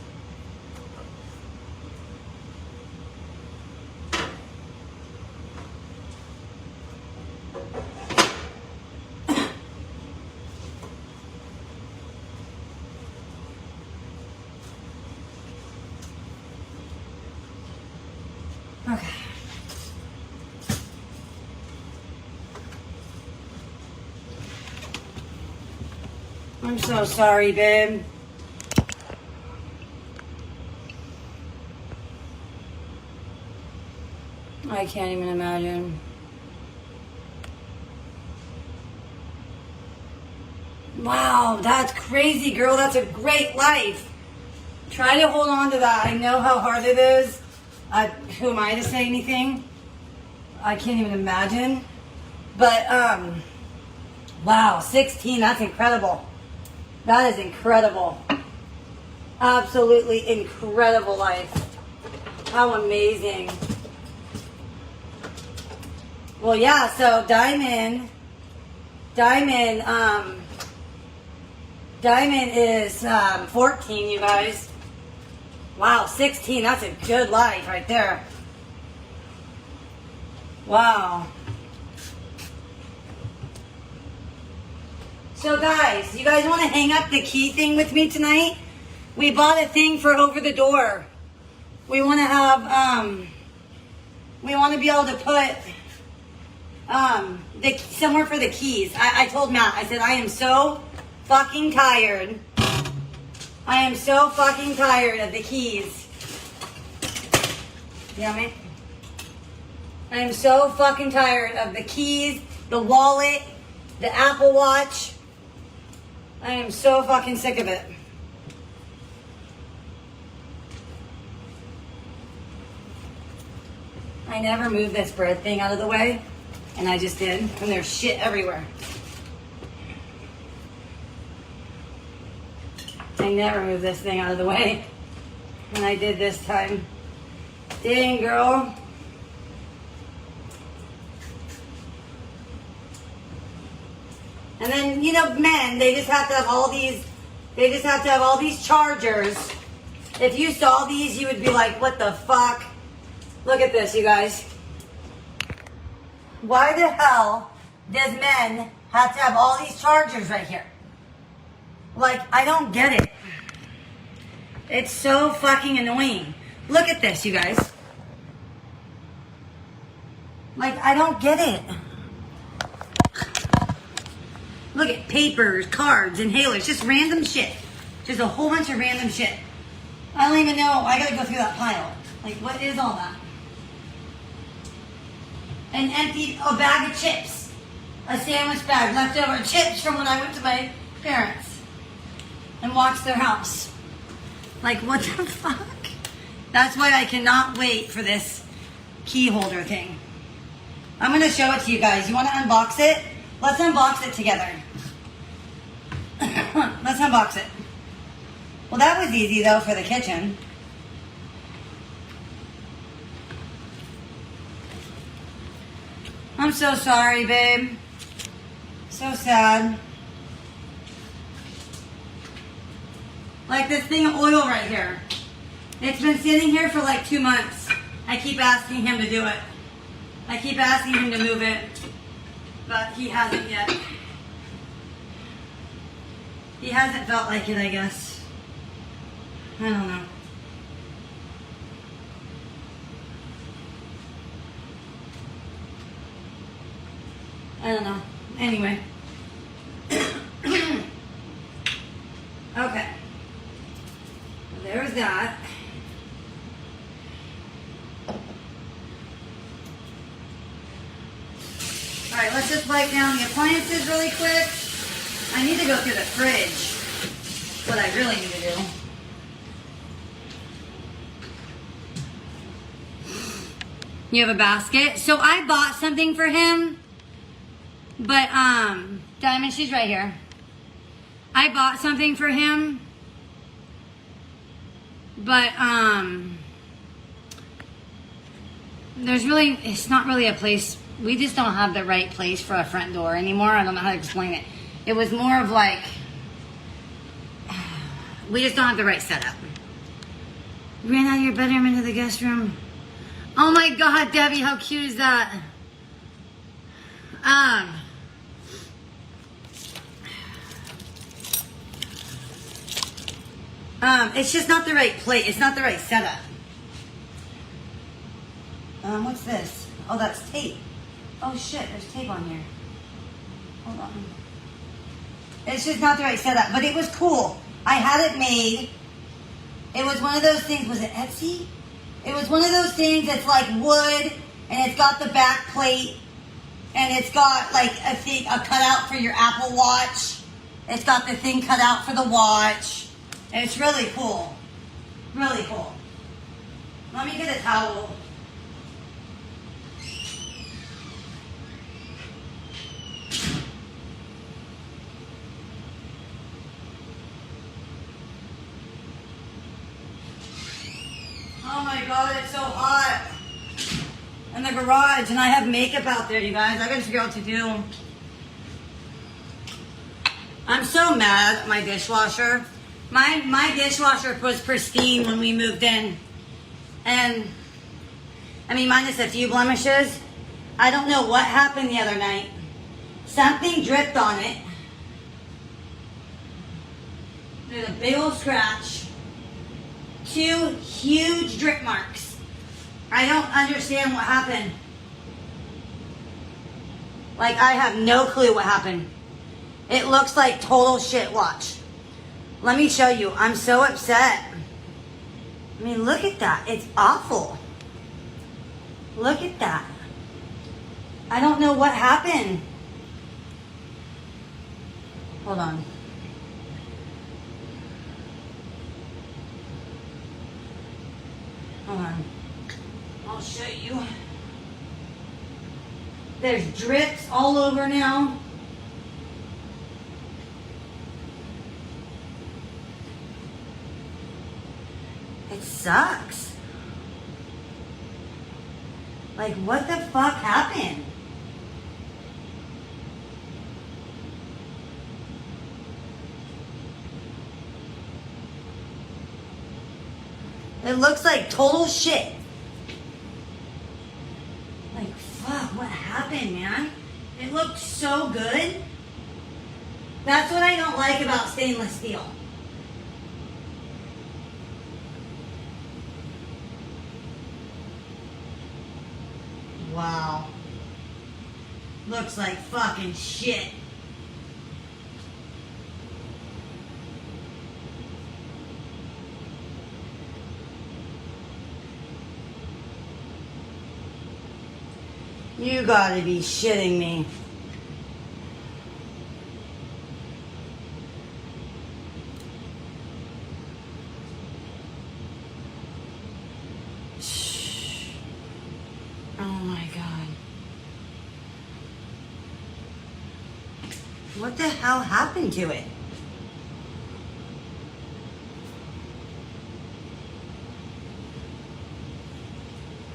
Okay. I'm so sorry, babe. I can't even imagine. Wow, that's crazy, girl. That's a great life. Try to hold on to that. I know how hard it is. Who am I to say anything? I can't even imagine. But, wow, 16, that's incredible. That is incredible. Absolutely incredible life. How amazing. Well, yeah, so Diamond is 14, you guys. Wow, 16, that's a good life right there. Wow. So guys, you guys want to hang up the key thing with me tonight? We bought a thing for over the door. We want to have, we want to be able to put somewhere for the keys. I told Matt, I said, I am so fucking tired. I am so fucking tired of the keys. You know what I mean? I am so fucking tired of the keys, the wallet, the Apple Watch. I am so fucking sick of it. I never moved this bread thing out of the way, and I just did, and there's shit everywhere. I never moved this thing out of the way, and I did this time. Dang, girl. And then, you know, men, they just have to have all these chargers. If you saw these, you would be like, what the fuck? Look at this, you guys. Why the hell does men have to have all these chargers right here? Like, I don't get it. It's so fucking annoying. Look at this, you guys. Like, I don't get it. Look at papers, cards, inhalers, just random shit. Just a whole bunch of random shit. I don't even know. I gotta go through that pile. Like, what is all that? An empty bag of chips. A sandwich bag, leftover chips from when I went to my parents and watched their house. Like, what the fuck? That's why I cannot wait for this key holder thing. I'm gonna show it to you guys. You wanna unbox it? Let's unbox it together. Let's unbox it. Well, that was easy though for the kitchen. I'm so sorry, babe. So sad. Like this thing of oil right here. It's been sitting here for like 2 months. I keep asking him to do it. I keep asking him to move it. But he hasn't yet. He hasn't felt like it, I guess. I don't know. I don't know. Anyway. Okay. There's that. Alright, let's just wipe down the appliances really quick. I need to go through the fridge. What I really need to do. You have a basket? So I bought something for him. But, Diamond, she's right here. I bought something for him. But, it's not really a place. We just don't have the right place for a front door anymore. I don't know how to explain it. It was more of like, we just don't have the right setup. Ran out of your bedroom into the guest room. Oh my God, Debbie, how cute is that? It's just not the right place. It's not the right setup. What's this? Oh, that's tape. Oh shit, there's tape on here. Hold on. It's just not the right setup, but it was cool. I had it made. It was one of those things, was it Etsy? It was one of those things that's like wood, and it's got the back plate, and it's got like a cutout for your Apple Watch. It's got the thing cut out for the watch. And it's really cool. Really cool. Let me get a towel. Oh my God, it's so hot in the garage, and I have makeup out there, you guys. I gotta figure out what to do. I'm so mad at my dishwasher. My dishwasher was pristine when we moved in, and I mean, minus a few blemishes. I don't know what happened the other night. Something dripped on it. There's a big old scratch. 2 huge drip marks. I don't understand what happened. Like, I have no clue what happened. It looks like total shit. Watch. Let me show you. I'm so upset. I mean, look at that. It's awful. Look at that. I don't know what happened. Hold on. Hold on. I'll show you. There's drips all over now. It sucks. Like, what the fuck happened? It looks like total shit. Like, fuck, what happened, man? It looked so good. That's what I don't like about stainless steel. Wow. Looks like fucking shit. You gotta be shitting me. Oh my God. What the hell happened to it?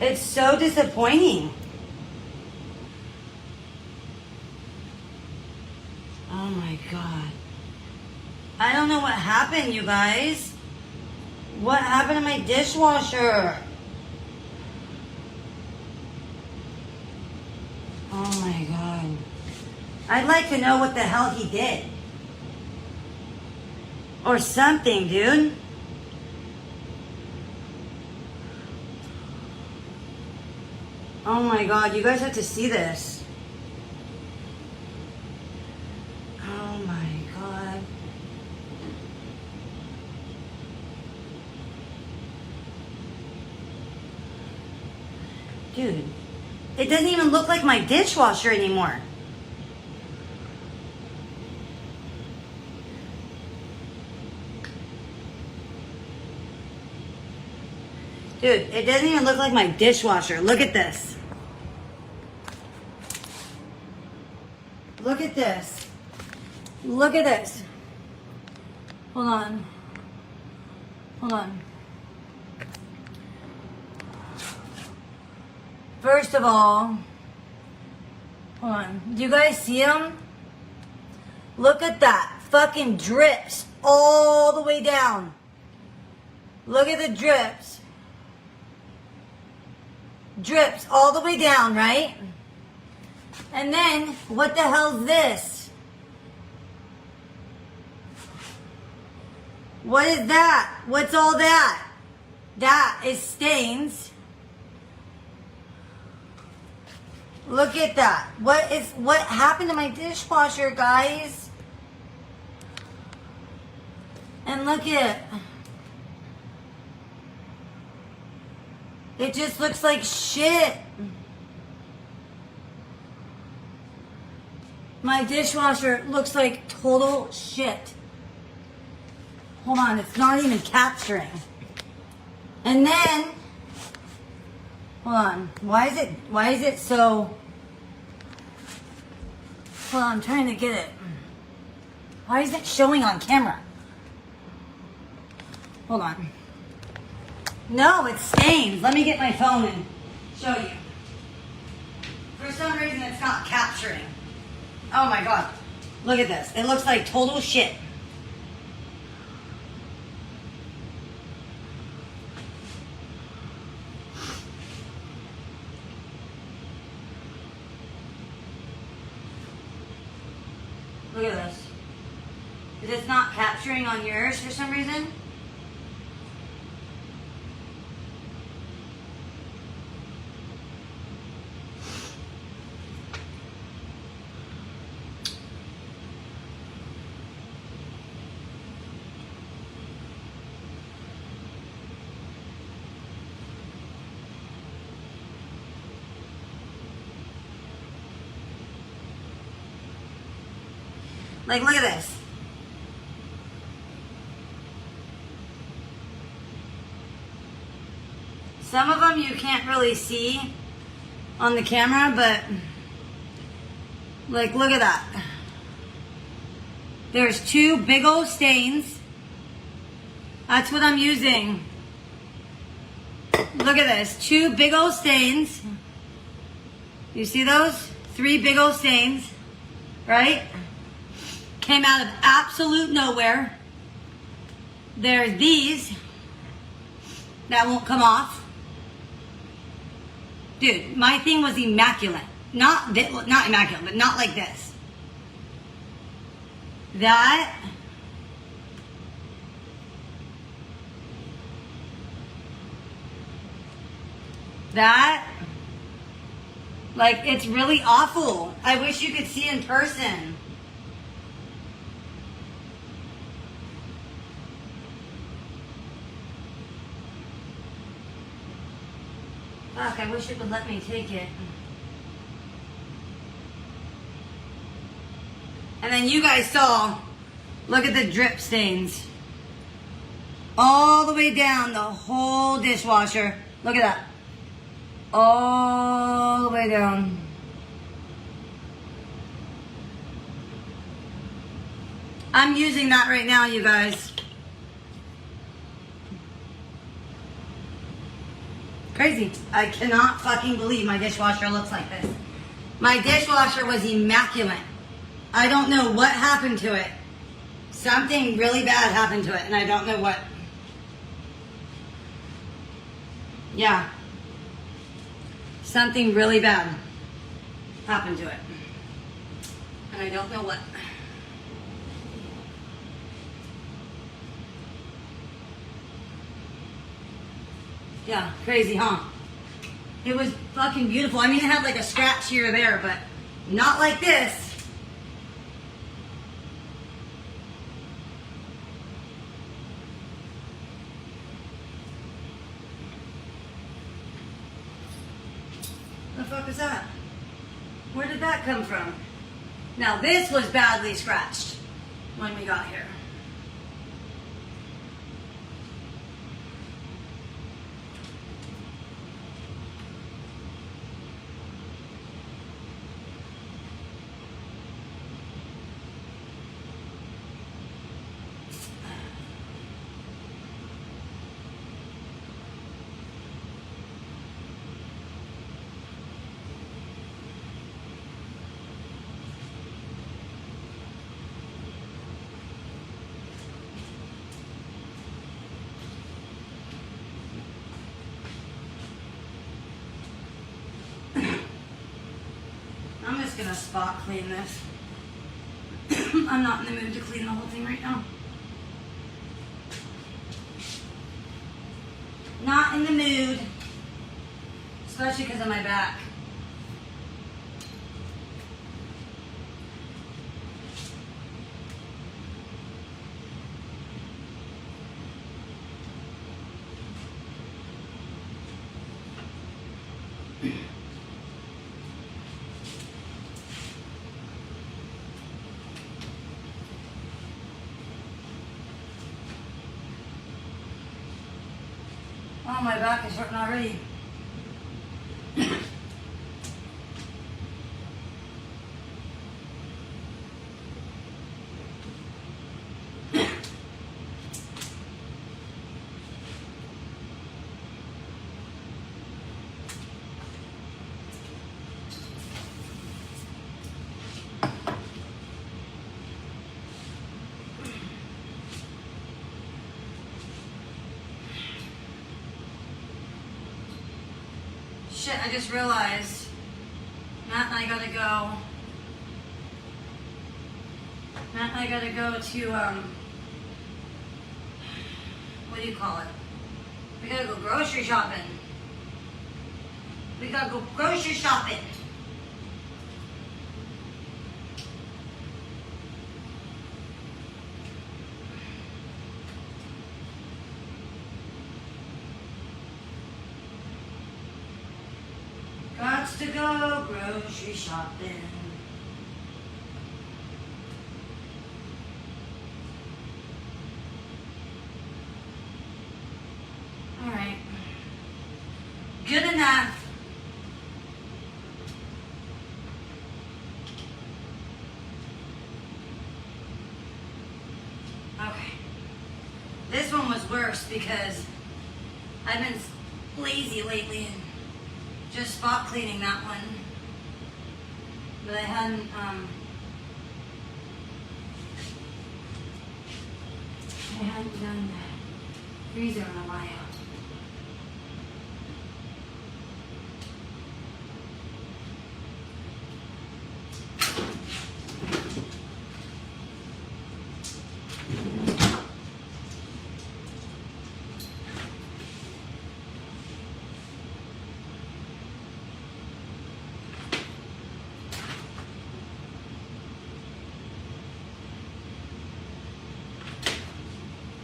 It's so disappointing. Oh my God. I don't know what happened, you guys. What happened to my dishwasher? Oh my God. I'd like to know what the hell he did. Or something, dude. Oh my God, you guys have to see this. Oh my God. Dude, it doesn't even look like my dishwasher anymore. Dude, it doesn't even look like my dishwasher. Look at this. Look at this. Look at this. Hold on. Hold on. First of all, hold on. Do you guys see them? Look at that. Fucking drips all the way down. Look at the drips. Drips all the way down, right? And then, what the hell's this? What is that? What's all that? That is stains. Look at that. What happened to my dishwasher, guys? And look at it. It just looks like shit. My dishwasher looks like total shit. Hold on, it's not even capturing. And then, hold on, why is it so, hold on, I'm trying to get it. Why is it showing on camera? Hold on. No, it's stains. Let me get my phone and show you. For some reason, it's not capturing. Oh my God. Look at this. It looks like total shit. Look at this. Is it not capturing on yours for some reason? Like, look at this. Some of them you can't really see on the camera, but like, look at that. There's 2 big old stains. That's what I'm using. Look at this, 2 big old stains. You see those? 3 big old stains, right? Came out of absolute nowhere. There's these that won't come off. Dude, my thing was immaculate. Not immaculate, but not like this. That. Like, it's really awful. I wish you could see in person. Fuck, I wish it would let me take it. And then you guys saw, look at the drip stains. All the way down the whole dishwasher. Look at that. All the way down. I'm using that right now, you guys. Crazy. I cannot fucking believe my dishwasher looks like this. My dishwasher was immaculate. I don't know what happened to it. Something really bad happened to it, and I don't know what. Yeah. Something really bad happened to it. And I don't know what. Yeah, crazy, huh? It was fucking beautiful. I mean, it had like a scratch here or there, but not like this. The fuck is that? Where did that come from? Now this was badly scratched when we got here. I'm just gonna spot clean this. I'm not in the mood to clean the whole thing right now. Not in the mood. Especially because of my back. Oh, my back is hurting already. Shit, I just realized Matt and I gotta go. Matt and I gotta go to, what do you call it? We gotta go grocery shopping. We gotta go grocery shopping. Got to go grocery shopping. All right. good enough. Okay. This one was worse because I've been lazy lately and just spot cleaning that one. But I hadn't, done the freezer in a while.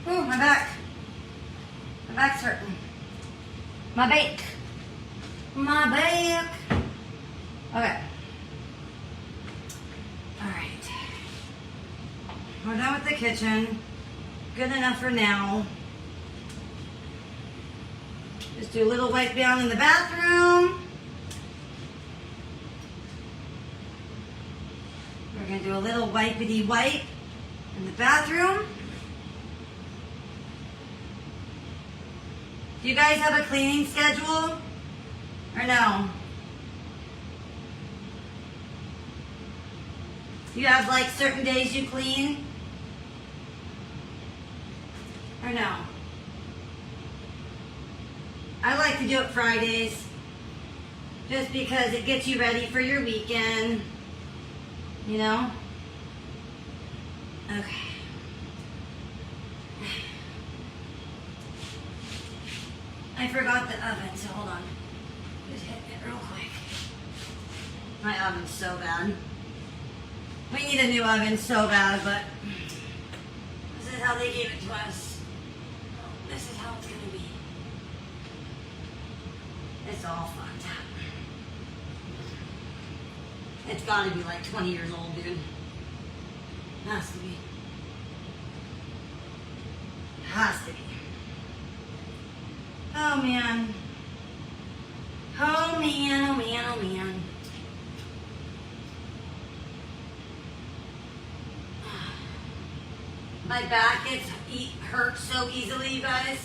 Ooh, my back. My back's hurting. My back. My back. Okay. Alright. We're done with the kitchen. Good enough for now. Just do a little wipe down in the bathroom. We're going to do a little wipety wipe in the bathroom. Do you guys have a cleaning schedule? Or no? You have like certain days you clean? Or no? I like to do it Fridays. Just because it gets you ready for your weekend. You know? Okay. I forgot the oven, so hold on. Just hit it real quick. My oven's so bad. We need a new oven so bad, but this is how they gave it to us. This is how it's gonna be. It's all fucked up. It's gotta be like 20 years old, dude. Has to be. Has to be. Oh man. Oh man, oh man, oh man. My back hurts so easily, you guys.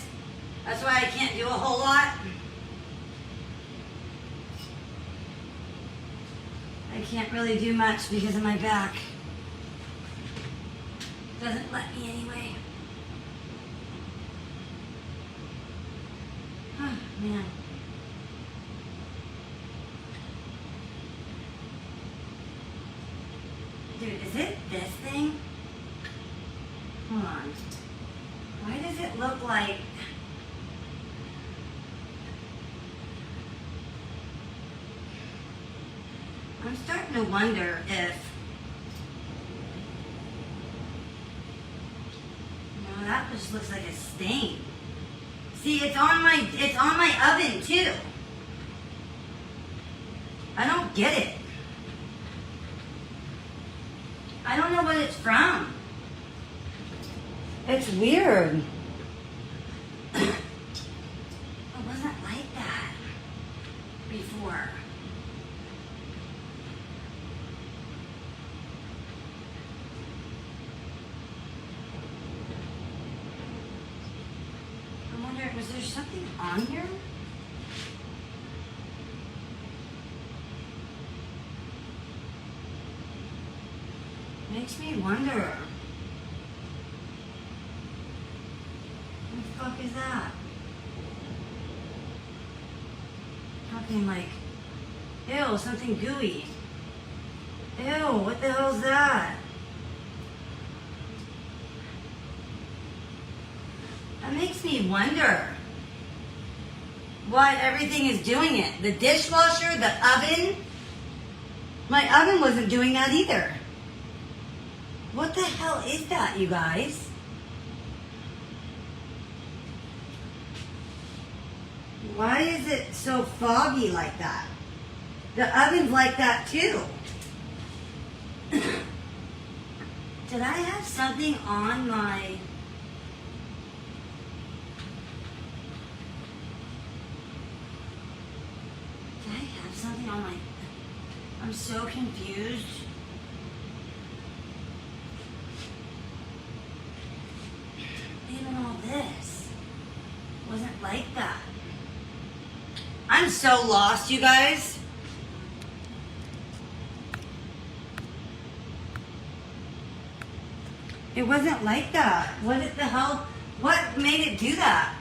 That's why I can't do a whole lot. I can't really do much because of my back. Doesn't let me anyway. Oh, man. Dude, is it this thing? Hold on. Why does it look like... I'm starting to wonder if... No, that just looks like a stain. See, it's on my oven too. I don't get it. I don't know what it's from. It's weird. It wasn't like that before. I wonder, was there something on here? Makes me wonder. What the fuck is that? Fucking like, ew, something gooey. Ew, what the hell is that? That makes me wonder what everything is doing it. The dishwasher, the oven. My oven wasn't doing that either. What the hell is that, you guys? Why is it so foggy like that? The oven's like that too. Did I have something on my... something on my... I'm so confused. Even all this wasn't like that. I'm so lost, you guys. It wasn't like that. What the hell? What made it do that?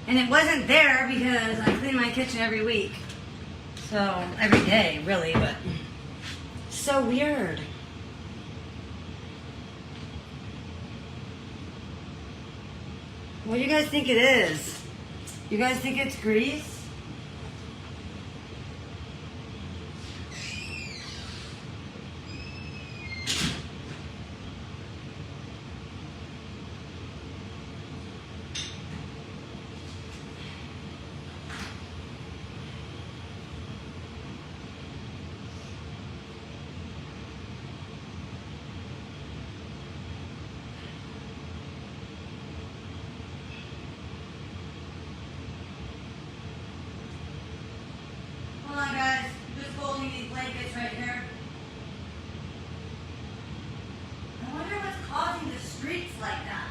And it wasn't there because I clean my kitchen every week. So, every day, really, but so weird. What do you guys think it is? You guys think it's grease? Hold on, guys. I'm just folding these blankets right here. I wonder what's causing the streaks like that.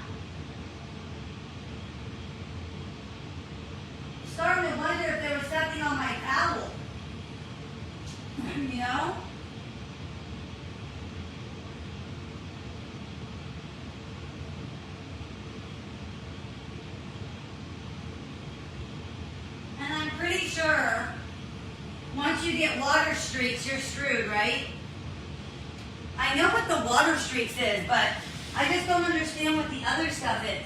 Starting to wonder if there was something on my towel. You know? And I'm pretty sure once you get water streaks, you're screwed, right? I know what the water streaks is, but I just don't understand what the other stuff is.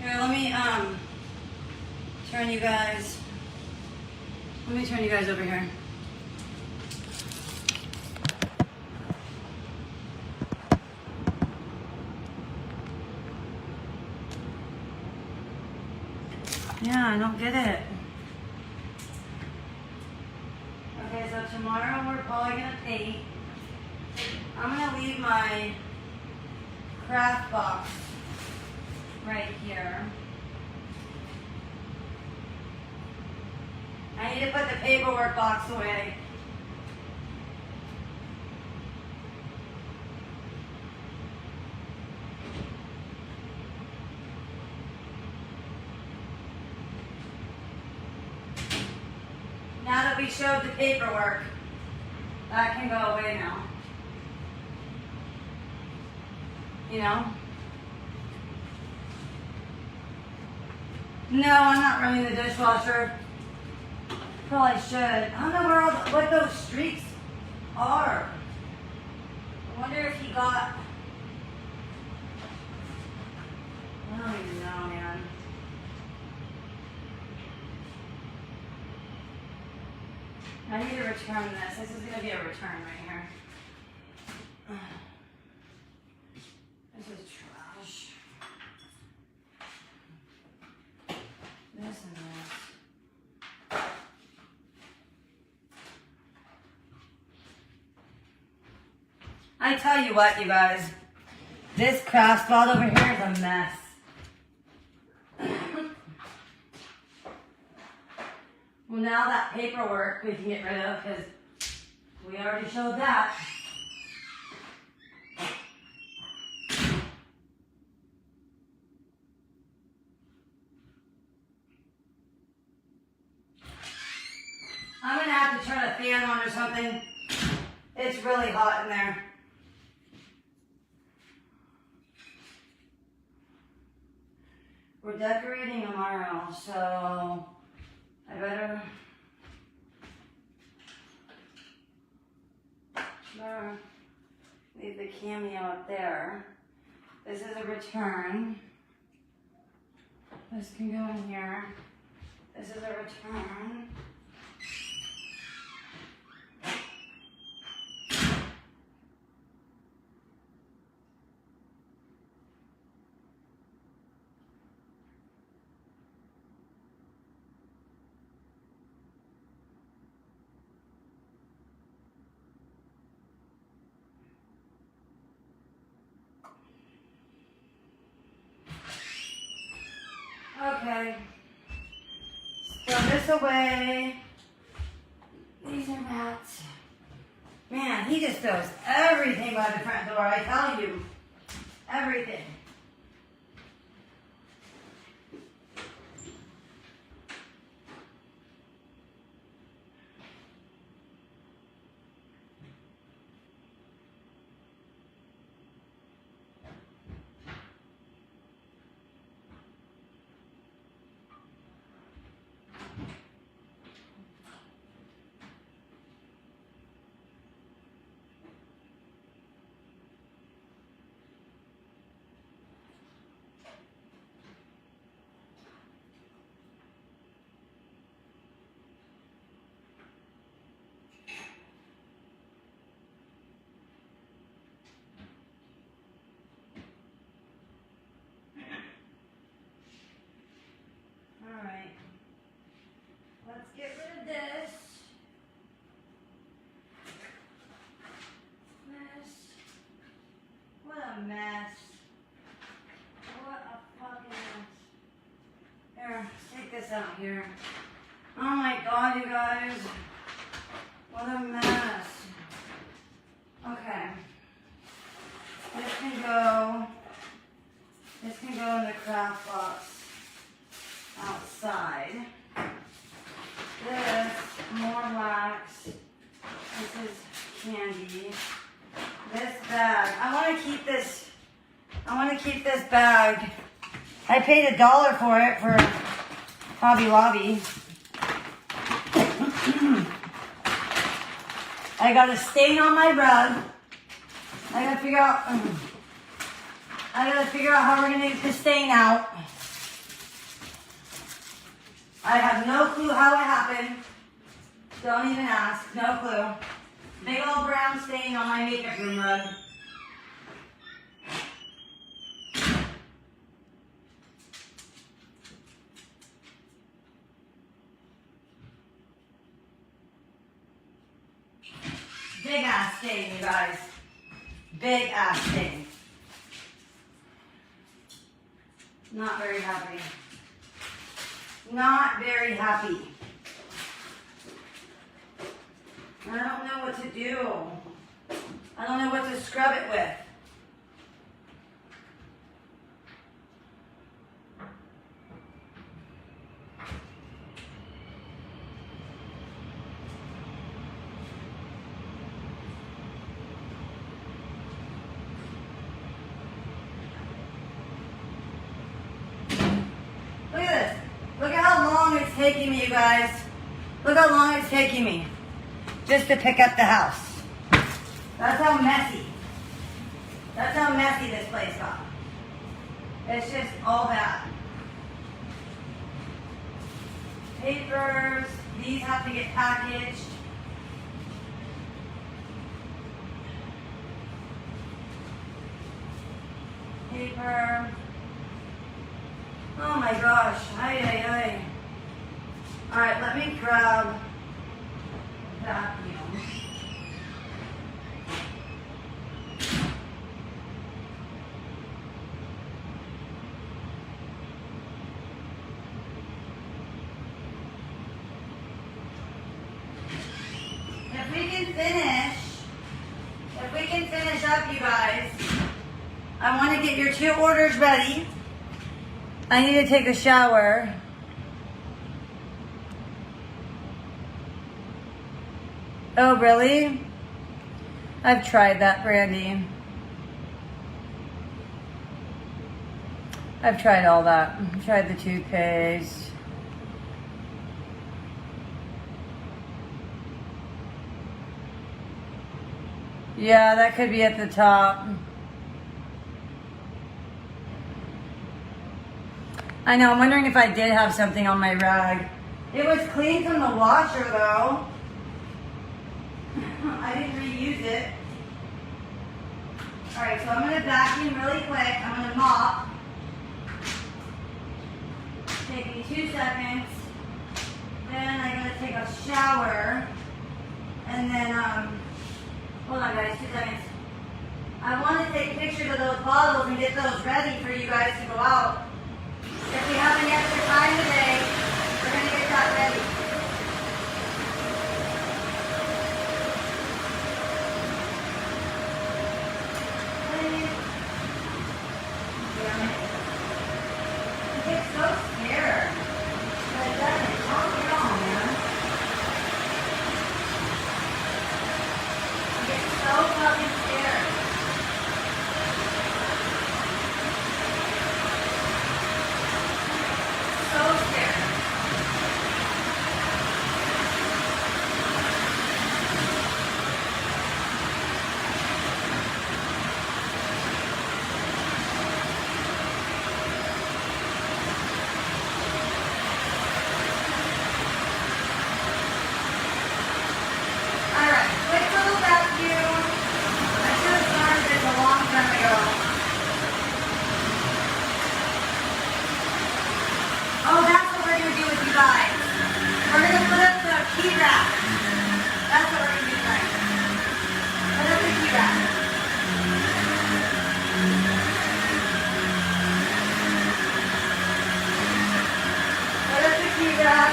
Here, let me turn you guys. Let me turn you guys over here. Yeah, I don't get it. Okay, so tomorrow we're probably gonna paint. I'm gonna leave my craft box right here. I need to put the paperwork box away. Now that we showed the paperwork, that can go away now. You know? No, I'm not running the dishwasher. Probably should. I don't know where what those streaks are. I wonder if he got... I don't even know, man. I need to return this. This is going to be a return right here. This is trash. This and this. I tell you what, you guys. This craft spot over here is a mess. Well, now that paperwork we can get rid of because we already showed that. I'm gonna have to turn a fan on or something. It's really hot in there. We're decorating tomorrow, so I better leave the cameo up there. This is a return. This can go in here. This is a return. bag. Throw this away. These are mats. Man, he just throws everything by the front door, I tell you. Everything. Alright, let's get rid of this. What a mess. What a fucking mess. Here, take this out here. Oh my god, you guys. What a mess. Okay. This can go in the craft box outside. This, more wax. This is candy. This bag. I want to keep this bag. I paid $1 for it for Hobby Lobby. I got a stain on my rug. I gotta figure out how we're gonna get the stain out. I have no clue how it happened. Don't even ask. No clue. Big old brown stain on my makeup room rug. Big ass stain, you guys. Big ass stain. Not very happy. Not very happy. I don't know what to do. I don't know what to scrub it with. Look at this. Look at how long it's taking me, you guys. Look how long it's taking me just to pick up the house. That's how messy. That's how messy this place got. It's just all bad. Papers. These have to get packaged. Paper. Oh my gosh. Ay, ay, ay. Alright, let me grab vacuum. If we can finish up, you guys, I want to get your 2 orders ready. I need to take a shower. Oh, really? I've tried that, Brandy. I've tried all that. I've tried the toothpaste. Yeah, that could be at the top. I know, I'm wondering if I did have something on my rag. It was clean from the washer, though. I didn't reuse it. Alright, so I'm going to vacuum really quick. I'm going to mop. Take me 2 seconds. Then I'm going to take a shower. And then, hold on guys, 2 seconds. I want to take pictures of those bottles and get those ready for you guys to go out. If we have any extra time today, we're going to get that ready. Damn it. You get so scared. But it doesn't. Calm down, man. You get so fucking scared. So scared. Alright, quick little vacuum. I should have started this a long time ago. Oh, that's what we're going to do with you guys. We're going to put up the key wrap. That's what we're going to do, guys. Put up the key wrap. Put up the key wrap.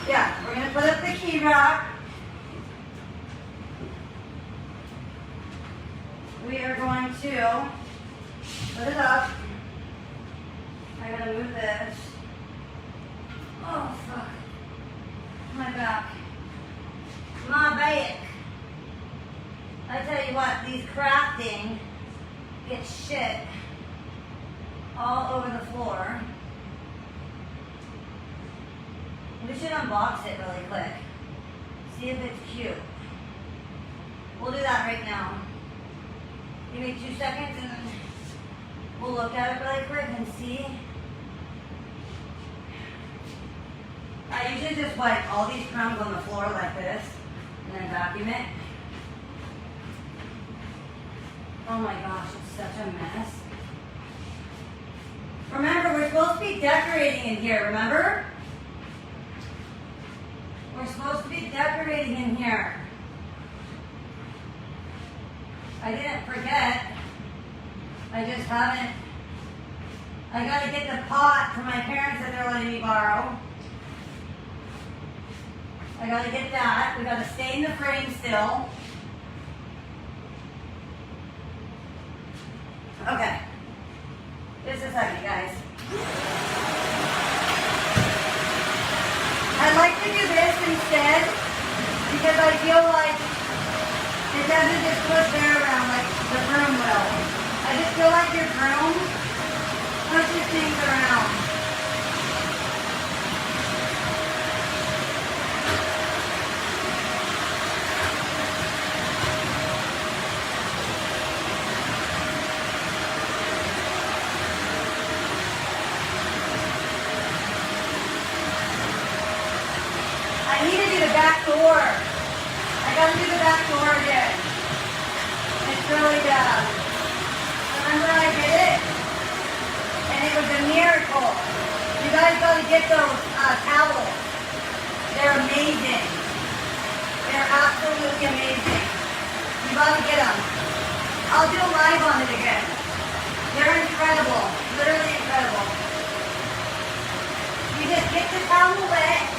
Yeah, we're going to put up the key wrap. We are going to put it up. I gotta move this. Oh, fuck. My back. My back. I tell you what, these crafting get shit all over the floor. We should unbox it really quick. See if it's cute. We'll do that right now. Give me 2 seconds and then we'll look at it really quick and see. I usually just wipe all these crumbs on the floor like this and then vacuum it. Oh my gosh, it's such a mess. Remember, we're supposed to be decorating in here, remember? We're supposed to be decorating in here. I didn't forget. I just haven't. I gotta get the pot from my parents that they're letting me borrow. I gotta get that. We gotta stay in the frame still. Okay. Just a second, guys. I'd like to do this instead because I feel like it doesn't just push air around like the broom will. I just feel like your broom pushes things around. I need to do the back door. I gotta do the back door again. It's really bad. Remember I did it? And it was a miracle. You guys gotta get those towels. They're amazing. They're absolutely amazing. You gotta get them. I'll do a live on it again. They're incredible. Literally incredible. You just get the towel wet.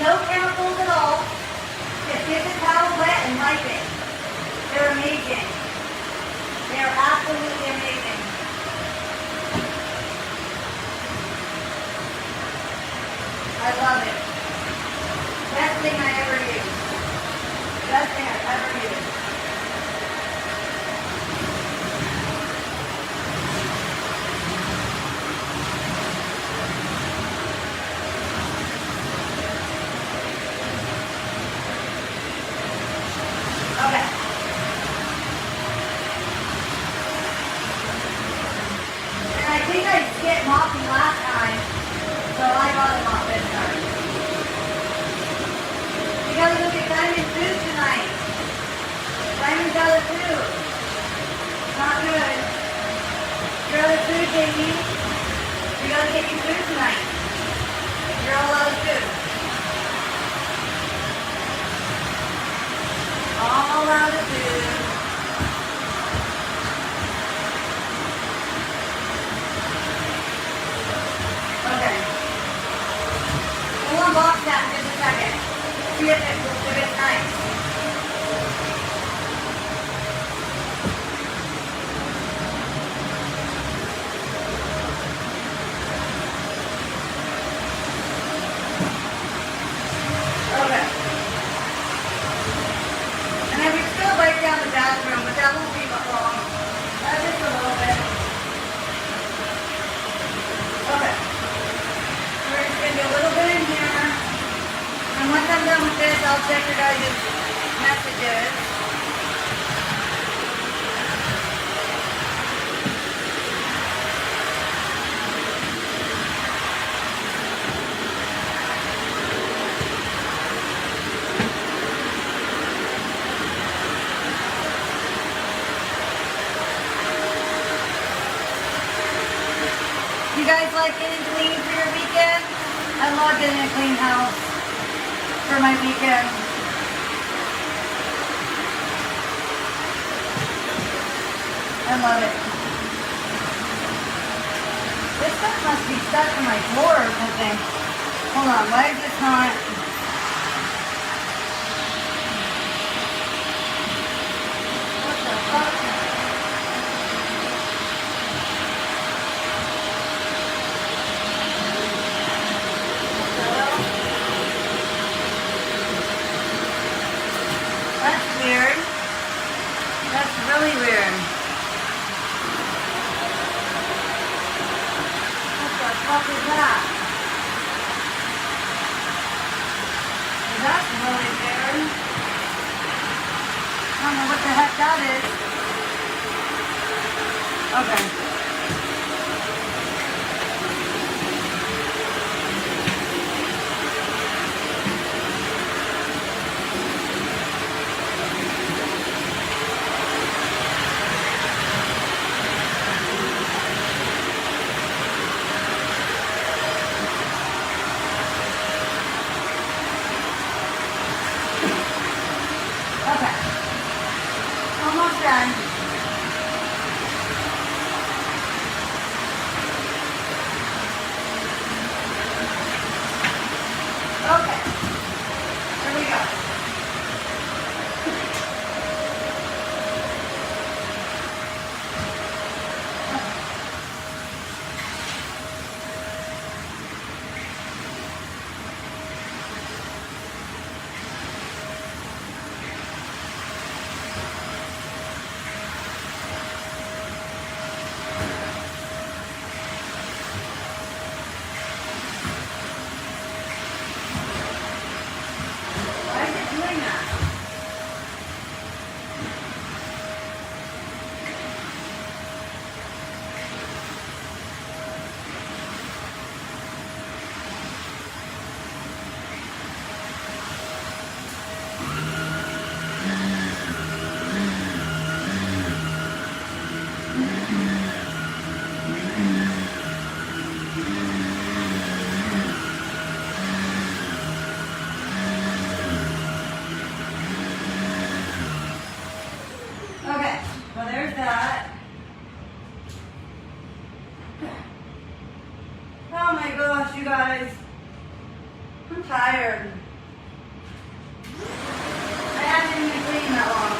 No chemicals at all. Just get the towel wet and wipe it. They're amazing. They're absolutely amazing. I love it. Best thing I ever used. Best thing I've ever used. Okay. And I think I skipped mopping last time, so I got to mop this time. We gotta look at Diamond's food tonight. Diamond's got a food. Not good. Your other food, baby. We gotta get you food tonight. You're all out of food. All out of food. Okay. We'll unbox that in just a second. See if it's nice. Okay. And then we still wipe down the bathroom, but that won't be long. Just a little bit. Okay. We're just going to do a little bit in here. And once I'm done with this, I'll check your guys' messages. You guys like getting clean for your weekend? I love getting a clean house for my weekend. I love it. This stuff must be stuck in my floor or something. Hold on, why is this not? What the fuck? That's weird. That's really weird. What the fuck is that? That's really weird. I don't know what the heck that is. Okay. Okay. Almost done. Okay. Here we go. Why is it doing that? Okay, well there's that. Oh my gosh, you guys. I'm tired. I haven't even cleaned that long.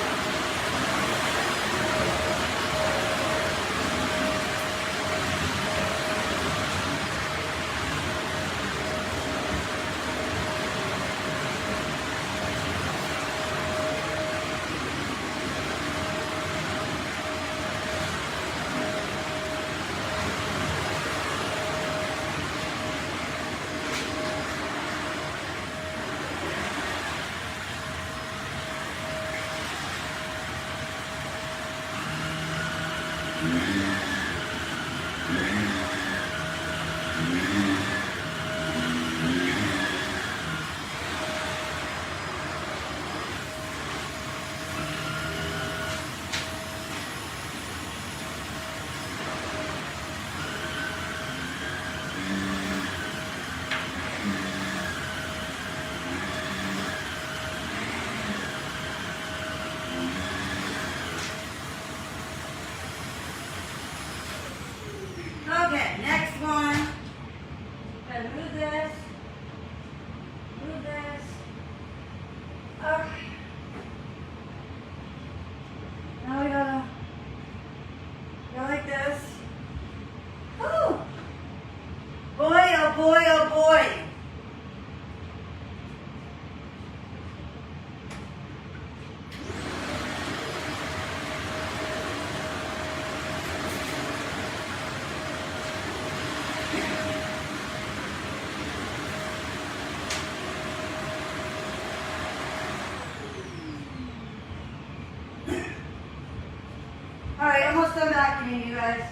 Alright, almost done vacuuming, you guys.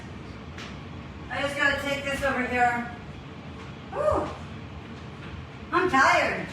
I just gotta take this over here. Ooh, I'm tired.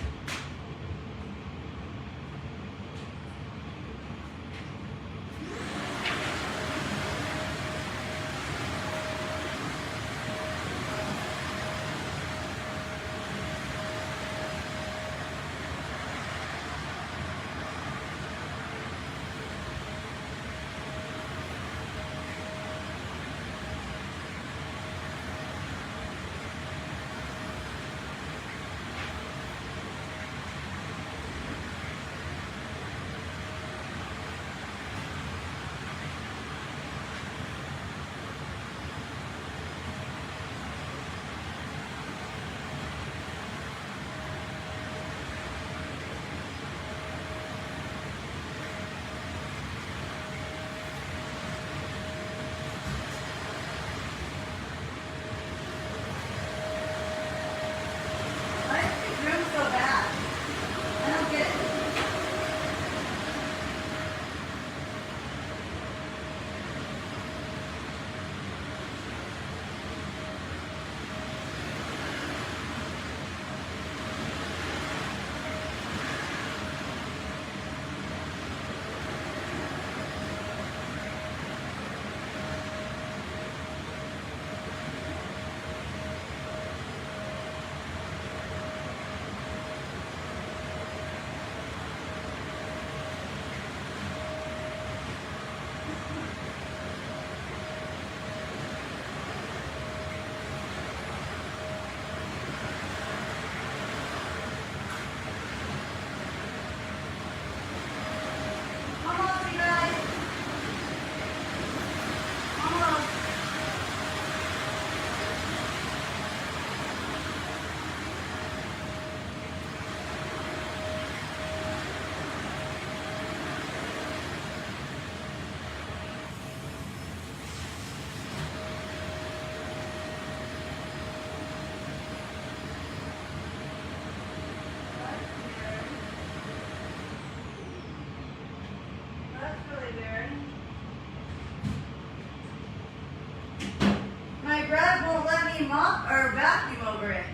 Mop or vacuum over it.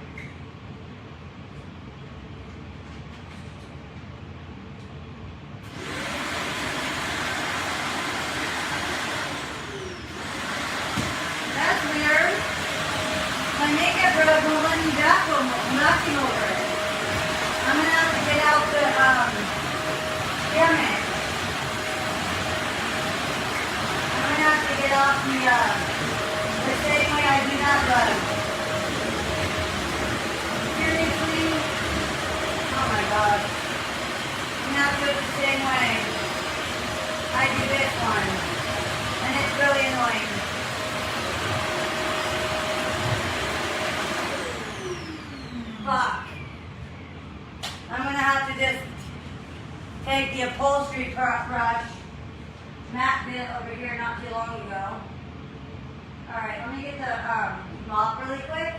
That's weird. My makeup rug won't let me vacuum over it. I'm gonna have to get out the damn it. I'm gonna have to get off the same way I do that rug. Seriously? Oh my god. I'm not doing it the same way I do this one. And it's really annoying. Fuck. I'm gonna have to just take the upholstery brush. Matt did it over here not too long ago. Alright, let me get the mop really quick.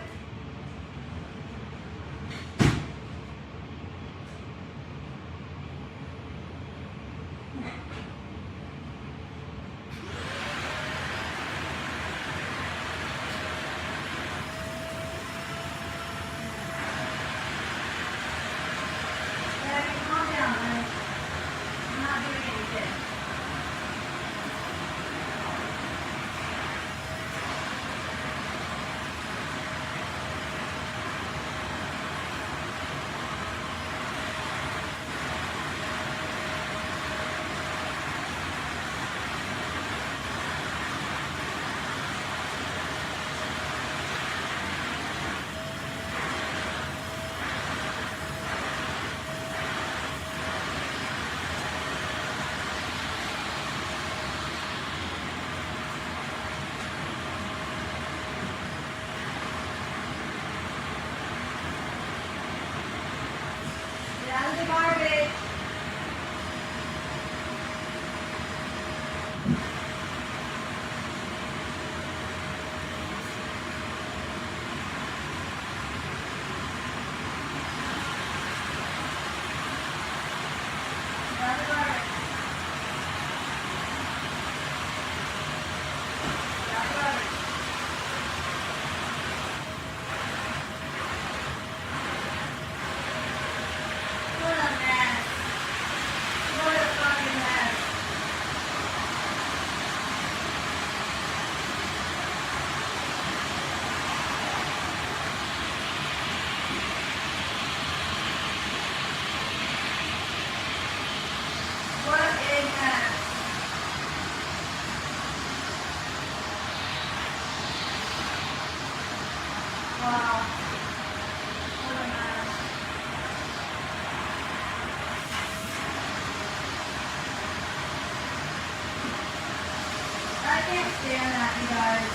can't stand that, you guys.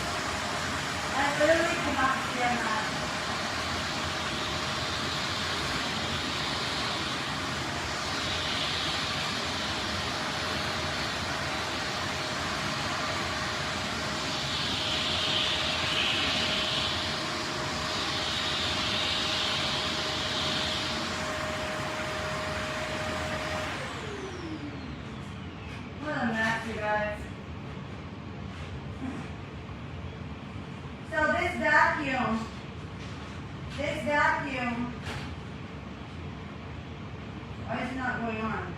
I literally cannot stand that. What a mess, you guys. So this vacuum, why is it not going on?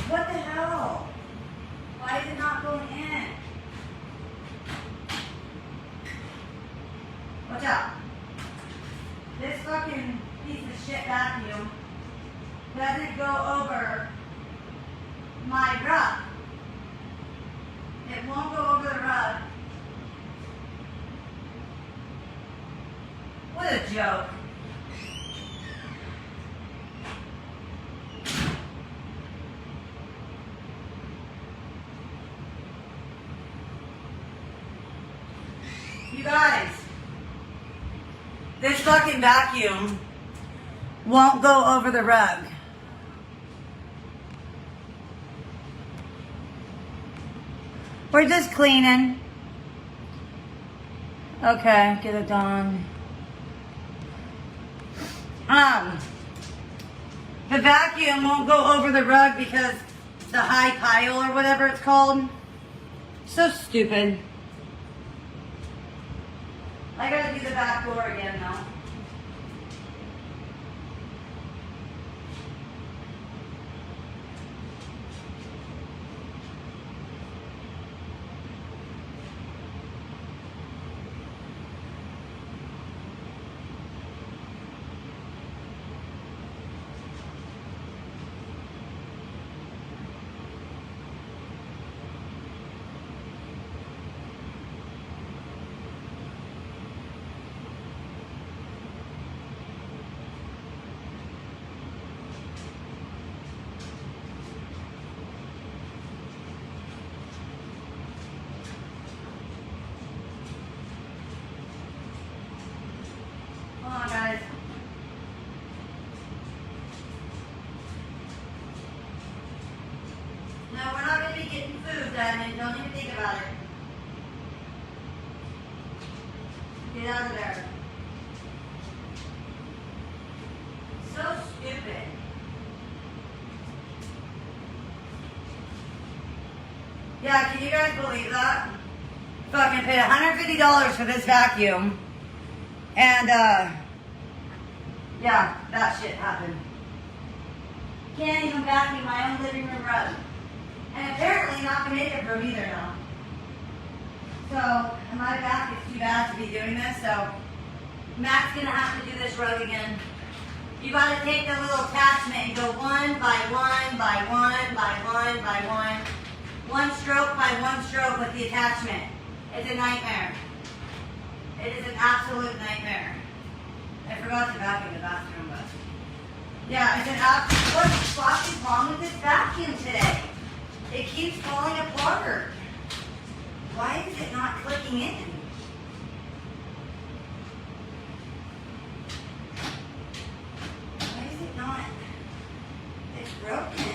What the hell? Why is it not going in? Watch out. This fucking piece of shit vacuum doesn't go over my rug. It won't go over the rug. What a joke. You guys, this fucking vacuum won't go over the rug. We're just cleaning. Okay, get it done. The vacuum won't go over the rug because the high pile or whatever it's called. So stupid. I gotta do the back door again though. Hold on, guys. No, we're not going to be getting food, Diamond. Don't even think about it. Get out of there. So stupid. Yeah, can you guys believe that? Fucking paid $150 for this vacuum. And, yeah, that shit happened. Can't even vacuum my own living room rug. And apparently not the makeup room either now. So, my back is too bad to be doing this, so Matt's gonna have to do this rug again. You gotta take the little attachment and go one by one by one by one by one. One stroke by one stroke with the attachment. It's a nightmare. It is an absolute nightmare. I forgot to vacuum the bathroom, but yeah, it's an absolute. What the fuck is wrong with this vacuum today? It keeps falling apart. Why is it not clicking in? Why is it not? It's broken.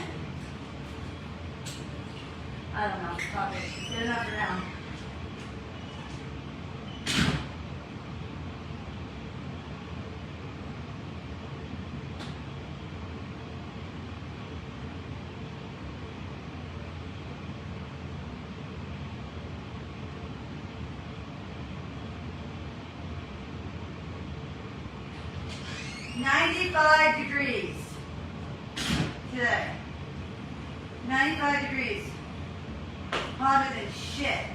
I don't know. Probably. Good enough for now. $95 degrees today. 95 degrees. Hotter than shit.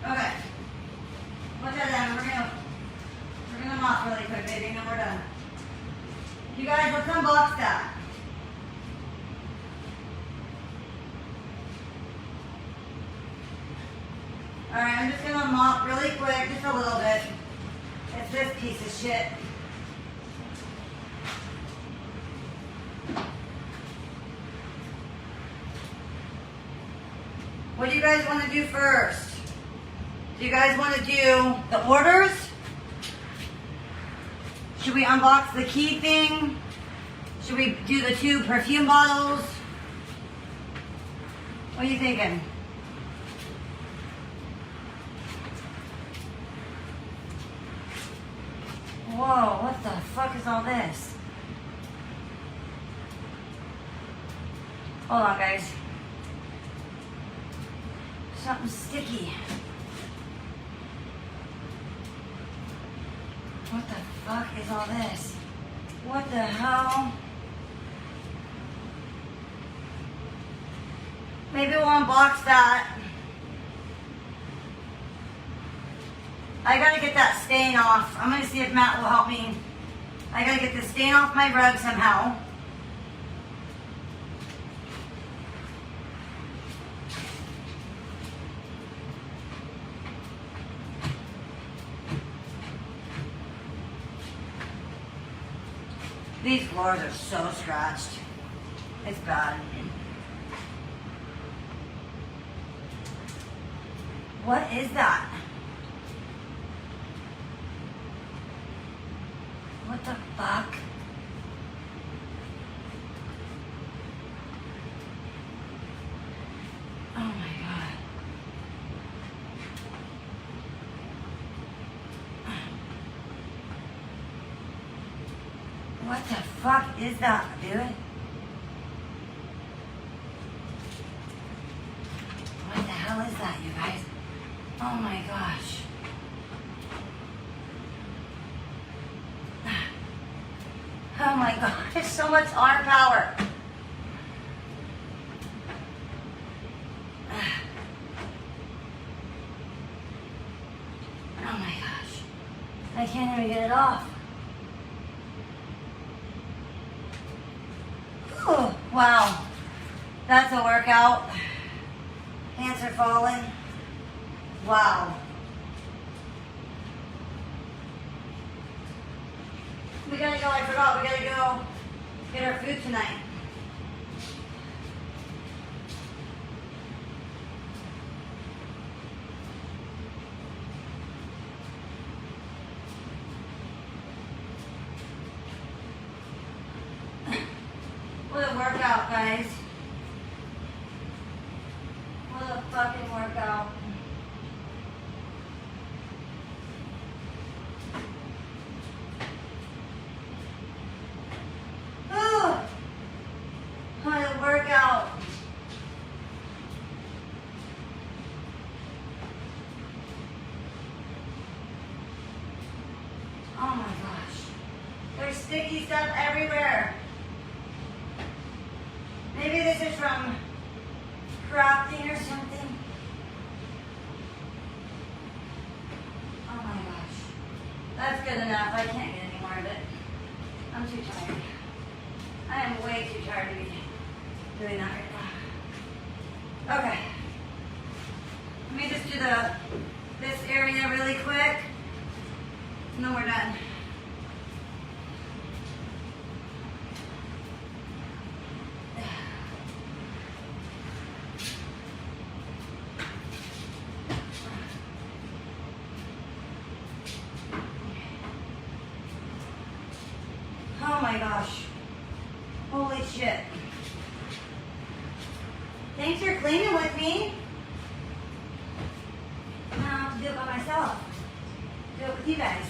Okay. What's that down? We're gonna mop really quick, baby, and then we're done. You guys, let's unbox that. Alright, I'm just gonna mop really quick, just a little bit. It's this piece of shit. What do you guys want to do first? Do you guys want to do the orders? Should we unbox the key thing? Should we do the 2 perfume bottles? What are you thinking? Whoa, what the fuck is all this? Hold on, guys. Something sticky. What the fuck is all this? What the hell? Maybe we'll unbox that. I gotta get that stain off. I'm gonna see if Matt will help me. I gotta get the stain off my rug somehow. These floors are so scratched. It's bad. What is that? What the fuck? Oh my god. What the fuck is that, dude? What the hell is that, you guys? Oh my gosh. Oh my god, there's so much arm power. Oh my gosh. I can't even get it off. Whew, wow. That's a workout. Hands are falling. Wow. We gotta go, I forgot, we gotta go get our food tonight. What a workout, guys. What a fucking workout. What a workout. Oh my gosh. There's sticky stuff everywhere. Maybe this is from crafting or something. Oh my gosh. That's good enough. I can't get any more of it. I'm too tired. I am way too tired to be doing that right now. Okay. Let me just do this area really quick. And then we're done. Oh my gosh. Holy shit. Thanks for cleaning with me. Now I have to do it by myself. Do it with you guys.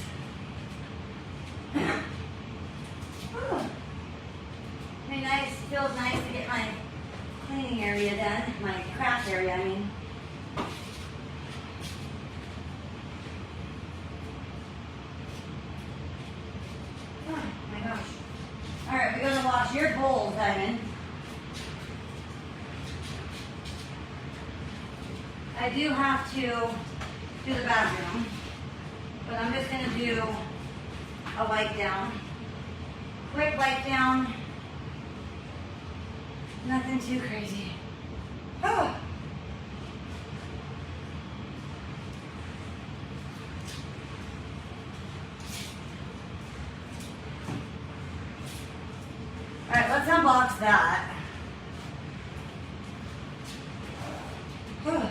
Very nice. Feels nice to get my cleaning area done. My craft area, I mean. Oh my gosh. Alright, we're going to wash your bowls, Diamond. I do have to do the bathroom, but I'm just going to do a wipe down. Quick wipe down. Nothing too crazy. Oh. unbox that. Whew.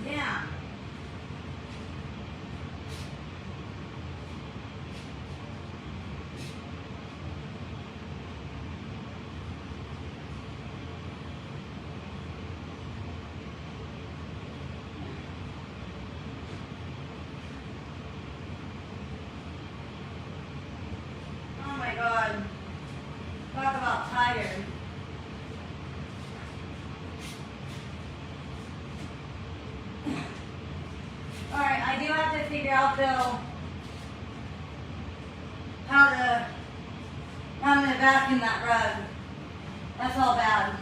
Yeah. Oh my God. Talk about tired. Alright, I do have to figure out though how I'm gonna vacuum that rug. That's all bad.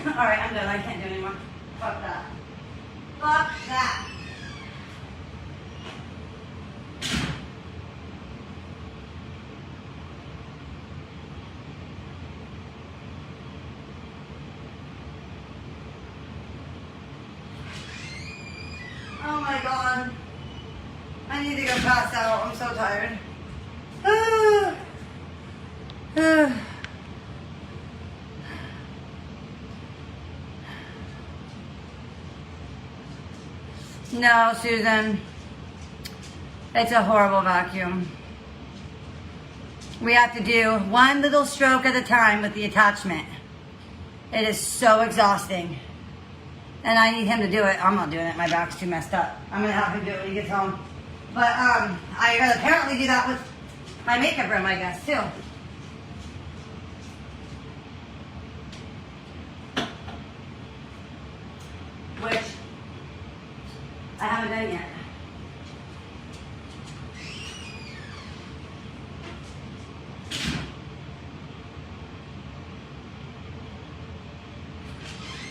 Alright, I'm done. I can't do anymore. Fuck that. Fuck that. Oh my God. I need to go pass out. I'm so tired. No, Susan. It's a horrible vacuum. We have to do one little stroke at a time with the attachment. It is so exhausting. And I need him to do it. I'm not doing it. My back's too messed up. I'm going to have him do it when he gets home. But I gotta apparently do that with my makeup room, I guess, too. Which I haven't done yet.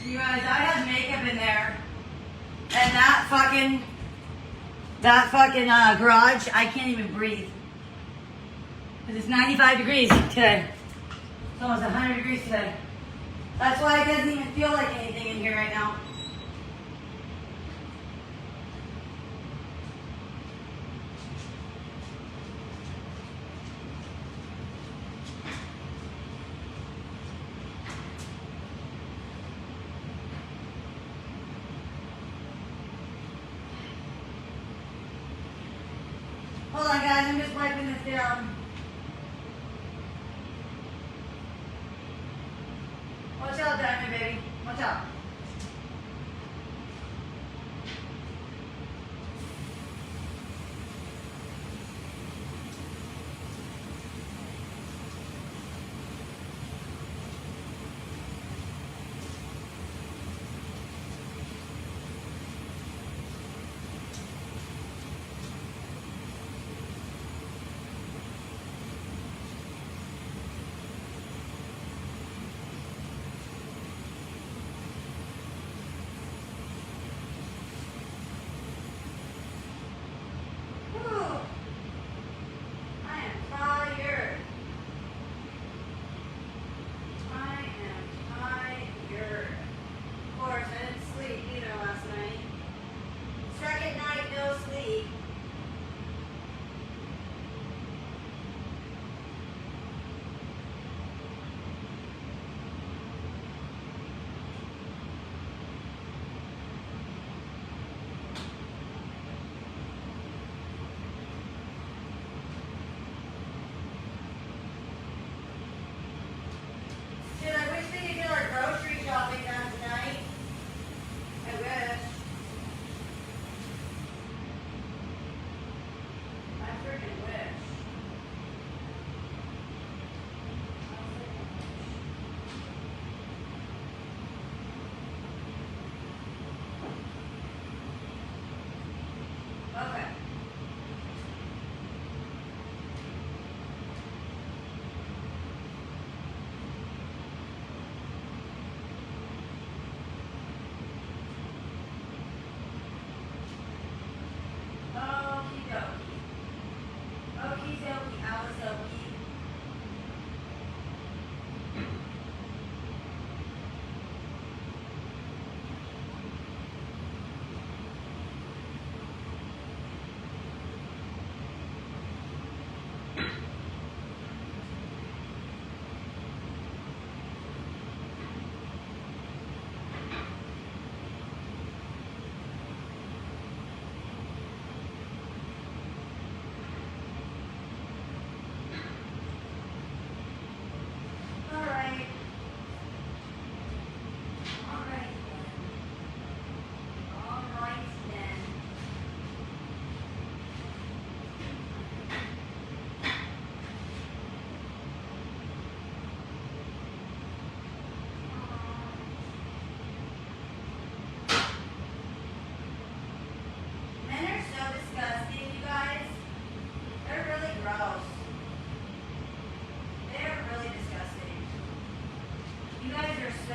You guys, I have makeup in there, and that fucking garage, I can't even breathe. Because it's 95 degrees today. It's almost 100 degrees today. That's why it doesn't even feel like anything in here right now. Hold on, guys, I'm just wiping this down. Watch out, Diamond, baby. Watch out.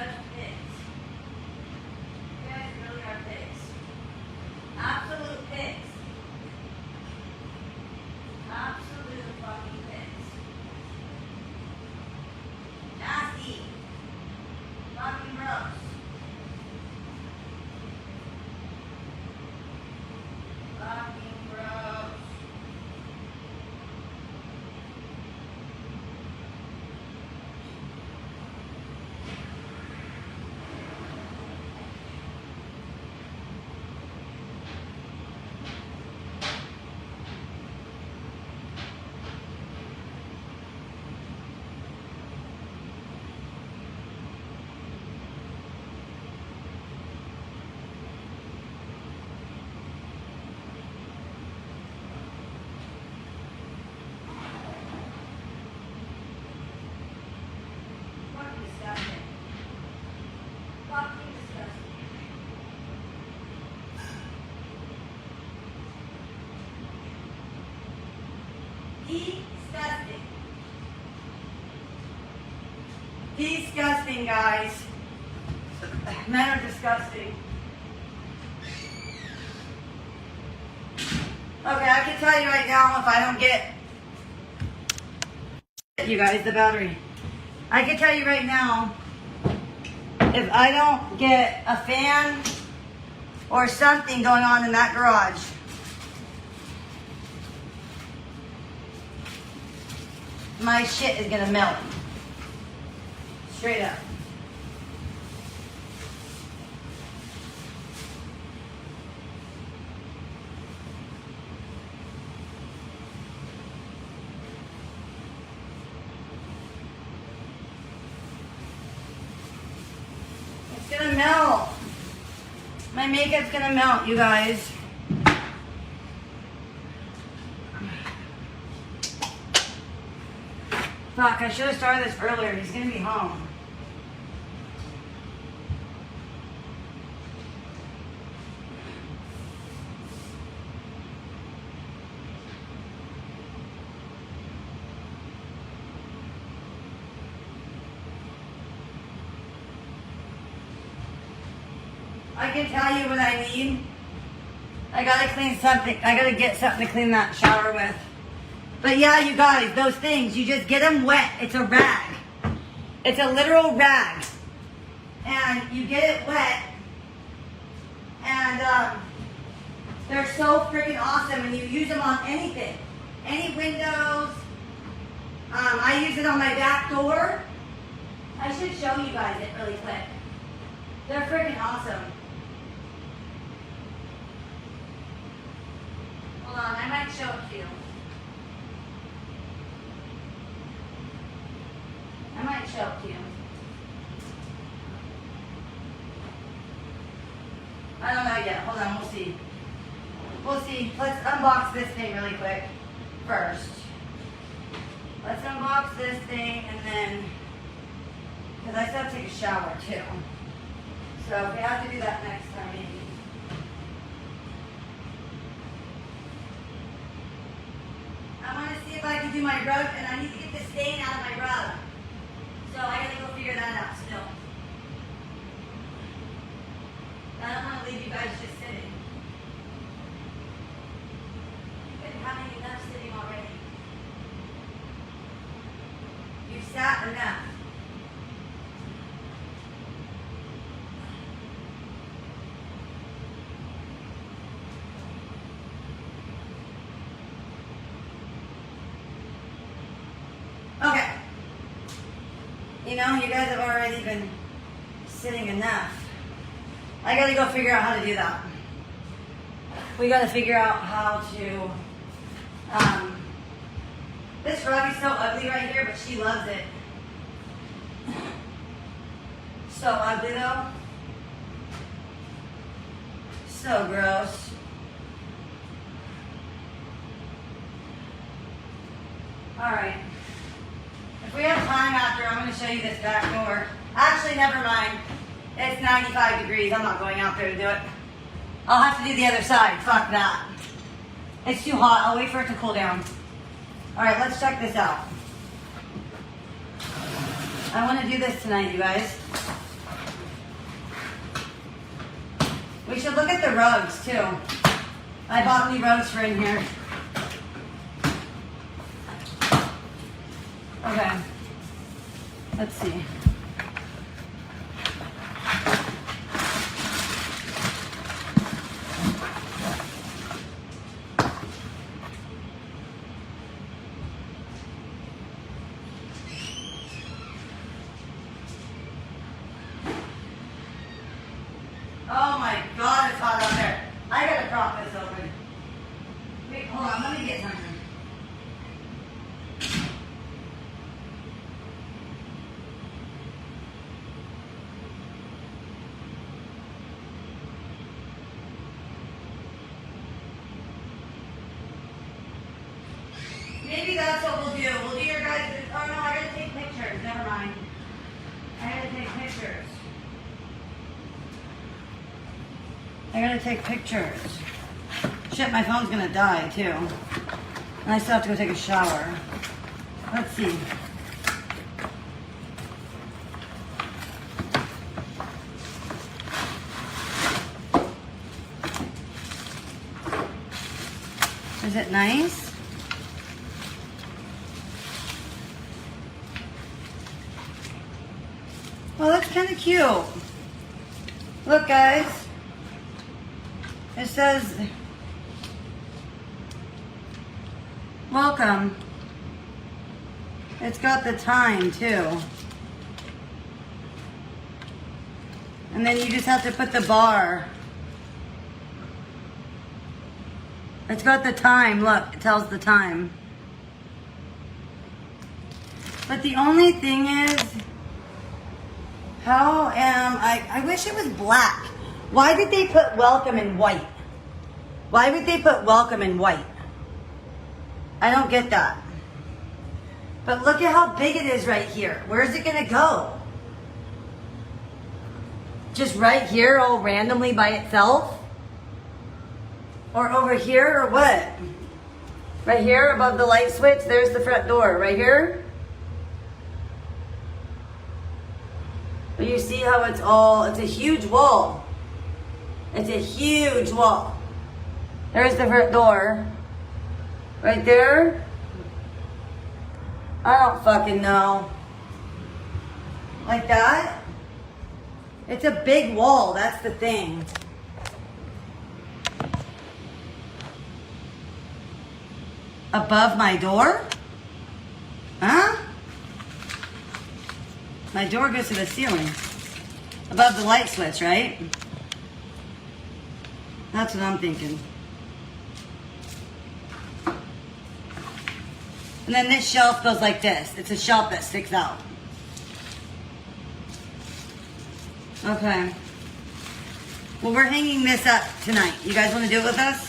such pigs. You guys really are pigs. Absolute pigs. Absolute fucking pigs. Nasty. Fucking gross. Fucking gross. Fucking disgusting. Fucking disgusting. Disgusting. Disgusting, guys. Men are disgusting. Okay, I can tell you right now if I don't get you guys the battery. I can tell you right now if I don't get a fan or something going on in that garage. My shit is gonna melt. Straight up. It's gonna melt. My makeup's gonna melt, you guys. Fuck, I should have started this earlier. He's gonna be home. I can tell you what I need. I gotta clean something. I gotta get something to clean that shower with. But yeah, you guys, those things, you just get them wet. It's a rag. It's a literal rag. And you get it wet. And they're so freaking awesome. And you use them on anything. Any windows. I use it on my back door. I should show you guys it really quick. They're freaking awesome. Hold on, I might show it to you. I might show it to you. I don't know yet. Hold on, we'll see. We'll see. Let's unbox this thing really quick first. Let's unbox this thing and then, because I still have to take a shower too. So we have to do that next time maybe. I want to see if I can do my rug, and I need to get the stain out of my rug. So I gotta go figure that out still. I don't want to leave you guys just sitting. You've been having enough sitting already. You've sat enough. Okay. You know, you guys have already been sitting enough. I gotta go figure out how to do that. We gotta figure out how to, this rug is so ugly right here, but she loves it. So ugly though. So gross. All right. If we have time after, I'm going to show you this back door. Actually, never mind. It's 95 degrees. I'm not going out there to do it. I'll have to do the other side. Fuck that. It's too hot. I'll wait for it to cool down. All right, let's check this out. I want to do this tonight, you guys. We should look at the rugs too. I bought new rugs for in here. Okay. Let's see. Oh my God, it's hot out there. I gotta prop this open. Wait, hold on, let me get something. Maybe that's what we'll do. We'll do your guys'. Oh no, I gotta take pictures. Never mind. I gotta take pictures. I gotta take pictures. Shit, my phone's gonna die too. And I still have to go take a shower. Let's see. Is it nice? Well, that's kind of cute. Look, guys. It says, welcome. It's got the time, too. And then you just have to put the bar. It's got the time. Look, it tells the time. But the only thing is, how am I wish it was black. Why did they put welcome in white? Why would they put welcome in white? I don't get that. But look at how big it is right here. Where is it gonna go? Just right here, all randomly by itself? Or over here, or what? Right here, above the light switch, there's the front door. Right here? But you see how it's a huge wall. It's a huge wall. There's the front door. Right there. I don't fucking know. Like that? It's a big wall, that's the thing. Above my door? Huh? My door goes to the ceiling. Above the light switch, right? That's what I'm thinking. And then this shelf goes like this. It's a shelf that sticks out. Okay. Well, we're hanging this up tonight. You guys want to do it with us?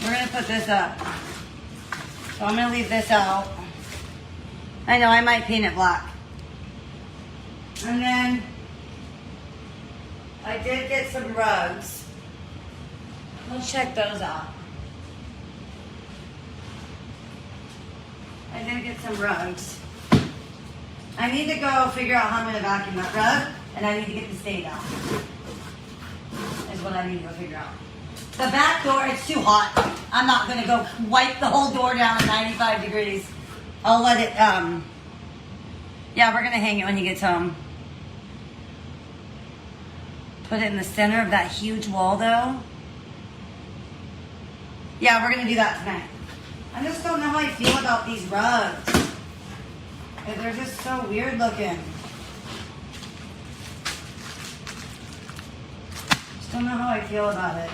We're going to put this up. So I'm going to leave this out. I know, I might paint it black. And then I did get some rugs. Let's check those out. I did get some rugs. I need to go figure out how I'm going to vacuum that rug, and I need to get the stain out. Is what I need to go figure out. The back door, it's too hot. I'm not going to go wipe the whole door down at 95 degrees. I'll let it, yeah, we're going to hang it when he gets home. Put it in the center of that huge wall, though. Yeah, we're going to do that tonight. I just don't know how I feel about these rugs. They're just so weird looking. Just don't know how I feel about it.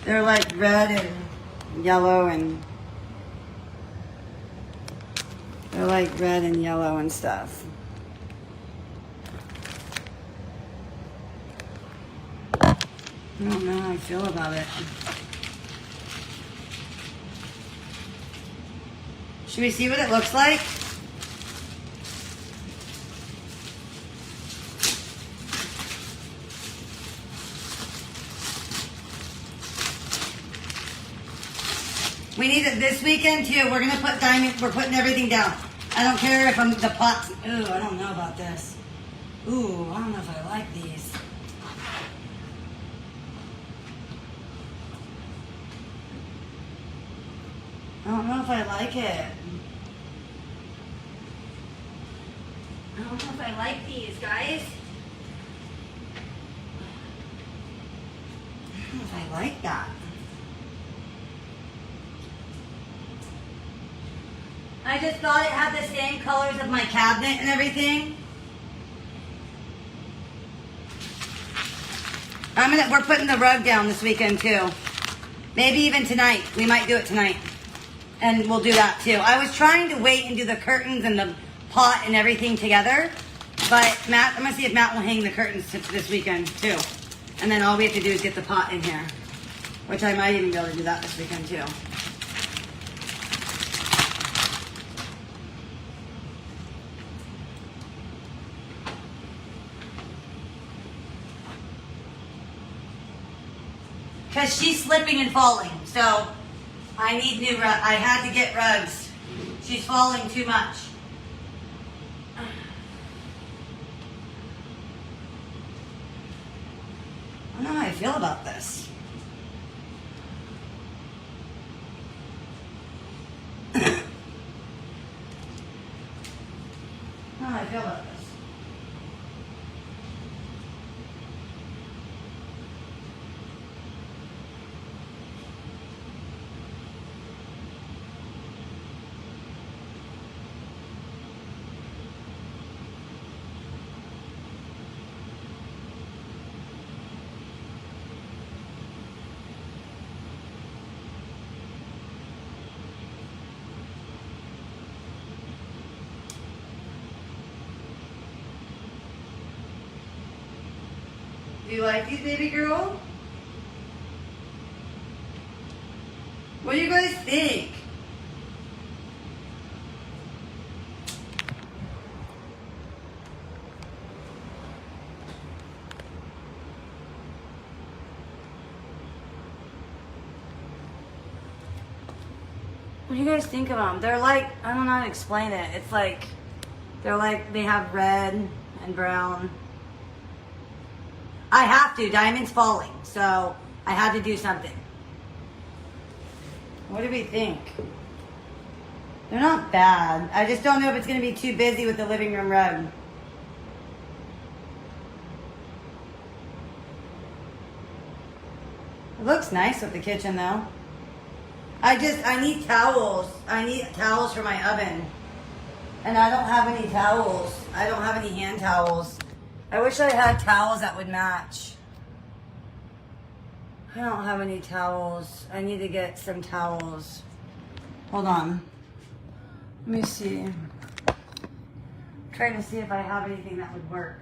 They're like red and yellow and they're like red and yellow and stuff. I don't know how I feel about it. Should we see what it looks like? We need it this weekend too. We're gonna put diamond. We're putting everything down. I don't care if the pots. Ooh, I don't know about this. Ooh, I don't know if I like these. I don't know if I like it. I don't know if I like these, guys. I don't know if I like that. I just thought it had the same colors of my cabinet and everything. We're putting the rug down this weekend too. Maybe even tonight. We might do it tonight. And we'll do that too. I was trying to wait and do the curtains and the pot and everything together. But Matt, I'm gonna see if Matt will hang the curtains this weekend too. And then all we have to do is get the pot in here. Which I might even be able to do that this weekend too. Because she's slipping and falling, so I need new rugs. I had to get rugs. She's falling too much. I don't know how I feel about this. I don't know how I feel about this. Do you like these, baby girl? What do you guys think? What do you guys think of them? They're like, I don't know how to explain it. It's like, they're like, they have red and brown. I have to. Diamond's falling, so I had to do something. What do we think? They're not bad. I just don't know if it's going to be too busy with the living room rug. It looks nice with the kitchen, though. I need towels. I need towels for my oven. And I don't have any towels. I don't have any hand towels. I wish I had towels that would match. I don't have any towels. I need to get some towels. Hold on. Let me see. I'm trying to see if I have anything that would work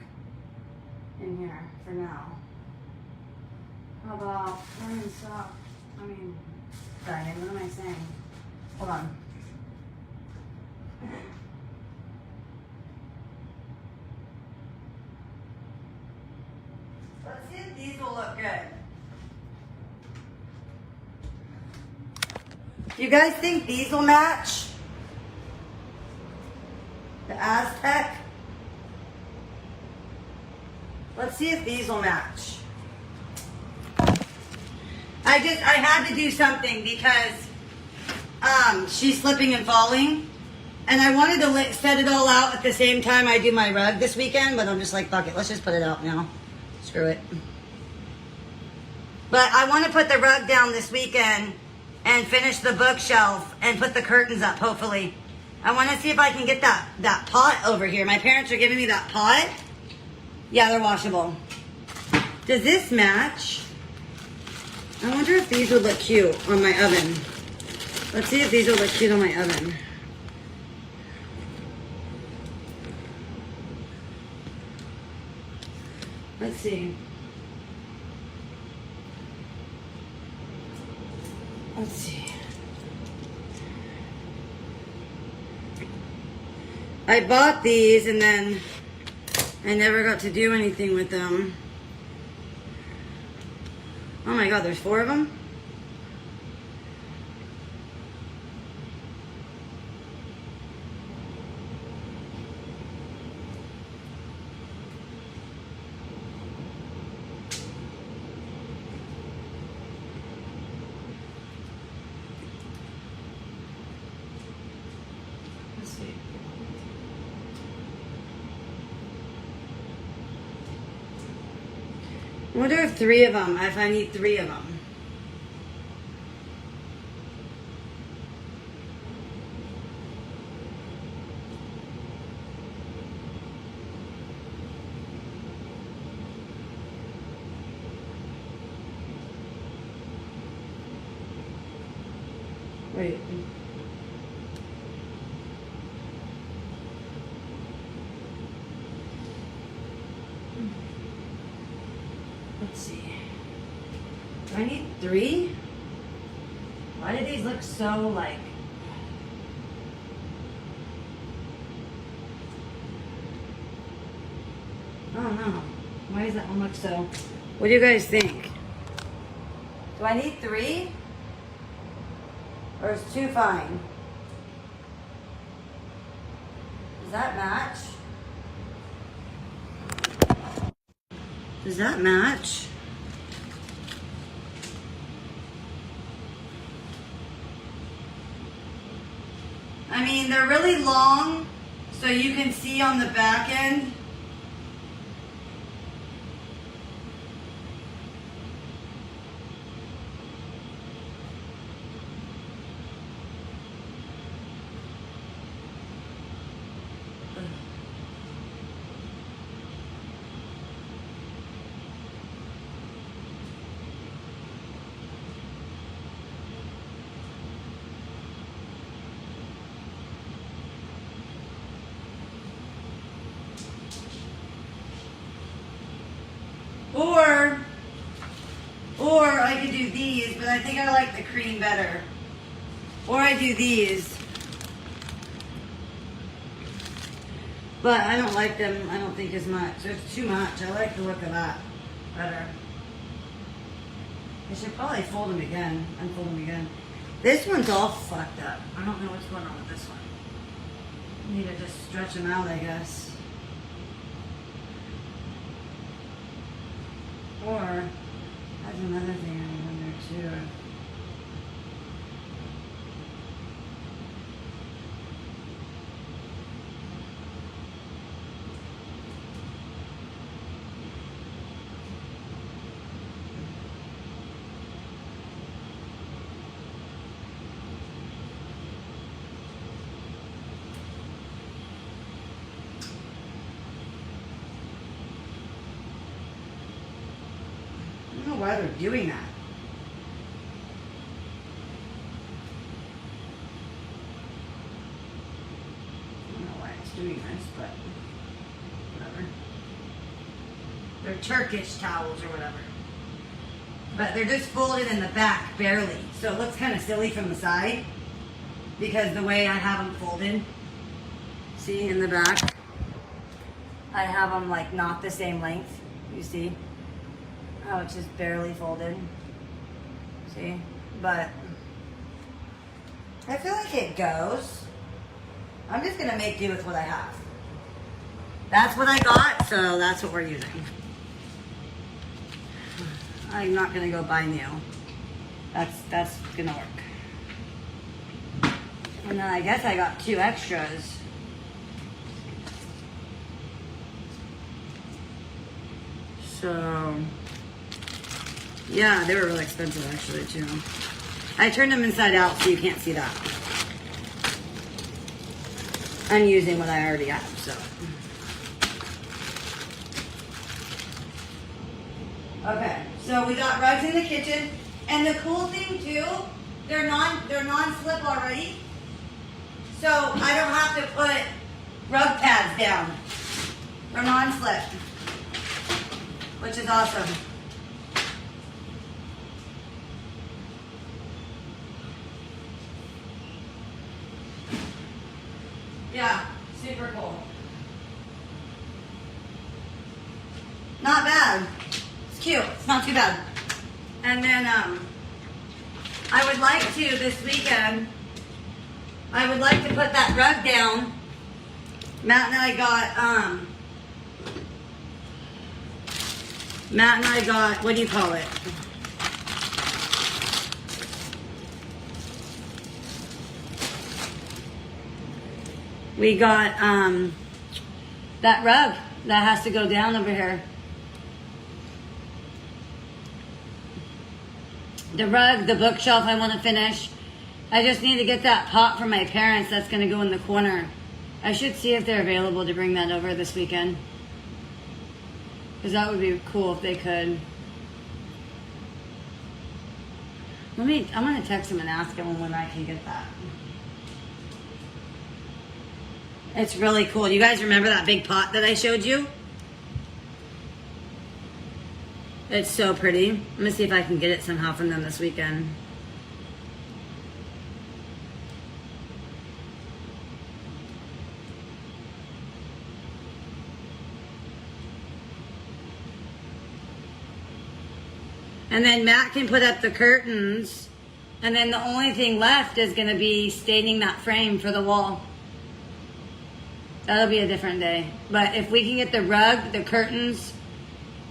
in here for now. How about diamond sock? Diamond, what am I saying? Hold on. Let's see if these will look good. Do you guys think these will match? The Aztec? Let's see if these will match. I had to do something because she's slipping and falling. And I wanted to set it all out at the same time I do my rug this weekend, but I'm just like, fuck it, let's just put it out now. Screw it. But I want to put the rug down this weekend and finish the bookshelf and put the curtains up, hopefully. I want to see if I can get that pot over here. My parents are giving me that pot. Yeah, they're washable. Does this match? I wonder if these would look cute on my oven. Let's see if these will look cute on my oven. Let's see. Let's see. I bought these and then I never got to do anything with them. Oh my God, there's 4 of them? I wonder if 3 of them, if I need 3 of them. Wait. Let's see. Do I need 3? Why do these look so like... I don't know. Why does that one look so... What do you guys think? Do I need 3? Or is 2 fine? Does that match? Does that match? I mean, they're really long, so you can see on the back end. Or I could do these, but I think I like the cream better. Or I do these. But I don't like them, I don't think as much. It's too much. I like the look of that better. I should probably fold them again. Unfold them again. This one's all fucked up. I don't know what's going on with this one. I need to just stretch them out, I guess. Or, that's another thing I wonder too. I don't know why they're doing that. I don't know why it's doing this, but whatever. They're Turkish towels or whatever. But they're just folded in the back, barely. So it looks kind of silly from the side because the way I have them folded, see in the back, I have them like not the same length, you see? Oh, it's just barely folded. See? But I feel like it goes. I'm just gonna make do with what I have. That's what I got, so that's what we're using. I'm not gonna go buy new. That's gonna work. And then I guess I got 2 extras. So yeah, they were really expensive actually too. I turned them inside out so you can't see that. I'm using what I already have, so. Okay, so we got rugs in the kitchen. And the cool thing too, they're non-slip already. So I don't have to put rug pads down. They're non-slip, which is awesome. Yeah, super cool. Not bad. It's cute. It's not too bad. And then I would like to this weekend. I would like to put that rug down. Matt and I got. What do you call it? We got that rug that has to go down over here. The rug, the bookshelf I want to finish. I just need to get that pot from my parents that's going to go in the corner. I should see if they're available to bring that over this weekend. Because that would be cool if they could. I'm going to text them and ask them when I can get that. It's really cool. You guys remember that big pot that I showed you? It's so pretty. I'm going to see if I can get it somehow from them this weekend. And then Matt can put up the curtains. And then the only thing left is going to be staining that frame for the wall. That'll be a different day. But if we can get the rug, the curtains,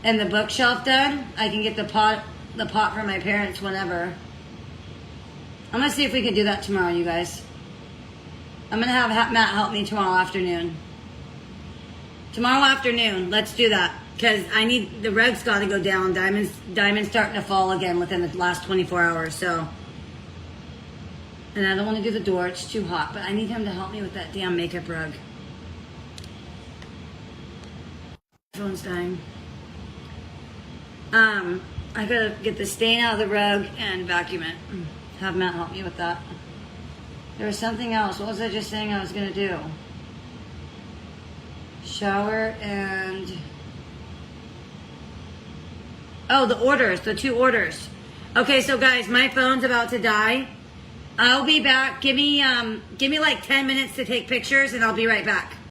and the bookshelf done, I can get the pot for my parents whenever. I'm going to see if we can do that tomorrow, you guys. I'm going to have Matt help me tomorrow afternoon. Tomorrow afternoon, let's do that. Because the rug's got to go down. Diamond's starting to fall again within the last 24 hours, so. And I don't want to do the door, it's too hot. But I need him to help me with that damn makeup rug. Phone's dying. I gotta get the stain out of the rug and vacuum it. Have Matt help me with that. There was something else. What was I just saying I was gonna do? Shower and... Oh, the orders, the 2 orders. Okay, so guys, my phone's about to die. I'll be back. Give me like 10 minutes to take pictures and I'll be right back.